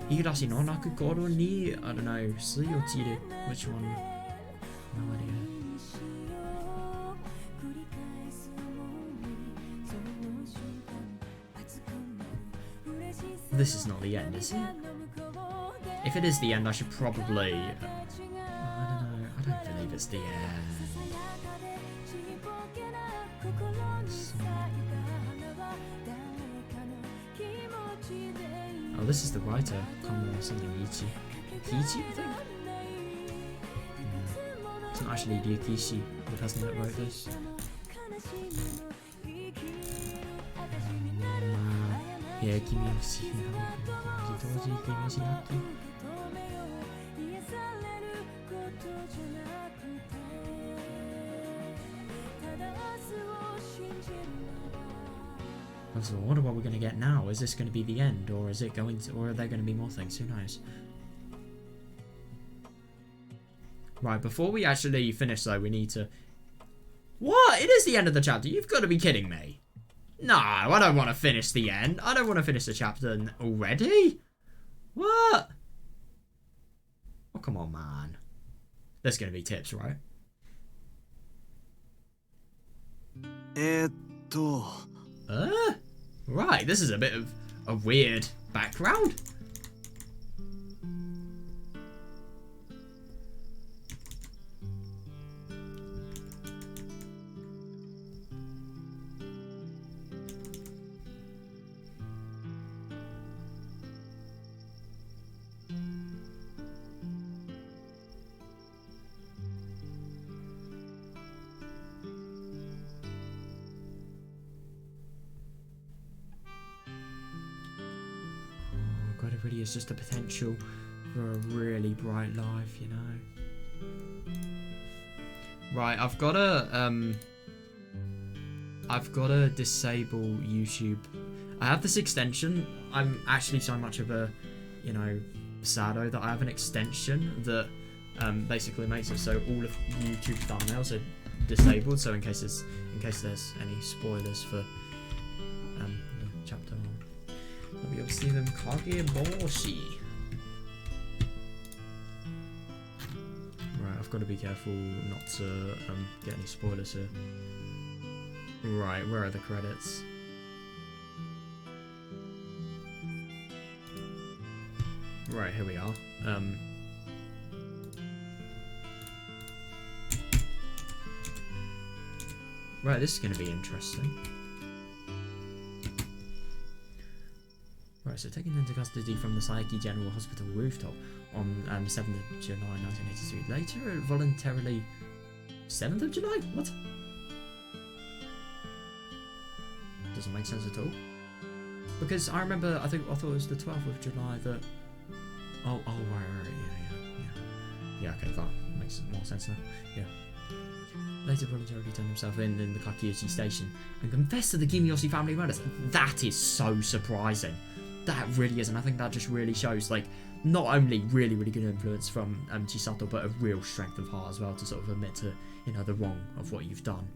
Higurashi no naku koro ni, I don't know, sui o chiru. Which one? No idea. This is not the end, is it? If it is the end, I should probably... I don't know. I don't believe it's the end. Oh, this is the writer. Kamura something Ichi. Kichi, I think? It's not actually Ryukishi, the person that wrote this. Yeah, Kimi wa Fushimi ga boku no Toji Kimi wa Shiraki. So I wonder what we're going to get now. Is this going to be the end, or is it going to, or are there going to be more things? Who knows? Right, before we actually finish though, we need to... What? It is the end of the chapter. You've got to be kidding me. No, I don't want to finish the end. I don't want to finish the chapter already. What? Oh, come on, man. There's going to be tips, right? Right, this is a bit of a weird background. God, it really is just a potential for a really bright life, you know. Right, I've gotta disable YouTube. I have this extension. I'm actually so much of a, you know, sado that I have an extension that basically makes it so all of YouTube thumbnails are disabled. So in case there's any spoilers for the chapter, I'll be able to see them. Kageboushi. Right, I've got to be careful not to get any spoilers here. Right, where are the credits? Right, here we are. Right, this is going to be interesting. Right, so taken into custody from the Saiki General Hospital rooftop on 7th of July 1982. Later, voluntarily... 7th of July? What? Doesn't make sense at all. Because I remember, I thought it was the 12th of July that... Oh, right, yeah, okay, that makes more sense now, yeah. Later voluntarily turned himself in the Kageboushi station and confessed to the Kimiyoshi family murders. That is so surprising. That really is, and I think that just really shows, like, not only really, really good influence from Chisato, but a real strength of heart as well to sort of admit to, you know, the wrong of what you've done.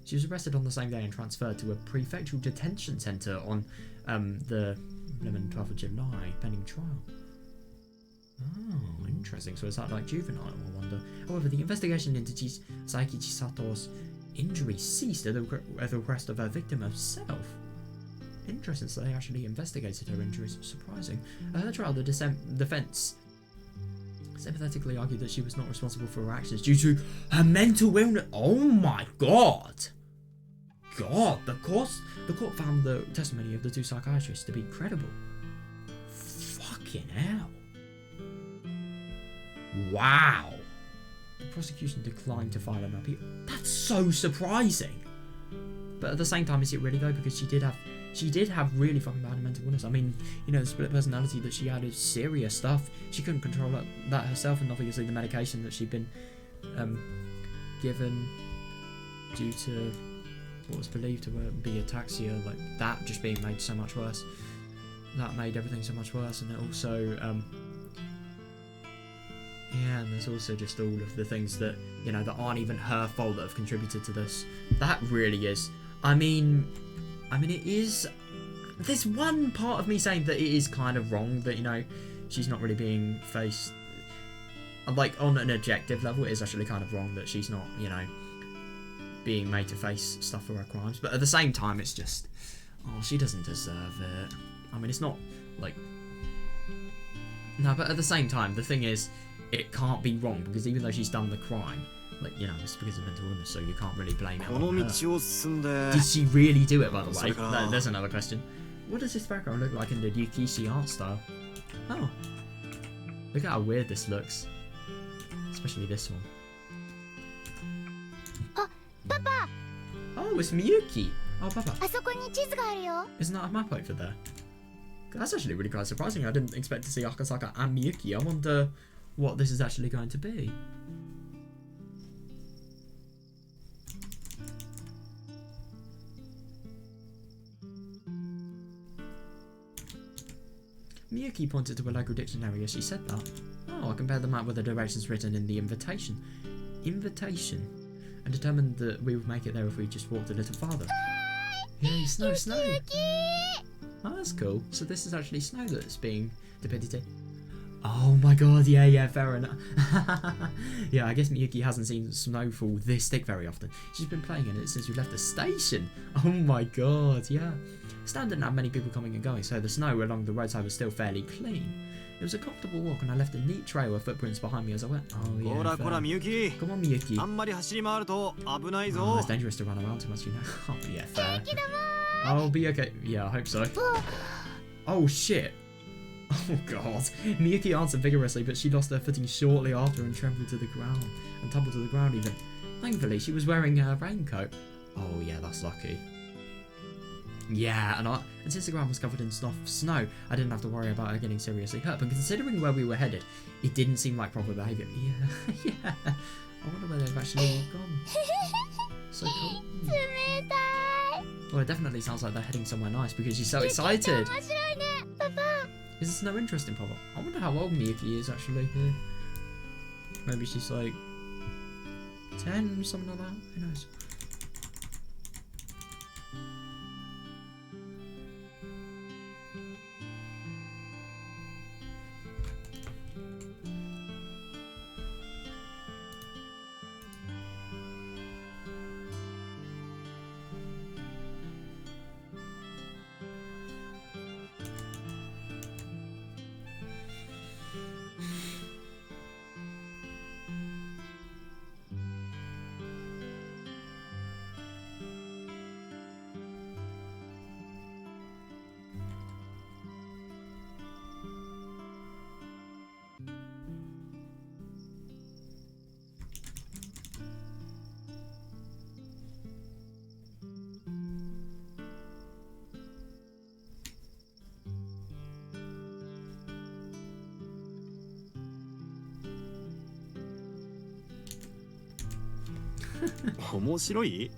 She was arrested on the same day and transferred to a prefectural detention centre on the 12th of July, pending trial. Oh, interesting. So is that like juvenile, I wonder? However, the investigation into Saiki Chisato's injury ceased at the request of her victim herself. Interesting, so they actually investigated her injuries. Surprising. At her trial, the defence sympathetically argued that she was not responsible for her actions due to her mental illness. Oh my god! The court found the testimony of the two psychiatrists to be credible. Fucking hell. Wow. The prosecution declined to file an appeal. That's so surprising. But at the same time, is it really though? Because she did have really fucking bad mental illness. I mean, you know, the split personality that she had is serious stuff. She couldn't control that herself, and obviously the medication that she'd been given due to what was believed to be ataxia, like that just being made so much worse. That made everything so much worse, and it also, yeah, and there's also just all of the things that, you know, that aren't even her fault that have contributed to this. That really is. I mean, it is. There's one part of me saying that it is kind of wrong that, you know, she's not really being faced. Like, on an objective level, it is actually kind of wrong that she's not, you know, being made to face stuff for her crimes. But at the same time, it's just, oh, she doesn't deserve it. I mean, it's not, like... No, but at the same time, the thing is, it can't be wrong, because even though she's done the crime, like, you know, it's because of mental illness, so you can't really blame it on her. Did she really do it, by the way? There's another question. What does this background look like in the Yukishi art style? Oh. Look at how weird this looks. Especially this one. Papa! Oh, it's Miyuki! Oh, Papa. あそこに地図があるよ。 Isn't that a map over there? That's actually really quite surprising. I didn't expect to see Akasaka and Miyuki. I wonder what this is actually going to be. Miyuki pointed to a local dictionary as she said that. Oh, I compared the map with the directions written in the invitation. Invitation? And determined that we would make it there if we just walked a little farther. Yay, snow, snow! Oh, that's cool. So this is actually snow that's being depicted here. Oh my god, yeah, fair enough. Yeah, I guess Miyuki hasn't seen snowfall this thick very often. She's been playing in it since we left the station. Oh my god, yeah. Snow didn't have many people coming and going, so the snow along the roadside was still fairly clean. It was a comfortable walk, and I left a neat trail of footprints behind me as I went. Oh yeah. Come on, Miyuki. Oh, it's dangerous to run around too much, you know. Oh yeah, fair. I'll be okay. Yeah, I hope so. Oh shit. Oh god. Miyuki answered vigorously, but she lost her footing shortly after and tumbled to the ground even. Thankfully, she was wearing a raincoat. Oh yeah, that's lucky. Yeah, and since the ground was covered in snow, I didn't have to worry about her getting seriously hurt. But considering where we were headed, it didn't seem like proper behaviour. Yeah, yeah. I wonder where they've actually gone. So cool. Well, it definitely sounds like they're heading somewhere nice because she's so excited. Is this no interesting, Papa? I wonder how old Miyuki is actually here. Maybe she's like 10, something like that. Who knows?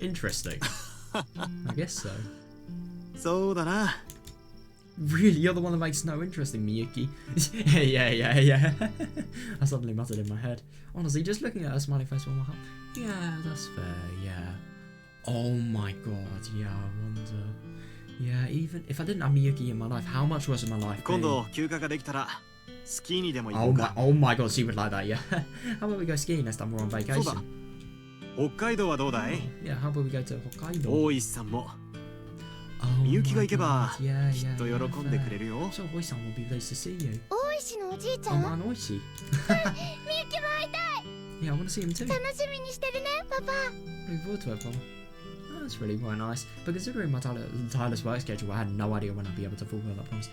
Interesting. I guess so. Really, you're the one that makes snow interesting, Miyuki. Yeah. I suddenly muttered in my head. Honestly, just looking at her smiling face from my heart. Yeah, that's fair, yeah. Oh my god, yeah, I wonder. Yeah, even if I didn't have Miyuki in my life, how much was in my life? Oh my god, she would like that, yeah. How about we go skiing next time we're on vacation? Yeah, how about we go to Hokkaido? Oh my god, yeah. So Oi-san will be pleased to see you. Oh man, Oishi. Yeah, I want to see him too. Looking forward to it, Papa. Oh, that's really quite nice. But considering my tireless work schedule, I had no idea when I'd be able to fulfill that promise.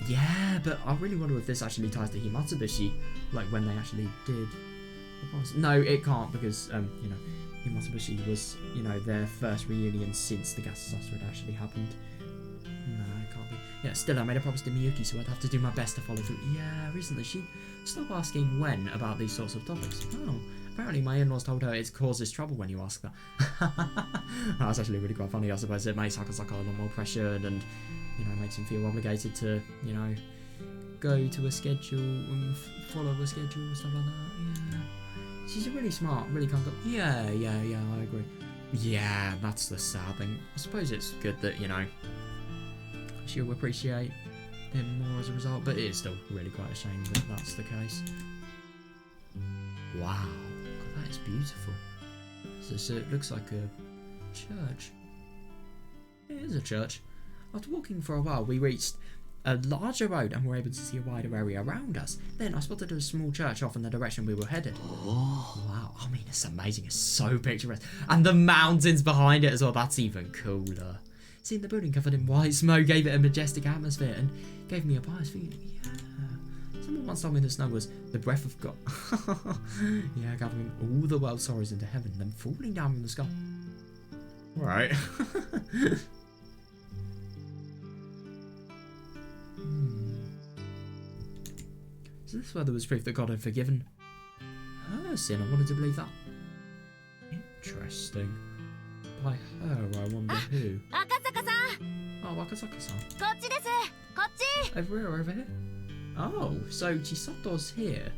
Yeah, but I really wonder if this actually ties to Himatsubushi, like when they actually did the promise. No, it can't because, you know, Himatsubushi was, you know, their first reunion since the gas disaster had actually happened. No, it can't be. Yeah, still, I made a promise to Miyuki, so I'd have to do my best to follow through. Yeah, recently she stopped asking when about these sorts of topics. Oh, Apparently my in-laws told her it causes trouble when you ask that. That's actually really quite funny. I suppose it makes Hakasaka a lot more pressured and, you know, makes him feel obligated to, you know, go to a schedule and follow a schedule and stuff like that. Yeah. She's really smart, really kind of... Yeah, I agree. Yeah, that's the sad thing. I suppose it's good that, you know, she'll appreciate him more as a result, but it is still really quite a shame that that's the case. Wow, God, that is beautiful. So it looks like a church. It is a church. After walking for a while, we reached a larger road and were able to see a wider area around us. Then I spotted a small church off in the direction we were headed. Oh. Wow, I mean, it's amazing. It's so picturesque. And the mountains behind it as well, that's even cooler. Seeing the building covered in white smoke gave it a majestic atmosphere and gave me a pious feeling. Yeah. Someone once told me the snow was the breath of God. Yeah, gathering all the world's sorrows into heaven, then falling down from the sky. Right. So this weather was proof that God had forgiven her sin. I wanted to believe that. Interesting. By her, I wonder who. Akasaka-san! Oh, Akasaka-san. こっちですこっち Over here or over here? Oh, so Chisato's here.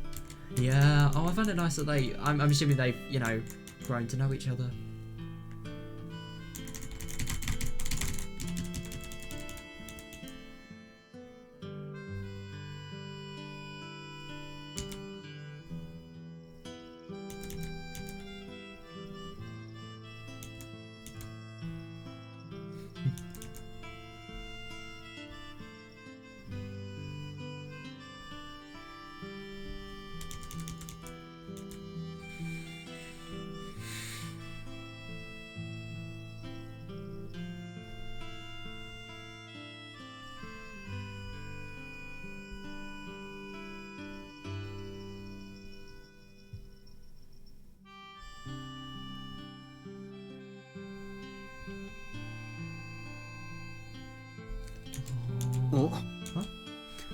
Yeah, oh, I find it nice that I'm assuming they've, you know, grown to know each other.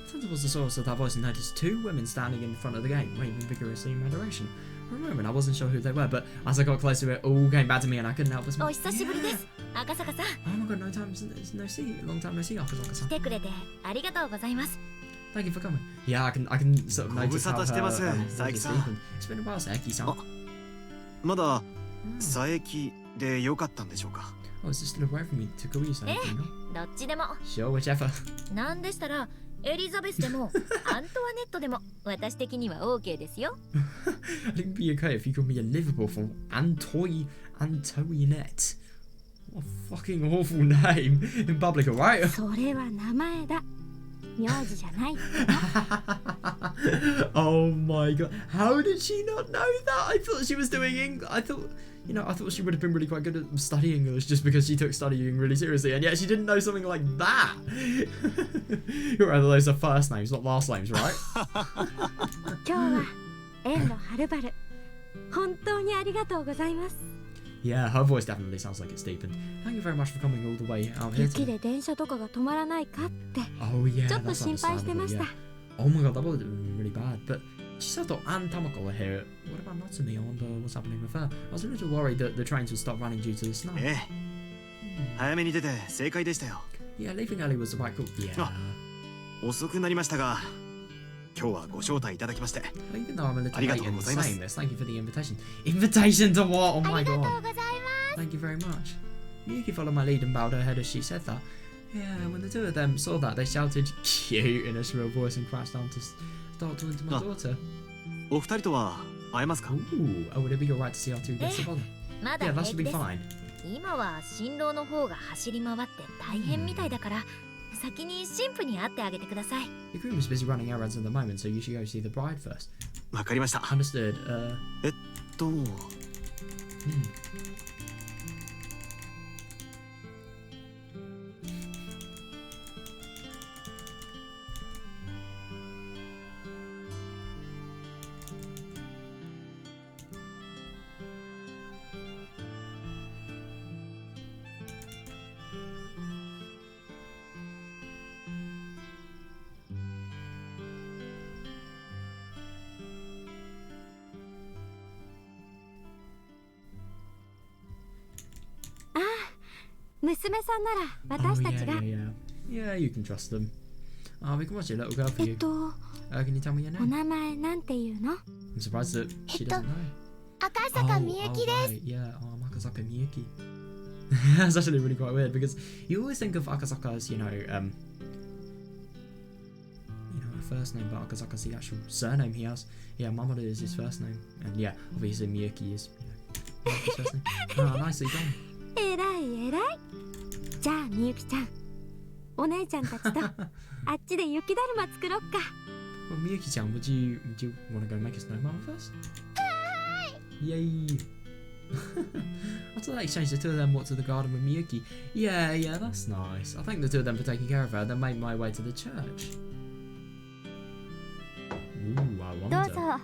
Santa was the source of that voice and noticed two women standing in front of the gate, waving vigorously in my direction. For a moment, I wasn't sure who they were, but as I got closer, it all came back to me and I couldn't help but smile. お久しぶりです赤坂さん Oh my god, no time no see, long time no see, Akasaka-san. 来てくれてありがとうございます Thank you for coming. Yeah, I can sort of notice how her, ご無沙汰してます、 voice 佐伯 is さん。 deepened. It's been a while, Saeki-san. まだ佐伯でよかったんでしょうか。 Oh, is this still a word for me to call you Saeki, no? どっちでも Sure, whichever. なんでしたらエリザベスでもアントワネットでも私的には OK ですよ I think it'd be okay if you called me a Liverpool for Antoinette. What a fucking awful name in public, alright? それは名前だ名字じゃない Oh my god. How did she not know that? I thought she was doing English. I thought she would have been really quite good at studying English just because she took studying really seriously, and yet she didn't know something like that. Rather, those are first names, not last names, right? 今日は縁のはるばる本当にありがとうございます Yeah, her voice definitely sounds like it's deepened. Thank you very much for coming all the way out here 雪 today. で電車とかが止まらないかって Oh yeah, ちょっと that's 心配してま understandable, した yeah. Oh my god, that would have been really bad. But Chisato and Tamako are here. What about Natsumi? I wonder what's happening with her. I was a little worried that the trains would stop running due to the snow. ええ、早めに出て正解でしたよ。 Yeah, leaving early was the right call. Yeah. 遅くなりましたが、今日はご招待いただきまして。 Well, even though I'm a little ありが late とう in ございます。 saying this, thank you for the invitation. Invitation to what? Oh あ my りがとう god. ございます Thank you very much. Miyuki followed my lead and bowed her head as she said that. Yeah, when the two of them saw that, they shouted cute in a shrill voice and crashed down to start talking to my daughter. お二人とは会えますか？ Ooh, oh, would it be alright to see our two guests of honor? まだ Yeah, that 平 should 気 be です fine. 今は新郎の方が走り回って大変みたいだから先に新婦に会ってあげてください The groom is busy running errands at the moment, so you should go see the bride first. わかりました。 Understood. と、娘さんなら私たちが。 Yeah, you can trust them. We can watch your little girl for you. Can you tell me your お name? 名前なんていうの？ I'm surprised that she doesn't know. 赤坂みゆきです。 right, yeah. Akasaka Miyuki. That's actually really quite weird because you always think of Akasaka as, her first name, but Akasaka's the actual surname he has. Yeah, Mamoru is his first name. And yeah, obviously Miyuki is, his first name. Oh, nicely done. えらいえらい。じゃあみゆきちゃん、お姉ちゃんたちとあっちで雪だるま作ろっか。 Well, Miyuki-chan, would you want to go make a snowman with us? Yay! After that exchange, the two of them walked to the garden with Miyuki. Yeah, that's nice. I thank the two of them for taking care of her, then made my way to the church. Ooh, I どう wonder. ぞ。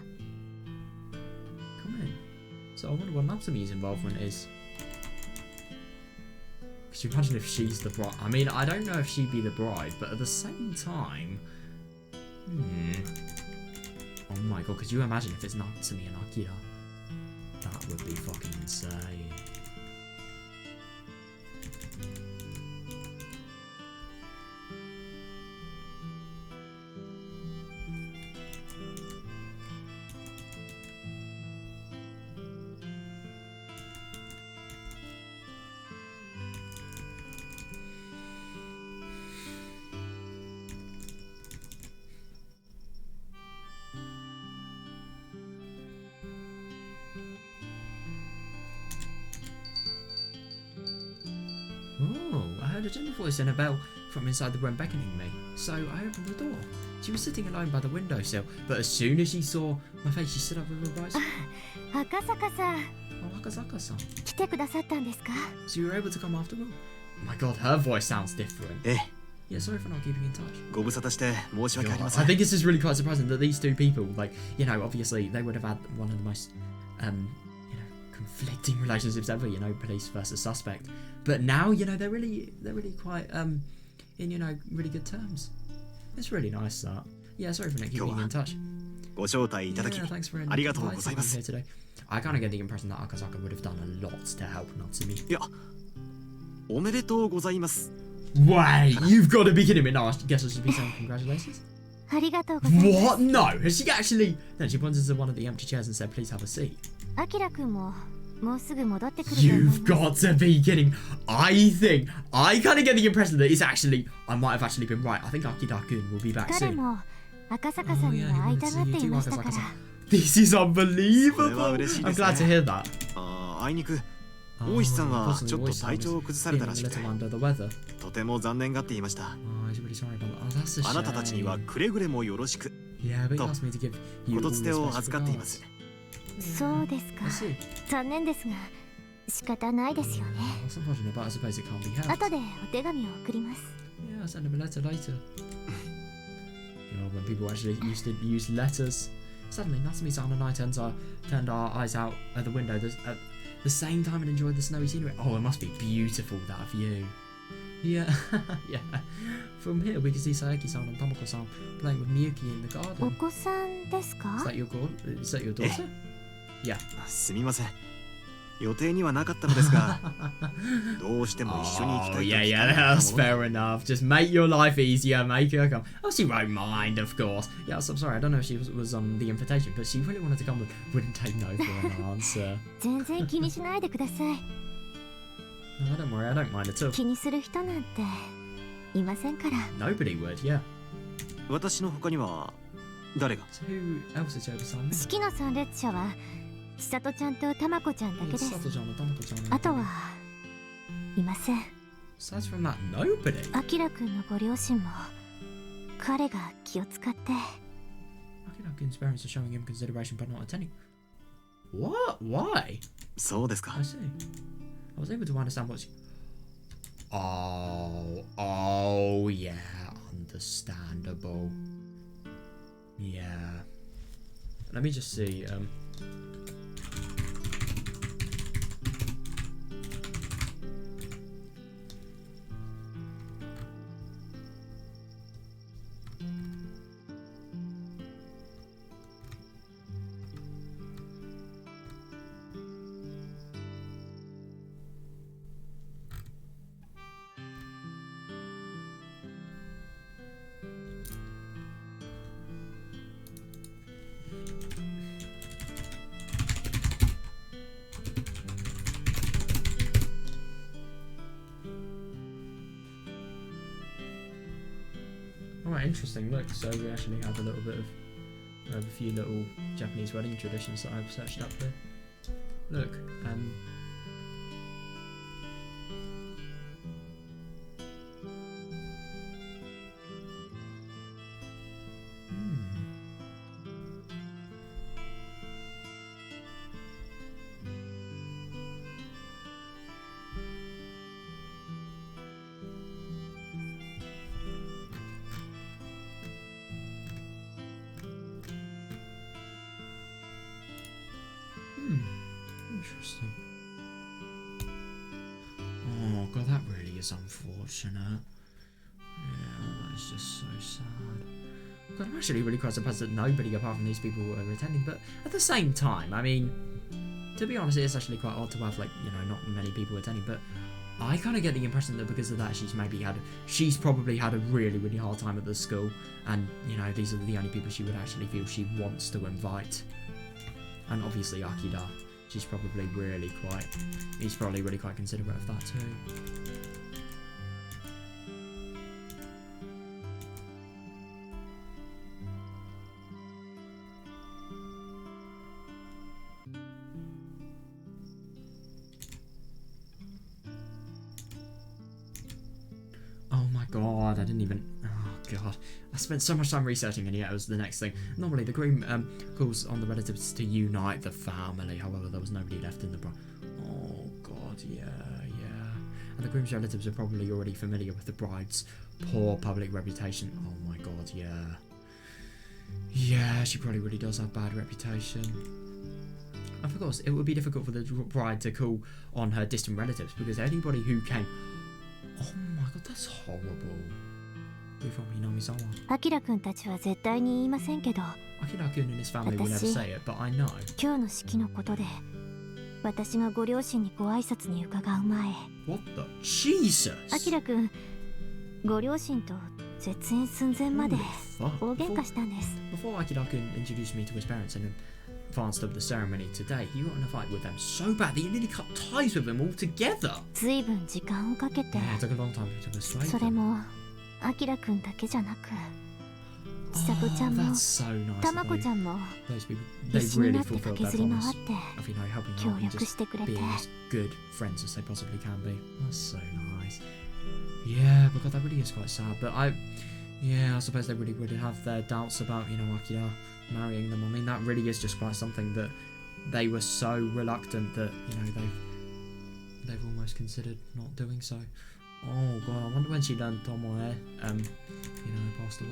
Come in. So I wonder what Natsumi's involvement is. Could you imagine if she's the bride? I mean, I don't know if she'd be the bride, but at the same time... Oh my god, could you imagine if it's Natsumi and Akira? That would be fucking insane. Oh, I heard a gentle voice and a bell from inside the room beckoning me, so I opened the door. She was sitting alone by the windowsill, but as soon as she saw my face, she stood up with a bright smile. 赤坂さん、 Oh, Akasaka-san. 来てくださったんですか？ So you were able to come after all? Oh my god, her voice sounds different. ええ、 Yeah, sorry for not keeping in touch. ご無沙汰して申し訳ありま God, せ I ん。 think this is really quite surprising that these two people, like, obviously they would have had one of the most, conflicting relationships ever, police versus suspect. But now, they're really quite, in, really good terms. It's really nice that. Yeah, sorry for not keeping in touch. ご招待いただき Yeah, thanks for ありがとうござい inviting ま me す。 here today. I kind of get the impression that Akasaka would have done a lot to help Natsumi. いや、おめでとうございます。 Wait, you've got to be kidding me. No, I guess I should be saying congratulations. ありがとうございます。 What? No, has she actually? No, she pointed to one of the empty chairs and said, "Please have a seat." あきらくんももうすぐ戻ってくると思い You've ます。 got to be kidding. I kind of get the impression that it's actually, I might have actually been right. I think Akira-kun will be back 彼 soon. も赤坂さんには会いたがっていましたから。 This is それ unbelievable. は嬉しい I'm ですね。 glad to hear that. あいにく大石さんはちょっと体調を崩されたらしくて、 Feeling a little under the weather. とても残念がっていました。 Oh, he's really sorry about that. Oh, that's a あなたたちには shame. くれぐれもよろしく Yeah, but he と asked me to give you こと all つ the てを special 預かっています regards.。そうですか I。see. 残念ですが仕方ないですよね。 That's unfortunate, but I suppose it can't be helped. 後でお手紙を送ります。 Yeah, I'll send him a letter later. When people actually used to use letters. Suddenly, Natsumi-san and I turned our eyes out at the window at the same time and enjoyed the snowy scenery. Oh, it must be beautiful, that view. Yeah, yeah. From here, we can see Saeki-san and Tomoko-san playing with Miyuki in the お garden. 子さんですか？ Is that your daughter? Yeah. すみません。予定にはなかったのですが、どうしても一緒に行きた Oh, いと yeah, 聞 yeah, かれた that's もので fair enough. Just make your life easier, make her come. Oh, she won't mind, of course. Yeah, I'm sorry, I don't know if she was on the invitation, but she really wanted to come, but wouldn't take no for an answer. 全然気にしないでください。 No, don't worry, I don't mind at all. 気にする人なんていませんから。 Nobody would, yeah. 私の他には誰が？ So who else is beside me? 式の参列者は千里ちゃんとたまこちゃんだけです。 Sato-chan and Tamako-chan. あとはいません。 Aside from that, nobody. あきらくんのご両親も彼が気を使って。 Akira-kun's parents are showing him consideration but not attending. What? Why? そうですか I。see. I was able to understand what she... Oh, yeah, understandable. Yeah. Let me just see, Alright, interesting. Look, so we actually have a little bit of a few little Japanese wedding traditions that I've searched up there. Look, interesting. Oh god, that really is unfortunate. Yeah, that's just so sad. God, I'm actually really quite surprised that nobody apart from these people are attending, but at the same time, I mean, to be honest, it is actually quite odd to have, like, you know, not many people attending, but I kind of get the impression that because of that, she's probably had a really, really hard time at the school, and, you know, these are the only people she would actually feel she wants to invite. And obviously Akira, he's probably really quite considerate of that too. Oh my god, I didn't even... Oh god. I spent so much time researching and yet it was the next thing. Normally the groom calls on the relatives to unite the family, however there was nobody left in the bride. Oh god, yeah. And the groom's relatives are probably already familiar with the bride's poor public reputation. Oh my god, yeah. Yeah, she probably really does have bad reputation. And of course, it would be difficult for the bride to call on her distant relatives because anybody who came... Oh my god, that's horrible. We're from Hinamizawa. アキラくんたちは絶対に言いませんけど、 Akira-kun and his family will never say it, but I know. 今日の式のことで私がご両親にご挨拶に伺う前、 What the Jesus? アキラくんご両親と絶縁寸前まで Holy fuck. 大喧嘩したんです。 Before Akira-kun introduced me to his parents and advanced up the ceremony today, he got in a fight with them so bad that he nearly cut ties with them altogether. ずいぶん時間をかけて、 Yeah, it took a long time to persuade それ them. もアキラくんだけじゃなく、千里ちゃ Oh, んも that's so nice. たまこちゃんも Those people, they 必死に really なって fulfilled 駆 their けずり promise 回って of, you know, helping 協 out and 力 just してくれて、 being as good friends as they possibly can be. That's so nice. Yeah, because that really is quite sad. But I suppose they really would have their doubts about, you know, Akira marrying them. I mean, that really is just quite something that they were so reluctant that, you know, they've almost considered not doing so. Oh god, I wonder when she learned Tomoe, you know, passed away.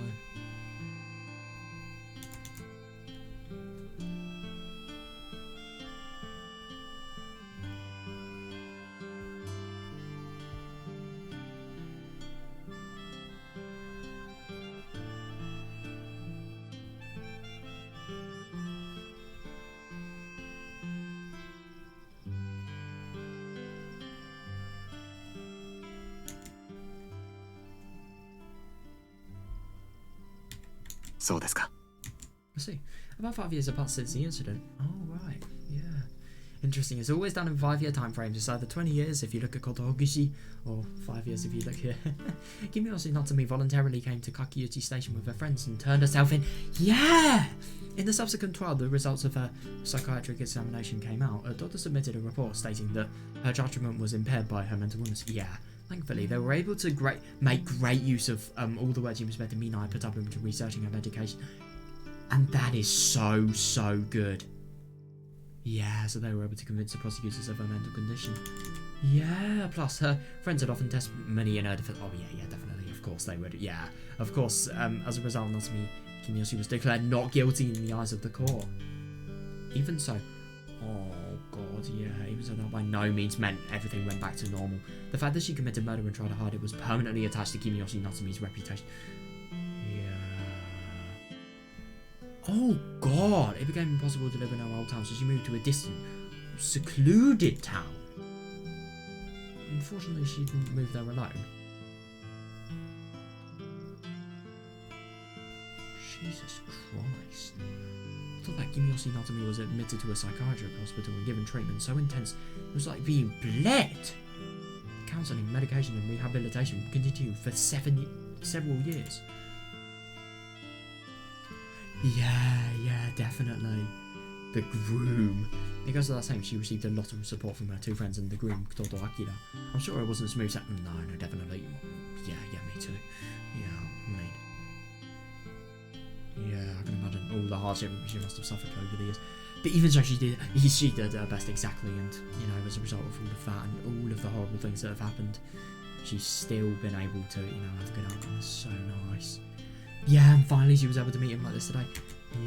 I see. About 5 years have passed since the incident. Oh, right. Yeah. Interesting. It's always done in 5-year time frames. It's either 20 years if you look at Kageboushi, or 5 years if you look here. Kimiyoshi Natsume voluntarily came to Kageboushi Station with her friends and turned herself in. Yeah! In the subsequent trial, the results of her psychiatric examination came out. A doctor submitted a report stating that her judgment was impaired by her mental illness. Yeah. Thankfully, they were able to make great use of all the words Yumi's and Minai put up into researching her medication. And that is so, so good. Yeah, so they were able to convince the prosecutors of her mental condition. Yeah, plus her friends had often testimony in her defense. Oh, yeah, definitely. Of course they would. Yeah, of course. As a result, Natsumi Kimiyoshi was declared not guilty in the eyes of the court. Even so, oh god, yeah, even so that by no means meant everything went back to normal. The fact that she committed murder and tried to hide it was permanently attached to Kimiyoshi Natsumi's reputation. Oh god, it became impossible to live in her old town, so she moved to a distant, secluded town. Unfortunately, she didn't move there alone. Jesus Christ. I thought that Kimiyoshi Natsumi was admitted to a psychiatric hospital and given treatment so intense it was like being bled. Counselling, medication and rehabilitation continued for several years. Yeah, definitely. The groom. It goes without saying, she received a lot of support from her two friends and the groom, Toto Akira. I'm sure it wasn't smooth sailing. No, definitely. Yeah, me too. Yeah, I can imagine all the hardship she must have suffered over the years. But even so, she did her best exactly, and as a result of all of that and all of the horrible things that have happened, she's still been able to, have a good outcome. It's so nice. Yeah, and finally she was able to meet him like this today.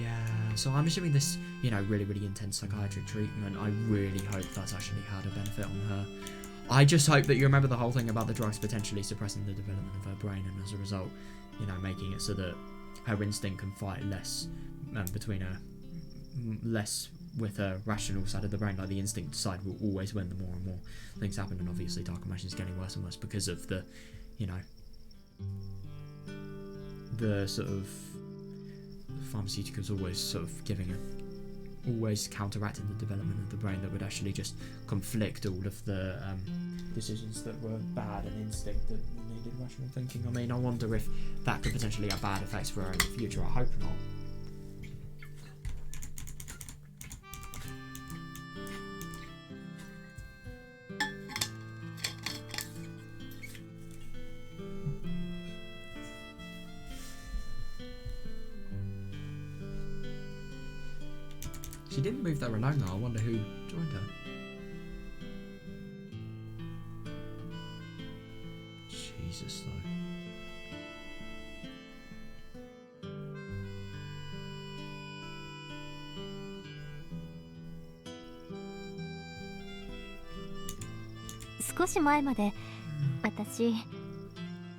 Yeah, so I'm assuming this, really, really intense psychiatric treatment, I really hope that's actually had a benefit on her. I just hope that you remember the whole thing about the drugs potentially suppressing the development of her brain, and as a result, making it so that her instinct can fight less less with her rational side of the brain. Like, the instinct side will always win the more and more things happen, and obviously Dark Emotion is getting worse and worse because of the, the sort of pharmaceuticals always counteracting the development of the brain that would actually just conflict all of the decisions that were bad and instinct that needed rational thinking. I mean, I wonder if that could potentially have bad effects for her in the future. I hope not. She didn't move there alone though. I wonder who joined her. Jesus though.少し前まで私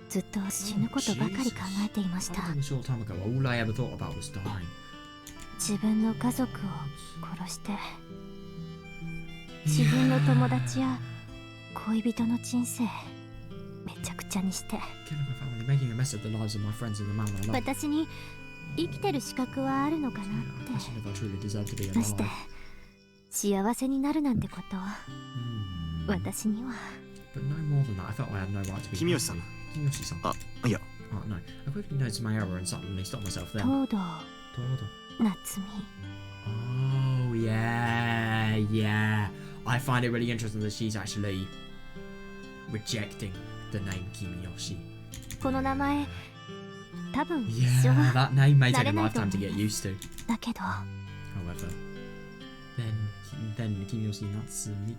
ずっと死ぬことばかり考えていました。 A short time ago, all I ever thought about was dying. 自分の家族を殺して自分の友達や恋人の人生めちゃくちゃにして、 Killing my family, making a mess of the lives of my friends and the man I love. 私に生きてる資格はあるのかなって、 Question if I truly deserve to be そして alive. 幸せになるなんてこと私には。 But no more than that, I felt I had no right to be. Kimiyoshi-san. Kimiyoshi-san. いや Oh no, I quickly noticed my error and suddenly stopped myself then. 東堂 Todo. 夏美 Oh yeah. I find it really interesting that she's actually rejecting the name Kimiyoshi. この名前多分一緒 Yeah, that name may take a 慣れないと lifetime 思 to い get ます used to. だけど However, then Kimiyoshi Natsumi,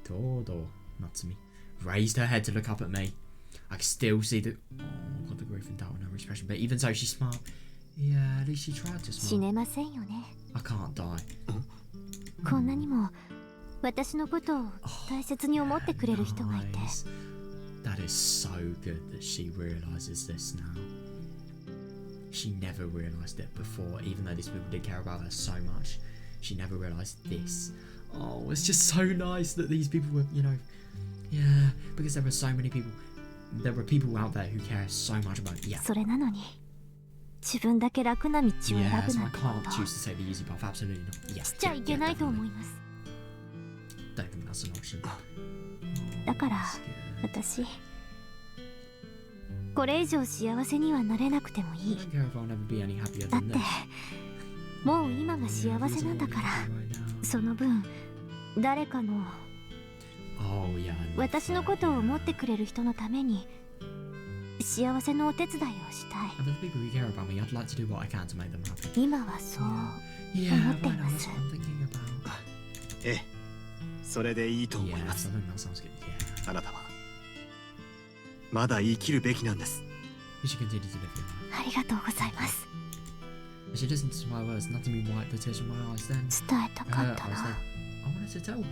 Todo Natsumi raised her head to look up at me. I can still see the God, the grief and doubt in her expression. But even so, she's smart. Yeah, at least she tried to 死 smile. ねませんよね。 I can't die. こんなにも私のことを大切に思ってくれる人がいて、 Nice. That is so good that she realizes this now. She never realized it before, even though these people did care about her so much. She never realized this. Oh, it's just so nice that these people were, yeah, because there were so many people. There were people out there who care so much about, yeah. それなのに自分だけ楽な道を選 Yeah, ぶ so な I んてこ can't と choose to take the easy path. Absolutely not. Yeah, しちゃいけないと思い definitely. ます。 Don't think that's an option. だから That's good. 私これ以上幸せにはなれなくてもい I い。 don't care if I'll never be any happier だっ than て this. もう今が幸せなんだから、その分誰かの Oh yeah. I love 私の that, ことを yeah. 思ってくれる人のために幸せのお手伝いをしたい。 And for the people who care about me, I'd like to do what I can to make them happy. 今はそう。 Yeah, What right now, things? that's what I'm thinking about. ええそれでいいと思いま Yes, す I think that sounds good. Yeah. あなたはまだ生きるべきなんです You should continue to live your life. ありがとうございます。 As she listened to my words, Natsumi wiped the tears from my eyes. Then 伝えたか her った eyes. な。 Then I wanted to tell her.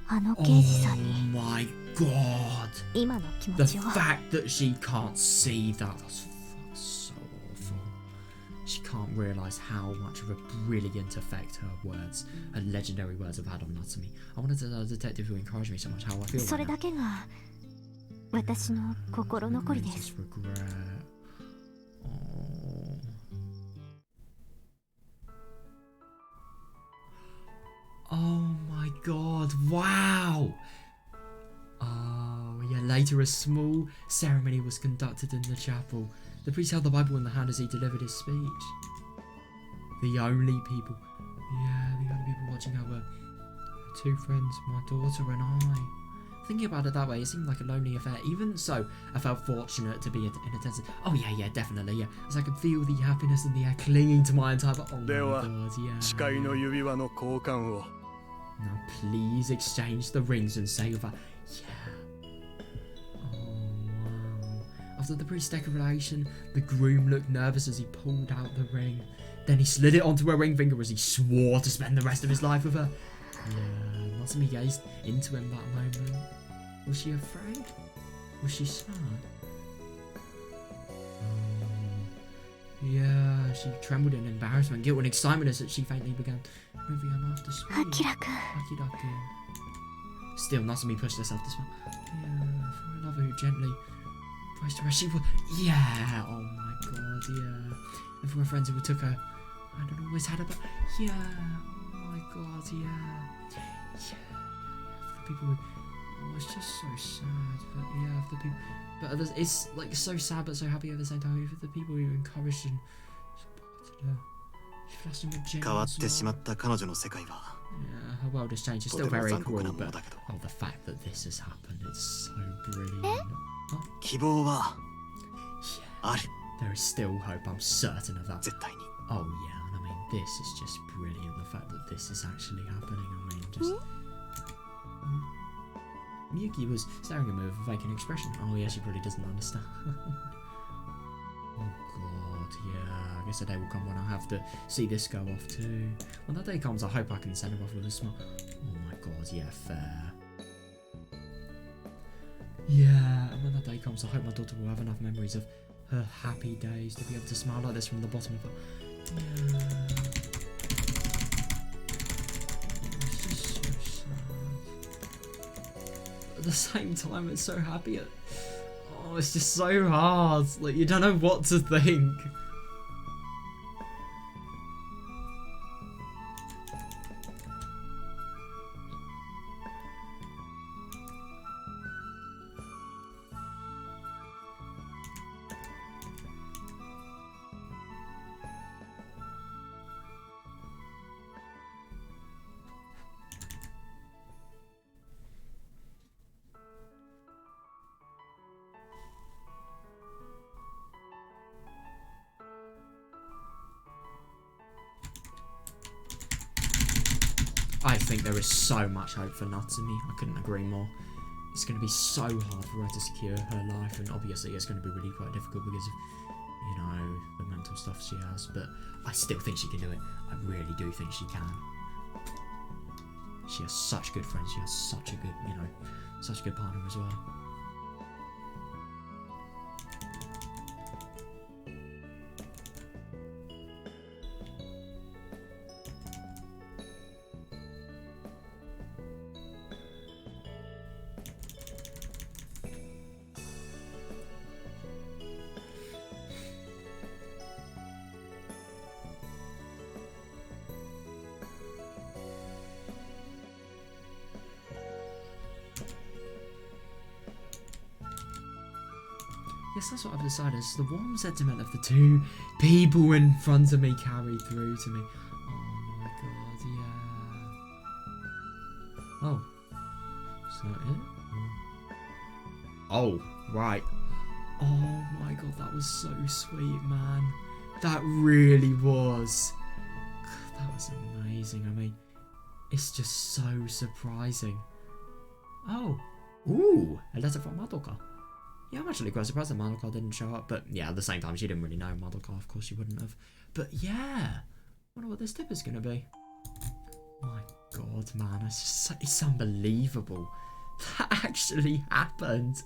あの刑事さん Oh に my god. 今の気 The 持ちを。 fact that she can't see that's so awful. She can't realise how much of a brilliant effect her words, her legendary words have had on Natsumi. I wanted to tell the detective who encouraged me so much how I feel それ right だ now. けが私の心残りで Just す。 regret. Oh my god, wow! Oh, yeah, later a small ceremony was conducted in the chapel. The priest held the Bible in the hand as he delivered his speech. The only people watching her were her two friends, my daughter and I. Thinking about it that way, it seemed like a lonely affair. Even so, I felt fortunate to be in attendance. Oh yeah, definitely, yeah. As I could feel the happiness in the air clinging to my entire body. Oh my god, yeah. 誓いの指輪の交換を。 Now please exchange the rings and say goodbye. Yeah. Oh wow. After the priest's declaration, the groom looked nervous as he pulled out the ring. Then he slid it onto her ring finger as he swore to spend the rest of his life with her. Yeah, Natsumi gazed into him that moment. Was she afraid? Was she sad? Yeah, she trembled in embarrassment, guilt and excitement as she faintly began moving her mouth to speak. アキラくん Akira-kun. Still, Natsumi pushed herself to smile. Yeah, for a lover who gently pressed her as she was. Yeah, oh my god, yeah. And for her friends who took her, I don't always had her, but yeah, oh my god, yeah. Yeah, for the people who. Oh, it's just so sad, but yeah, for the people. But others, it's like so sad but so happy at the same time. For the people who encouraged and supported her. She flashed him a 変 genuine わってしま smile. った彼女の世界は Yeah, her world has changed. It's と still ても very 残酷 cruel, なもの but だけど oh, the fact that this has happened, it's so brilliant. 希望は Yeah, ある there is still hope. I'm certain of that. 絶対に Oh yeah, and I mean this is just brilliant. The fact that this is actually happening. I mean, just. Miyuki was staring at me with a vacant expression. Oh yeah, she probably doesn't understand. Oh god, yeah. I guess a day will come when I have to see this go off too. When that day comes, I hope I can send her off with a smile. Oh my god, yeah, fair. Yeah, and when that day comes, I hope my daughter will have enough memories of her happy days to be able to smile like this from the bottom of her. Yeah. It's just so sad. At the same time, it's so happy. Oh, it's just so hard. Like, you don't know what to think. I think there is so much hope for Natsumi. I couldn't agree more. It's going to be so hard for her to secure her life, and obviously it's going to be really quite difficult because of, you know, the mental stuff she has, but I still think she can do it. I really do think she can. She has such good friends, she has such a good, you know, such a good partner as well. Yes, that's what I've decided. It's the warm sentiment of the two people in front of me carried through to me. Oh my god, yeah. Oh. Is that it? Oh, right. Oh my god, that was so sweet, man. That really was. God, that was amazing. I mean, it's just so surprising. Oh. Ooh, a letter from Madoka. Yeah, I'm actually quite surprised that Madoka didn't show up, but yeah, at the same time, she didn't really know Madoka, of course she wouldn't have. But yeah, I wonder what this tip is going to be. My God, man, it's unbelievable. That actually happened.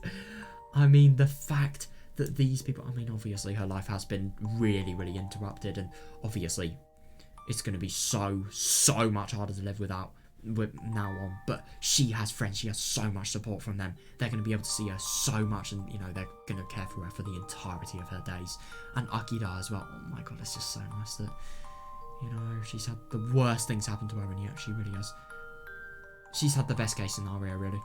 I mean, the fact that these people, I mean, obviously her life has been really, really interrupted, and obviously it's going to be so much harder to live without now on, but she has friends, she has so much support from them. They're going to be able to see her so much, and you know, they're going to care for her for the entirety of her days. And Akira as well. Oh my God, it's just so nice that, you know, she's had the worst things happen to her, and yet she really has, she's had the best case scenario, really.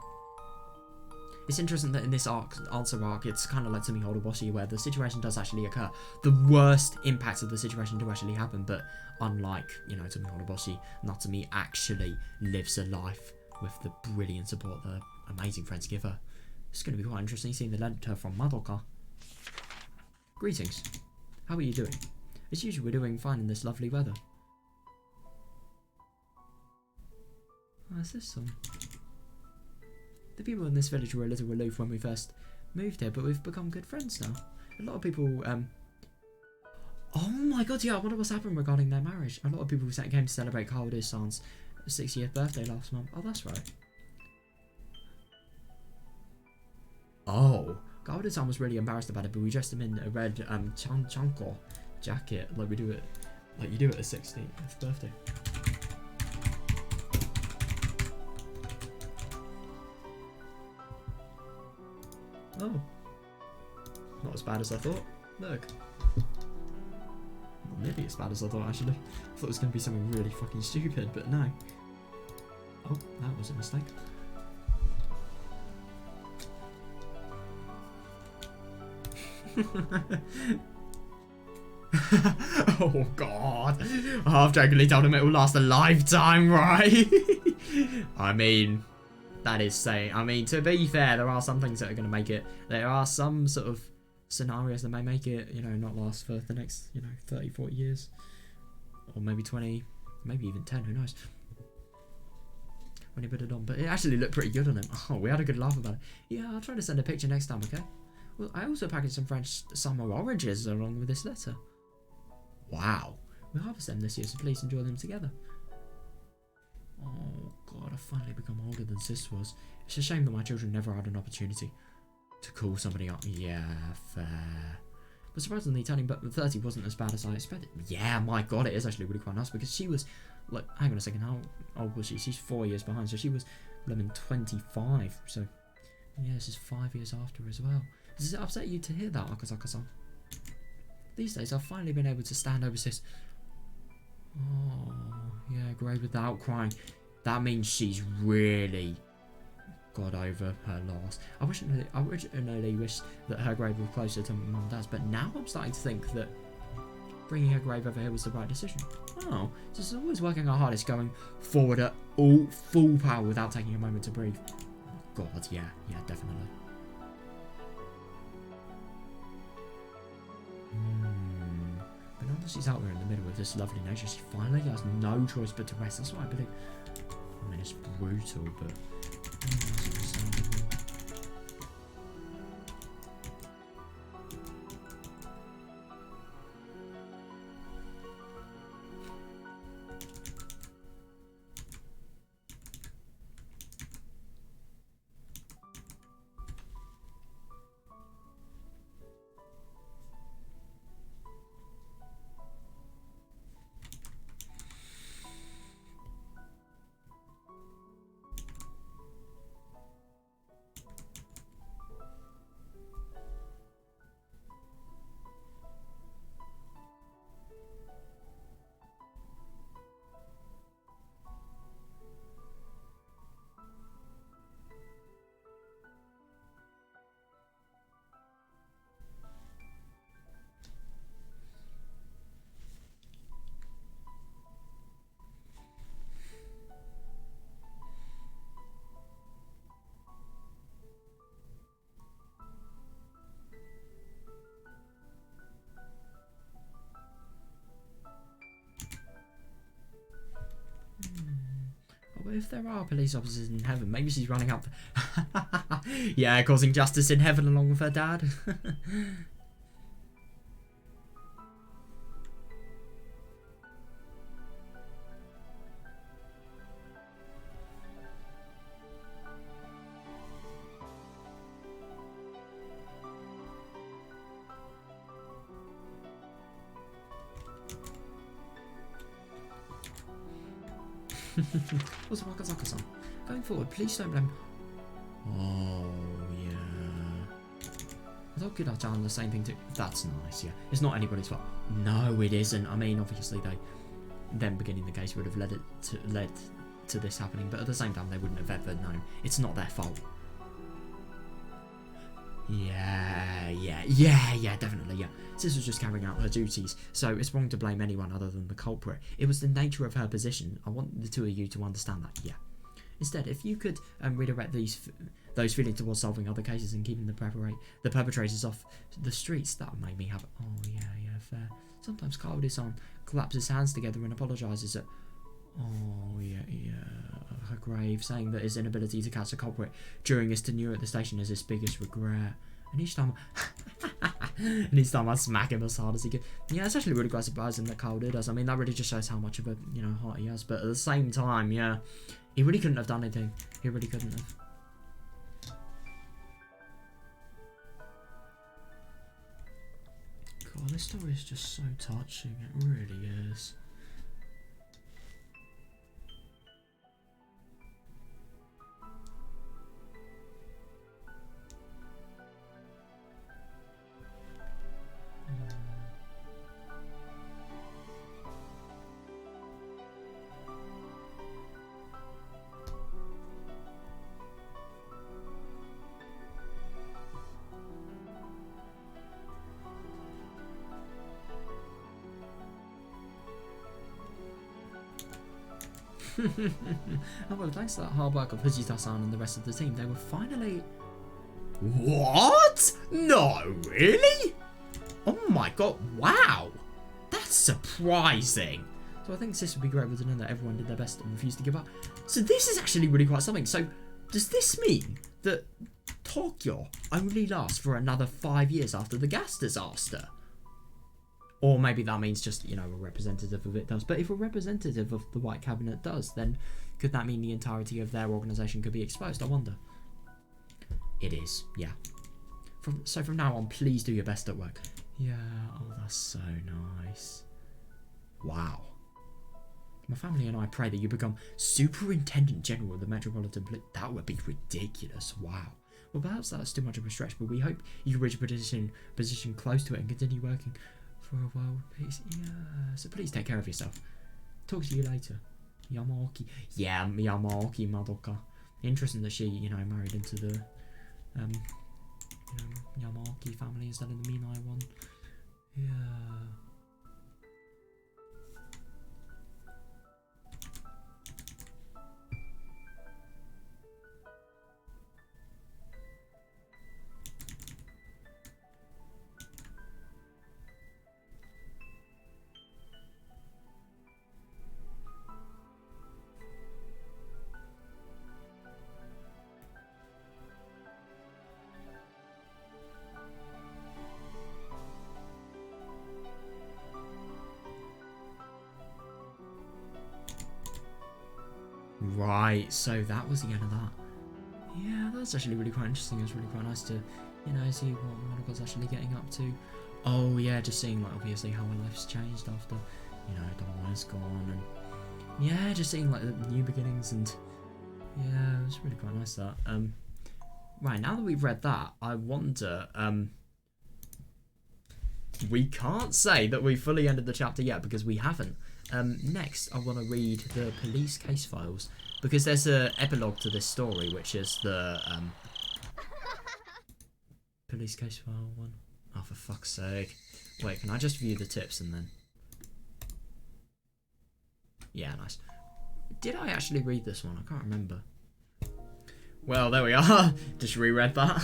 It's interesting that in this answer arc, it's kind of like Tomi Higurashi, where the situation does actually occur. The worst impacts of the situation do actually happen, but unlike, you know, Tomi Higurashi, Natsume actually lives a life with the brilliant support that amazing friends give her. It's going to be quite interesting seeing the letter from Madoka. Greetings. How are you doing? As usual, we're doing fine in this lovely weather. What's this song? The people in this village were a little aloof when we first moved here, but we've become good friends now. A lot of people, oh my God, yeah, I wonder what's happened regarding their marriage. A lot of people came to celebrate Kaoru-san's 60th birthday last month. Oh, that's right. Oh, Kaoru-san was really embarrassed about it, but we dressed him in a red chanko jacket, like you do at a 60th birthday. Oh, not as bad as I thought. Look. Not nearly as bad as I thought, actually. I thought it was going to be something really fucking stupid, but no. Oh, that was a mistake. Oh God. I've jokingly told him it will last a lifetime, right? I mean, that is saying, I mean, to be fair, there are some things that are going to make it, there are some sort of scenarios that may make it, you know, not last for the next, you know, 30, 40 years. Or maybe 20, maybe even 10, who knows. When he put it on. But it actually looked pretty good on him. Oh, we had a good laugh about it. Yeah, I'll try to send a picture next time, okay? Well, I also packaged some French summer oranges along with this letter. Wow. We harvest them this year, so please enjoy them together. Oh God, I've finally become older than Sis was. It's a shame that my children never had an opportunity to call somebody up. Yeah, fair. But surprisingly, turning 30 wasn't as bad as I expected. Yeah, my God, it is actually really quite nice, because she was, like, hang on a second, how old was she? She's 4 years behind, so she was, I mean, 25. So, yeah, this is 5 years after as well. Does it upset you to hear that, Akasaka-san? These days, I've finally been able to stand over Sis. Oh, yeah, grey without crying. That means she's really got over her loss. I originally wished that her grave was closer to Mum and Dad's, but now I'm starting to think that bringing her grave over here was the right decision. Oh, just always working our hardest, going forward at all full power without taking a moment to breathe. Oh God, yeah, definitely. But now that she's out there in the middle of this lovely nature, she finally has no choice but to rest. That's what I believe. I mean, it's brutal, but that's understandable. But if there are police officers in heaven, maybe she's running up. Yeah, causing justice in heaven along with her dad. Also, Wakazaka-san, going forward, please don't blame... Oh, yeah. I thought Kudacha done the same thing too. That's nice, yeah. It's not anybody's fault. No, it isn't. I mean, obviously, them beginning the case would have led to this happening, but at the same time, they wouldn't have ever known. It's not their fault. Yeah, definitely, yeah. Sis was just carrying out her duties, so it's wrong to blame anyone other than the culprit. It was the nature of her position. I want the two of you to understand that, yeah. Instead, if you could redirect those feelings towards solving other cases and keeping the perpetrators off the streets, that would make me have... Oh, yeah, fair. Sometimes Kaoru-san claps his hands together and apologises at... Oh, yeah, her grave, saying that his inability to catch the culprit during his tenure at the station is his biggest regret. And each time I smack him as hard as he can. Yeah, it's actually really quite surprising that Kaoru does. I mean, that really just shows how much of a, heart he has. But at the same time, yeah, he really couldn't have done anything. He really couldn't have. God, this story is just so touching. It really is. Oh, well, thanks to that hard work of Fujita-san and the rest of the team, they were finally... What? No, really? Oh my god, wow! That's surprising! So I think Sis would be grateful to know that everyone did their best and refused to give up. So this is actually really quite something. So does this mean that Tokyo only lasts for another 5 years after the gas disaster? Or maybe that means just, a representative of it does. But if a representative of the White Cabinet does, then could that mean the entirety of their organisation could be exposed? I wonder. It is, yeah. So from now on, please do your best at work. Yeah, oh, that's so nice. Wow. My family and I pray that you become Superintendent General of the Metropolitan Police. That would be ridiculous, wow. Well, perhaps that's too much of a stretch, but we hope you reach a position close to it and continue working for a while. Please, yeah. So please take care of yourself. Talk to you later. Yamaoki. Yeah, Yamaoki Madoka. Interesting that she, married into the, Yamaoki family instead of the Minai one. Yeah. Right, so that was the end of that. Yeah, that's actually really quite interesting. It was really quite nice to, see what Monoko's actually getting up to. Oh yeah, just seeing like obviously how her life's changed after, Dawn's gone, and yeah, just seeing like the new beginnings, and yeah, it was really quite nice that. Right, now that we've read that, I wonder, we can't say that we fully ended the chapter yet because we haven't. Next, I want to read the police case files because there's an epilogue to this story, which is the police case file one. Oh, for fuck's sake! Wait, can I just view the tips and then? Yeah, nice. Did I actually read this one? I can't remember. Well, there we are. Just reread that.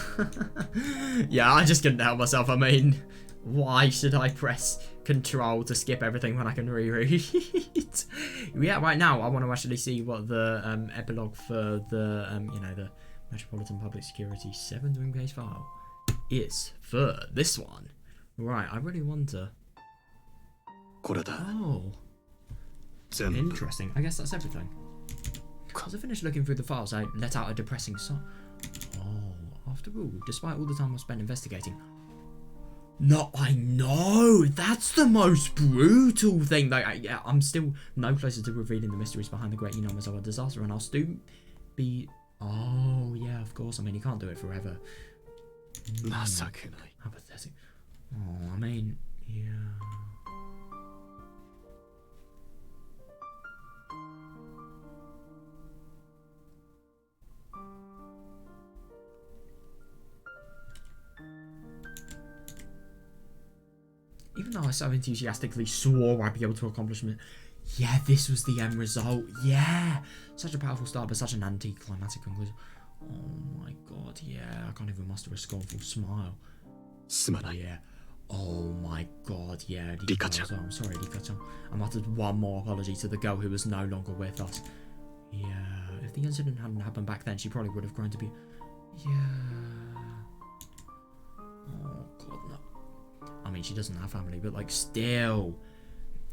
Yeah, I just couldn't help myself. I mean, why should I press Control to skip everything when I can reread? Yeah, right now I want to actually see what the epilogue for the the Metropolitan Public Security 7th Room case file is for this one. Right, I really wonder. Oh, interesting. I guess that's everything. As I finished looking through the files, I let out a depressing sigh. Oh, after all, despite all the time I've spent investigating, No, I know. That's the most brutal thing. Like, yeah, I'm still no closer to revealing the mysteries behind the Great Inamizawa disaster, and I'll still be. Oh, yeah, of course. I mean, you can't do it forever. How pathetic. Oh, I mean, yeah. Even though I so enthusiastically swore I'd be able to accomplish it, yeah, this was the end result. Yeah, such a powerful start, but such an anticlimactic conclusion. Oh my god, yeah, I can't even muster a scornful smile. Yeah. Oh my god, yeah. Rika-chan. Well. I'm sorry, Rika-chan. I muttered one more apology to the girl who was no longer with us. Yeah, if the incident hadn't happened back then, she probably would have grown to be. Yeah. Oh god, no. I mean, she doesn't have family, but like, still.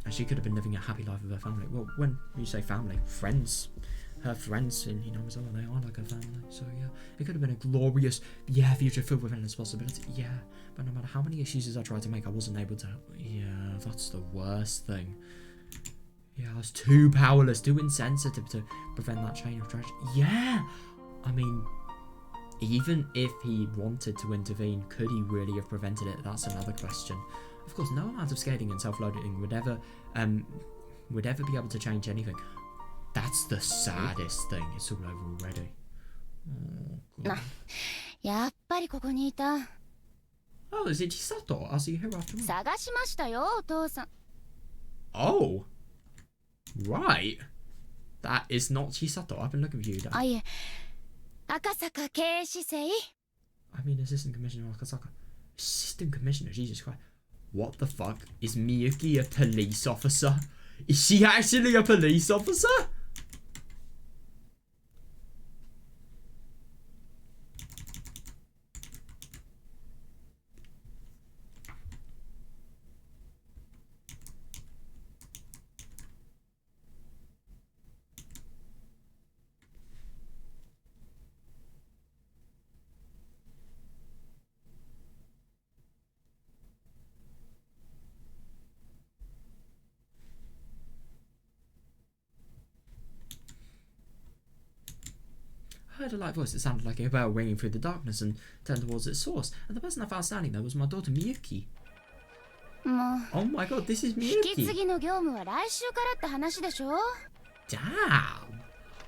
And she could have been living a happy life with her family. Well, when you say family, friends. Her friends in Hinamizawa, they are like her family. So yeah, it could have been a glorious, yeah, future filled with endless possibility. Yeah, but no matter how many excuses I tried to make, I wasn't able to. Yeah, that's the worst thing. Yeah, I was too powerless, too insensitive to prevent that chain of tragedy. Yeah, I mean, even if he wanted to intervene, could he really have prevented it? That's another question. Of course, no amount of scathing and self-loathing would ever be able to change anything. That's the saddest thing. It's all over already. Oh, God. Oh, is it Chisato? I'll see you here after all. Oh. Right. That is not Chisato. I've been looking for you. I mean, Assistant Commissioner Akasaka. Assistant Commissioner? Jesus Christ. What the fuck? Is Miyuki a police officer? Is she actually a police officer? I heard a light voice that sounded like a bell ringing through the darkness and turned towards its source, and the person I found standing there was my daughter Miyuki. Oh my god, this is Miyuki! Damn!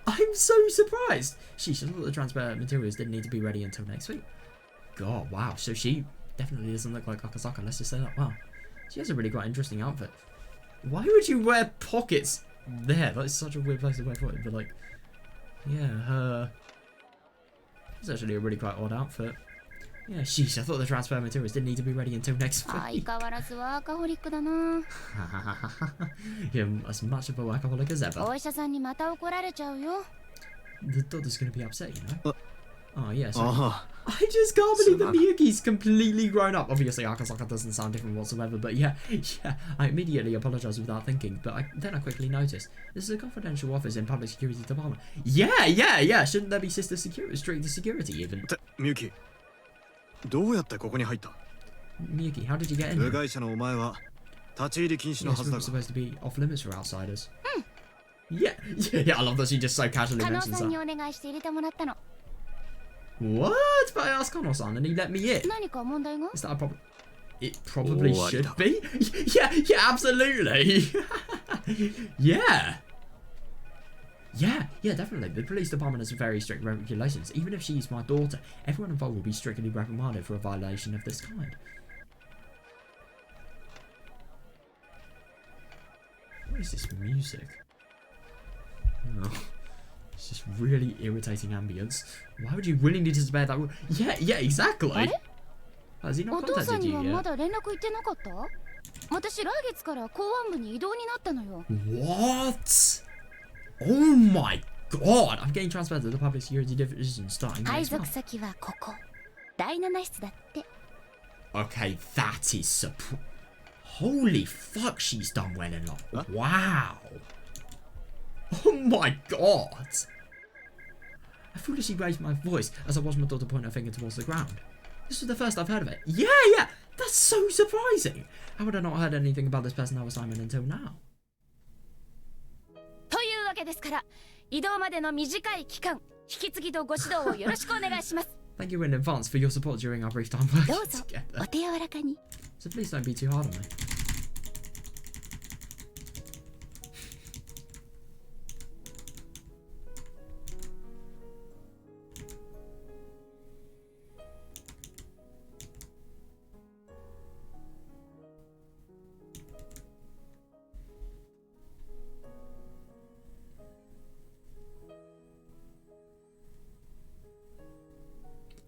I'm so surprised! Sheesh, I thought the transfer materials didn't need to be ready until next week. God, wow, so she definitely doesn't look like Akasaka, let's just say that. Wow. She has a really quite interesting outfit. Why would you wear pockets there? That's such a weird place to wear pockets, but like, yeah, it's actually a really quite odd outfit. Yeah, sheesh, I thought the transfer materials didn't need to be ready until next week. You're as much of a workaholic as ever. The doctor's gonna be upset, you know? Oh, yes. Yeah, I just can't believe that Miyuki's completely grown up. Obviously, Akasaka doesn't sound different whatsoever, but yeah, I immediately apologized without thinking, but then I quickly noticed, this is a confidential office in Public Security Department. Yeah, shouldn't there be strict security even? Miyuki, Miyuki, how did you get in here? Yes, we were supposed to be off limits for outsiders. Yeah, I love that she just so casually mentions that. What? But I asked Kono-san and he let me in. Is that a problem? It probably should be. Yeah, absolutely. Yeah, definitely. The police department has very strict regulations. Even if she's my daughter, everyone involved will be strictly reprimanded for a violation of this kind. What is this music? Oh. It's just really irritating ambience. Why would you willingly disobey that rule? Yeah, exactly. Has he not contacted you yet? What? Oh my god! I'm getting transferred to the Public Security Division starting next month. Okay, that is holy fuck, she's done well in life. Huh? Wow. Oh my god! I foolishly raised my voice as I watched my daughter point her finger towards the ground. This was the first I've heard of it. Yeah, That's so surprising. How would I not heard anything about this personnel assignment until now? というわけですから、移動までの短い期間、引き継ぎとご指導をよろしくお願いします。Thank you in advance for your support during our brief time working どうぞ together. お手柔らかに。 So please don't be too hard on me.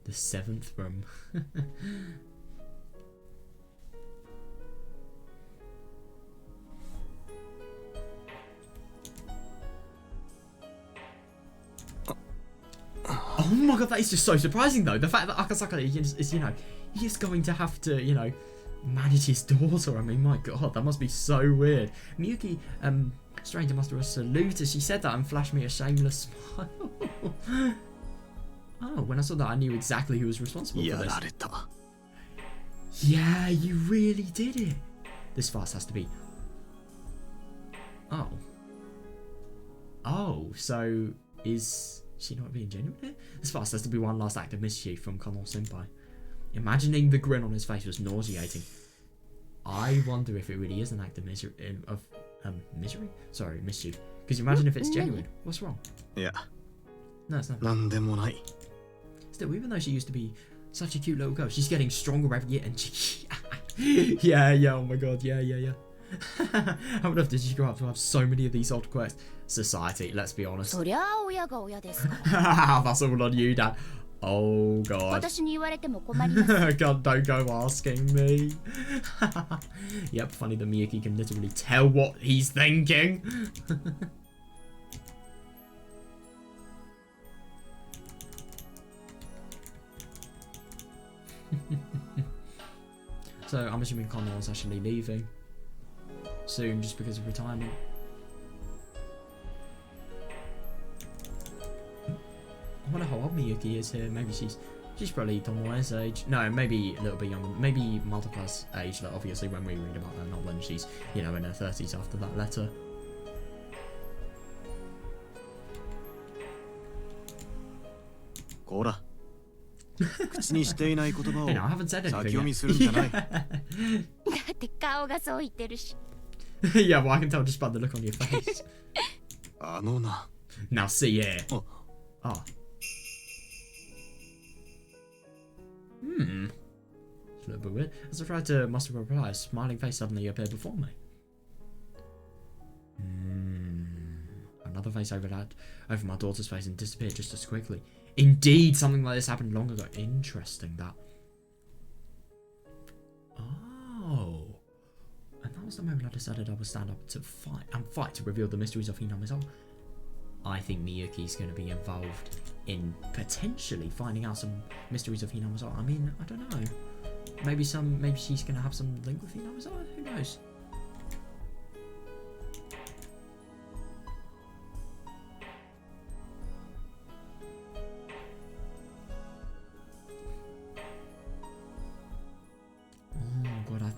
The seventh room. Oh my god, that is just so surprising though. The fact that Akasaka is, you know, he is going to have to, you know, manage his daughter. I mean, my god, that must be so weird. Miyuki, stranger must have saluted as she said that and flashed me a shameless smile. Oh, when I saw that, I knew exactly who was responsible for this. Yeah, you really did it. This fast has to be... Oh. Oh, so is she not being genuine here? This fast has to be one last act of mischief from Kono Senpai. Imagining the grin on his face was nauseating. I wonder if it really is an act of misery. Misery? Sorry, mischief. Because imagine if it's genuine. What's wrong? Yeah. No, it's not. なんでもない。 Still, even though she used to be such a cute little girl, she's getting stronger every year and she... yeah, oh my god, yeah. How enough did she grow up to have so many of these odd quirks? Society, let's be honest. そりゃあ親が親ですから。 That's all on you, Dad. Oh god. 私に言われても困ります。 God, don't go asking me. Yep, funny that Miyuki can literally tell what he's thinking. So I'm assuming Connor's actually leaving soon just because of retirement. I wonder how old Miyuki is here. Maybe she's probably Tomoe's age. No, maybe a little bit younger. Maybe Multipli's age. Like obviously when we read about her, not when she's, you know, in her 30s after that letter. Kora. 口にしていない言葉 You know, I haven't を said 先 anything 読み yet. するんじゃない。だって顔がそう言ってるし。 Yeah, well I can tell just by the look on your face. あのな。 Now see here. Oh. Ah. It's a little bit weird. As I tried to muster a reply, a smiling face suddenly appeared before me. Another face overlapped over my daughter's face and disappeared just as quickly. Indeed, something like this happened long ago. Interesting, that. Oh. And that was the moment I decided I would stand up to fight to reveal the mysteries of Hinami's soul. I think Miyuki's going to be involved in potentially finding out some mysteries of Hinami's soul. I mean, I don't know. Maybe she's going to have some link with Hinami's soul. Who knows?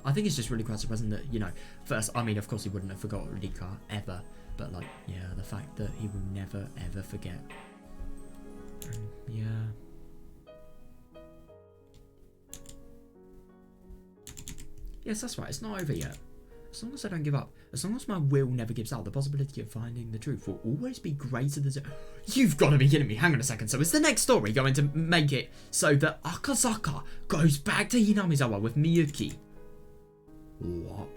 I think it's just really quite surprising that, you know, first, I mean, of course he wouldn't have forgot Rika ever, but like, yeah, the fact that he will never ever forget. Yeah. Yes, that's right, it's not over yet. As long as I don't give up, as long as my will never gives out, the possibility of finding the truth will always be greater than... You've got to be kidding me, hang on a second. So is the next story going to make it so that Akasaka goes back to Hinamizawa with Miyuki? What?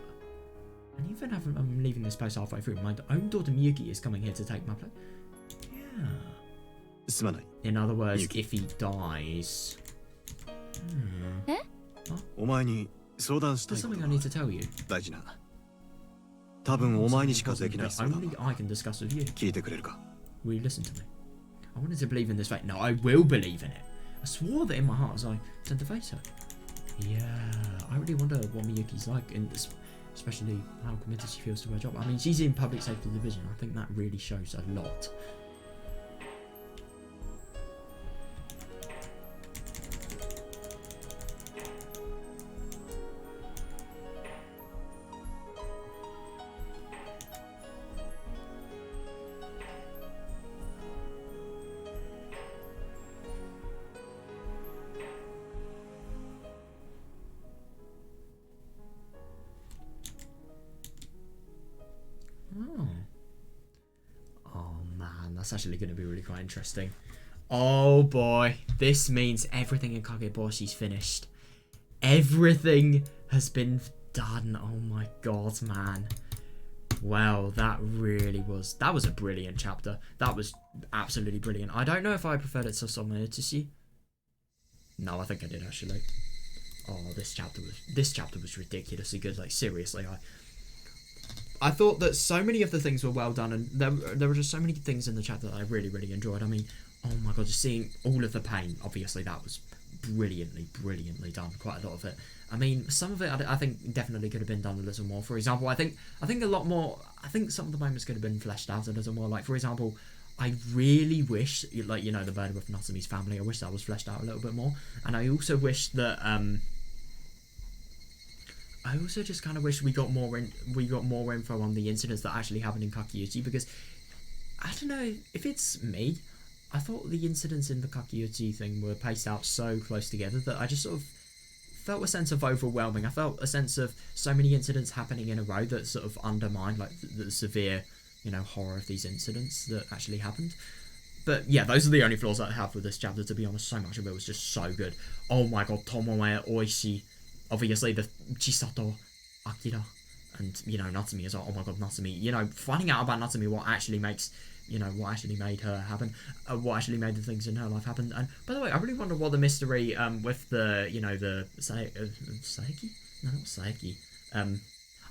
And even if I'm leaving this place halfway through, my own daughter Miyuki is coming here to take my place. Yeah. In other words, Miyuki. If he dies... Eh? Huh? お前に相談したい There's こと something が I need to tell you. 大事な。多分お前にしかできない That 相談 only I can discuss with you. 聞いてくれるか Will you listen to me? I wanted to believe in this fate. No, I will believe in it. I swore that in my heart as I turned to face her. Yeah, I really wonder what Miyuki's like, and especially how committed she feels to her job. I mean, she's in public safety division. I think that really shows a lot. that's actually going to be really quite interesting. Oh boy, this means everything in Kageboshi's finished. Everything has been done. Oh my god, man. Wow, that was a brilliant chapter. That was absolutely brilliant. I don't know if I preferred it to Somayotishi. No, I think I did actually. Oh, this chapter was ridiculously good. Like seriously, I thought that so many of the things were well done, and there were just so many things in the chapter that I really, really enjoyed. I mean, oh my god, just seeing all of the pain, obviously that was brilliantly done. Quite a lot of it. I mean, some of it I think definitely could have been done a little more. For example, I think a lot more. I think some of the moments could have been fleshed out a little more. Like for example, I really wish, like, you know, the murder of Natsumi's family. I wish that was fleshed out a little bit more. And I also wish that I also just kind of wish we got more info on the incidents that actually happened in Kakiuchi, because I don't know if it's me, I thought the incidents in the Kakiuchi thing were paced out so close together that I just sort of felt a sense of overwhelming. I felt a sense of so many incidents happening in a row that sort of undermined like the severe, you know, horror of these incidents that actually happened. But yeah, those are the only flaws that I have with this chapter, to be honest. So much of it was just so good. Oh my god, Tomoe, Oishi, obviously the Chisato, Akira, and, you know, Natsumi as well. Oh my god, Natsumi. You know, finding out about Natsumi, what actually makes, you know, what actually made her happen, what actually made the things in her life happen. And by the way, I really wonder what the mystery with the, you know, the Saeki? No, not Saeki.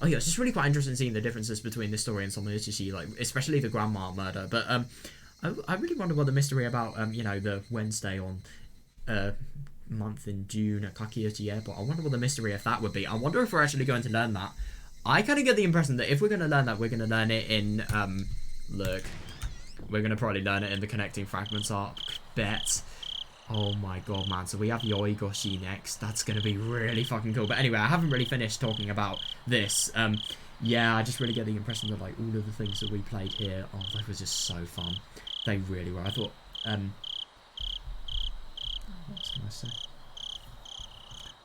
Oh yeah, it's just really quite interesting seeing the differences between this story and Somayoshi, like especially the grandma murder. But I really wonder what the mystery about you know, the Wednesday on month in June at Kakiuchi Airport. I wonder what the mystery of that would be. I wonder if we're actually going to learn that. I kind of get the impression that if we're going to learn that, we're going to learn it in look, we're going to probably learn it in the Connecting Fragments arc. Bet. Oh my god, man. So we have Yoigoshi next. That's going to be really fucking cool. But anyway, I haven't really finished talking about this. Yeah, I just really get the impression that like all of the things that we played here, oh, they were just so fun. They really were. I thought, what can I say?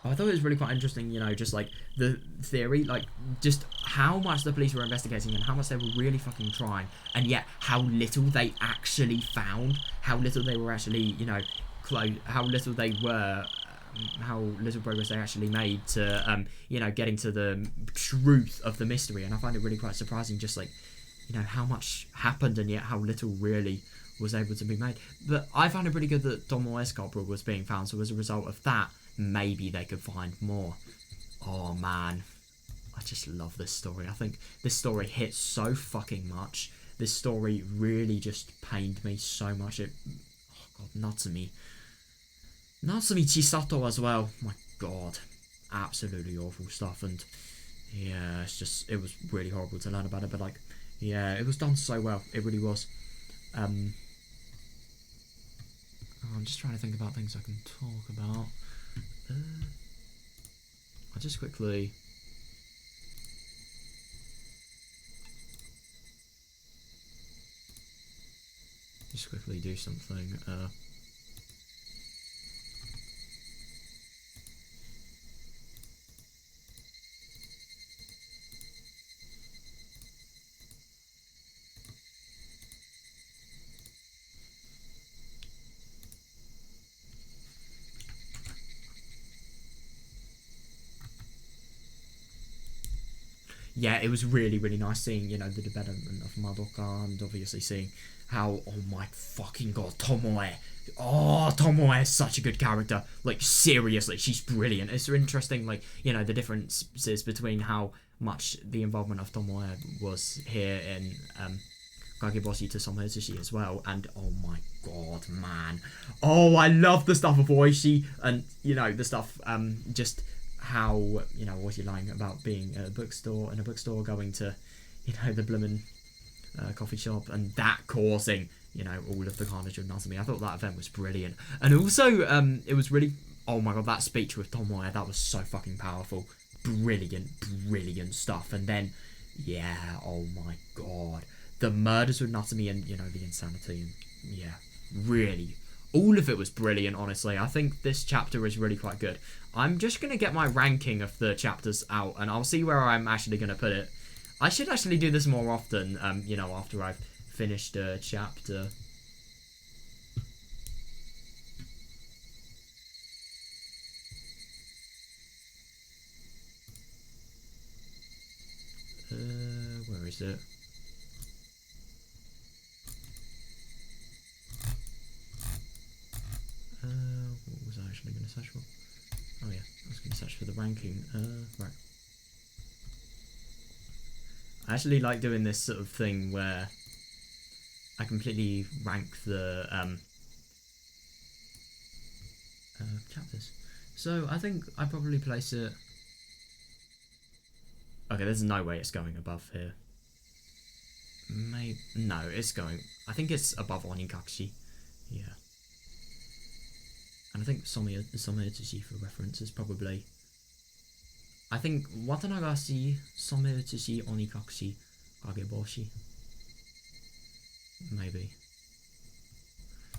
I thought it was really quite interesting, you know, just like the theory, like just how much the police were investigating and how much they were really fucking trying, and yet how little they actually found, how little they were actually, you know, how little they were, how little progress they actually made to, you know, getting to the truth of the mystery. And I find it really quite surprising, just like, you know, how much happened and yet how little really was able to be made. But I found it pretty good that Tomoe's culprit was being found, so as a result of that, maybe they could find more. Oh man, I just love this story. I think this story hits so fucking much. This story really just pained me so much. It, oh god, Natsumi Chisato as well. My god, absolutely awful stuff. And yeah, it's just, it was really horrible to learn about it, but like, yeah, it was done so well. It really was. I'm just trying to think about things I can talk about. I'll just quickly do something. Yeah, it was really, really nice seeing, you know, the development of Madoka, and obviously seeing how, oh my fucking god, Tomoe. Oh, Tomoe is such a good character. Like, seriously, she's brilliant. It's interesting, like, you know, the differences between how much the involvement of Tomoe was here in Kageboshi to Somayoshi as well. And, oh my god, man. Oh, I love the stuff of Oishi, and, you know, the stuff, just how, you know, was he lying about being in a bookstore, going to, you know, the bloomin' coffee shop, and that causing, you know, all of the carnage of Nazumi. I thought that event was brilliant. And also, it was really, oh my god, that speech with Tomoe, that was so fucking powerful. Brilliant stuff. And then, yeah, oh my god, the murders with Natsume and, you know, the insanity, and yeah, really, all of it was brilliant, honestly. I think this chapter is really quite good. I'm just going to get my ranking of the chapters out, and I'll see where I'm actually going to put it. I should actually do this more often, you know, after I've finished a chapter. Where is it? What was I actually going to search for? Oh yeah, I was going to search for the ranking. Right. I actually like doing this sort of thing where I completely rank the chapters. So I think I probably place it. Okay, there's no way it's going above here. No, it's going. I think it's above Onikakushi. Yeah. And I think Someutsushi for reference is probably. I think Watanagashi, Someutsushi, Onikakushi, Kageboushi. Maybe.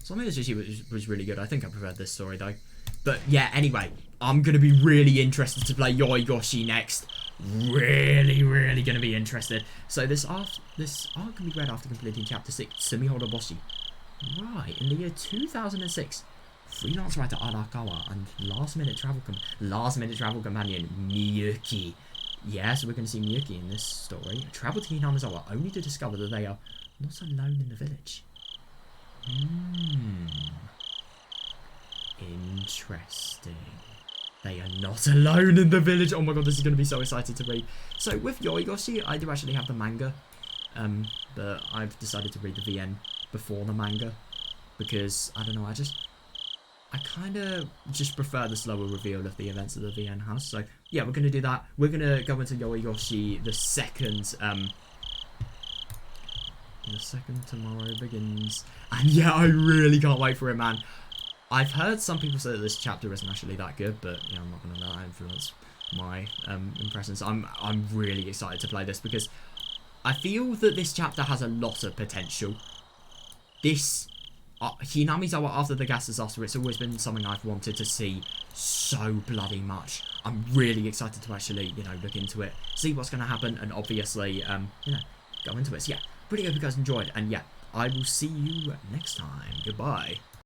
Someutsushi was really good. I think I preferred this story though. But yeah, anyway, I'm going to be really interested to play Yoigoshi next. Really going to be interested. So this arc can be read after completing chapter 6, Sumihodo Boshi. Right, in the year 2006, freelance writer Arakawa and last minute travel companion Miyuki. Yeah, so we're going to see Miyuki in this story. Travel to Hinamizawa only to discover that they are not alone in the village. Interesting. They are not alone in the village. Oh my god, this is going to be so excited to read. So with Yoigoshi, I do actually have the manga. But I've decided to read the VN before the manga. Because, I don't know, I kind of just prefer the slower reveal of the events of the VN house. So, yeah, we're going to do that. We're going to go into Yoigoshi the second tomorrow begins. And yeah, I really can't wait for it, man. I've heard some people say that this chapter isn't actually that good, but yeah, I'm not going to let that influence my impressions. I'm really excited to play this because I feel that this chapter has a lot of potential. This Hinamizawa after the gas disaster, it's always been something I've wanted to see so bloody much. I'm really excited to actually, look into it, see what's going to happen, and obviously, go into it. So yeah, really hope you guys enjoyed, and yeah, I will see you next time. Goodbye.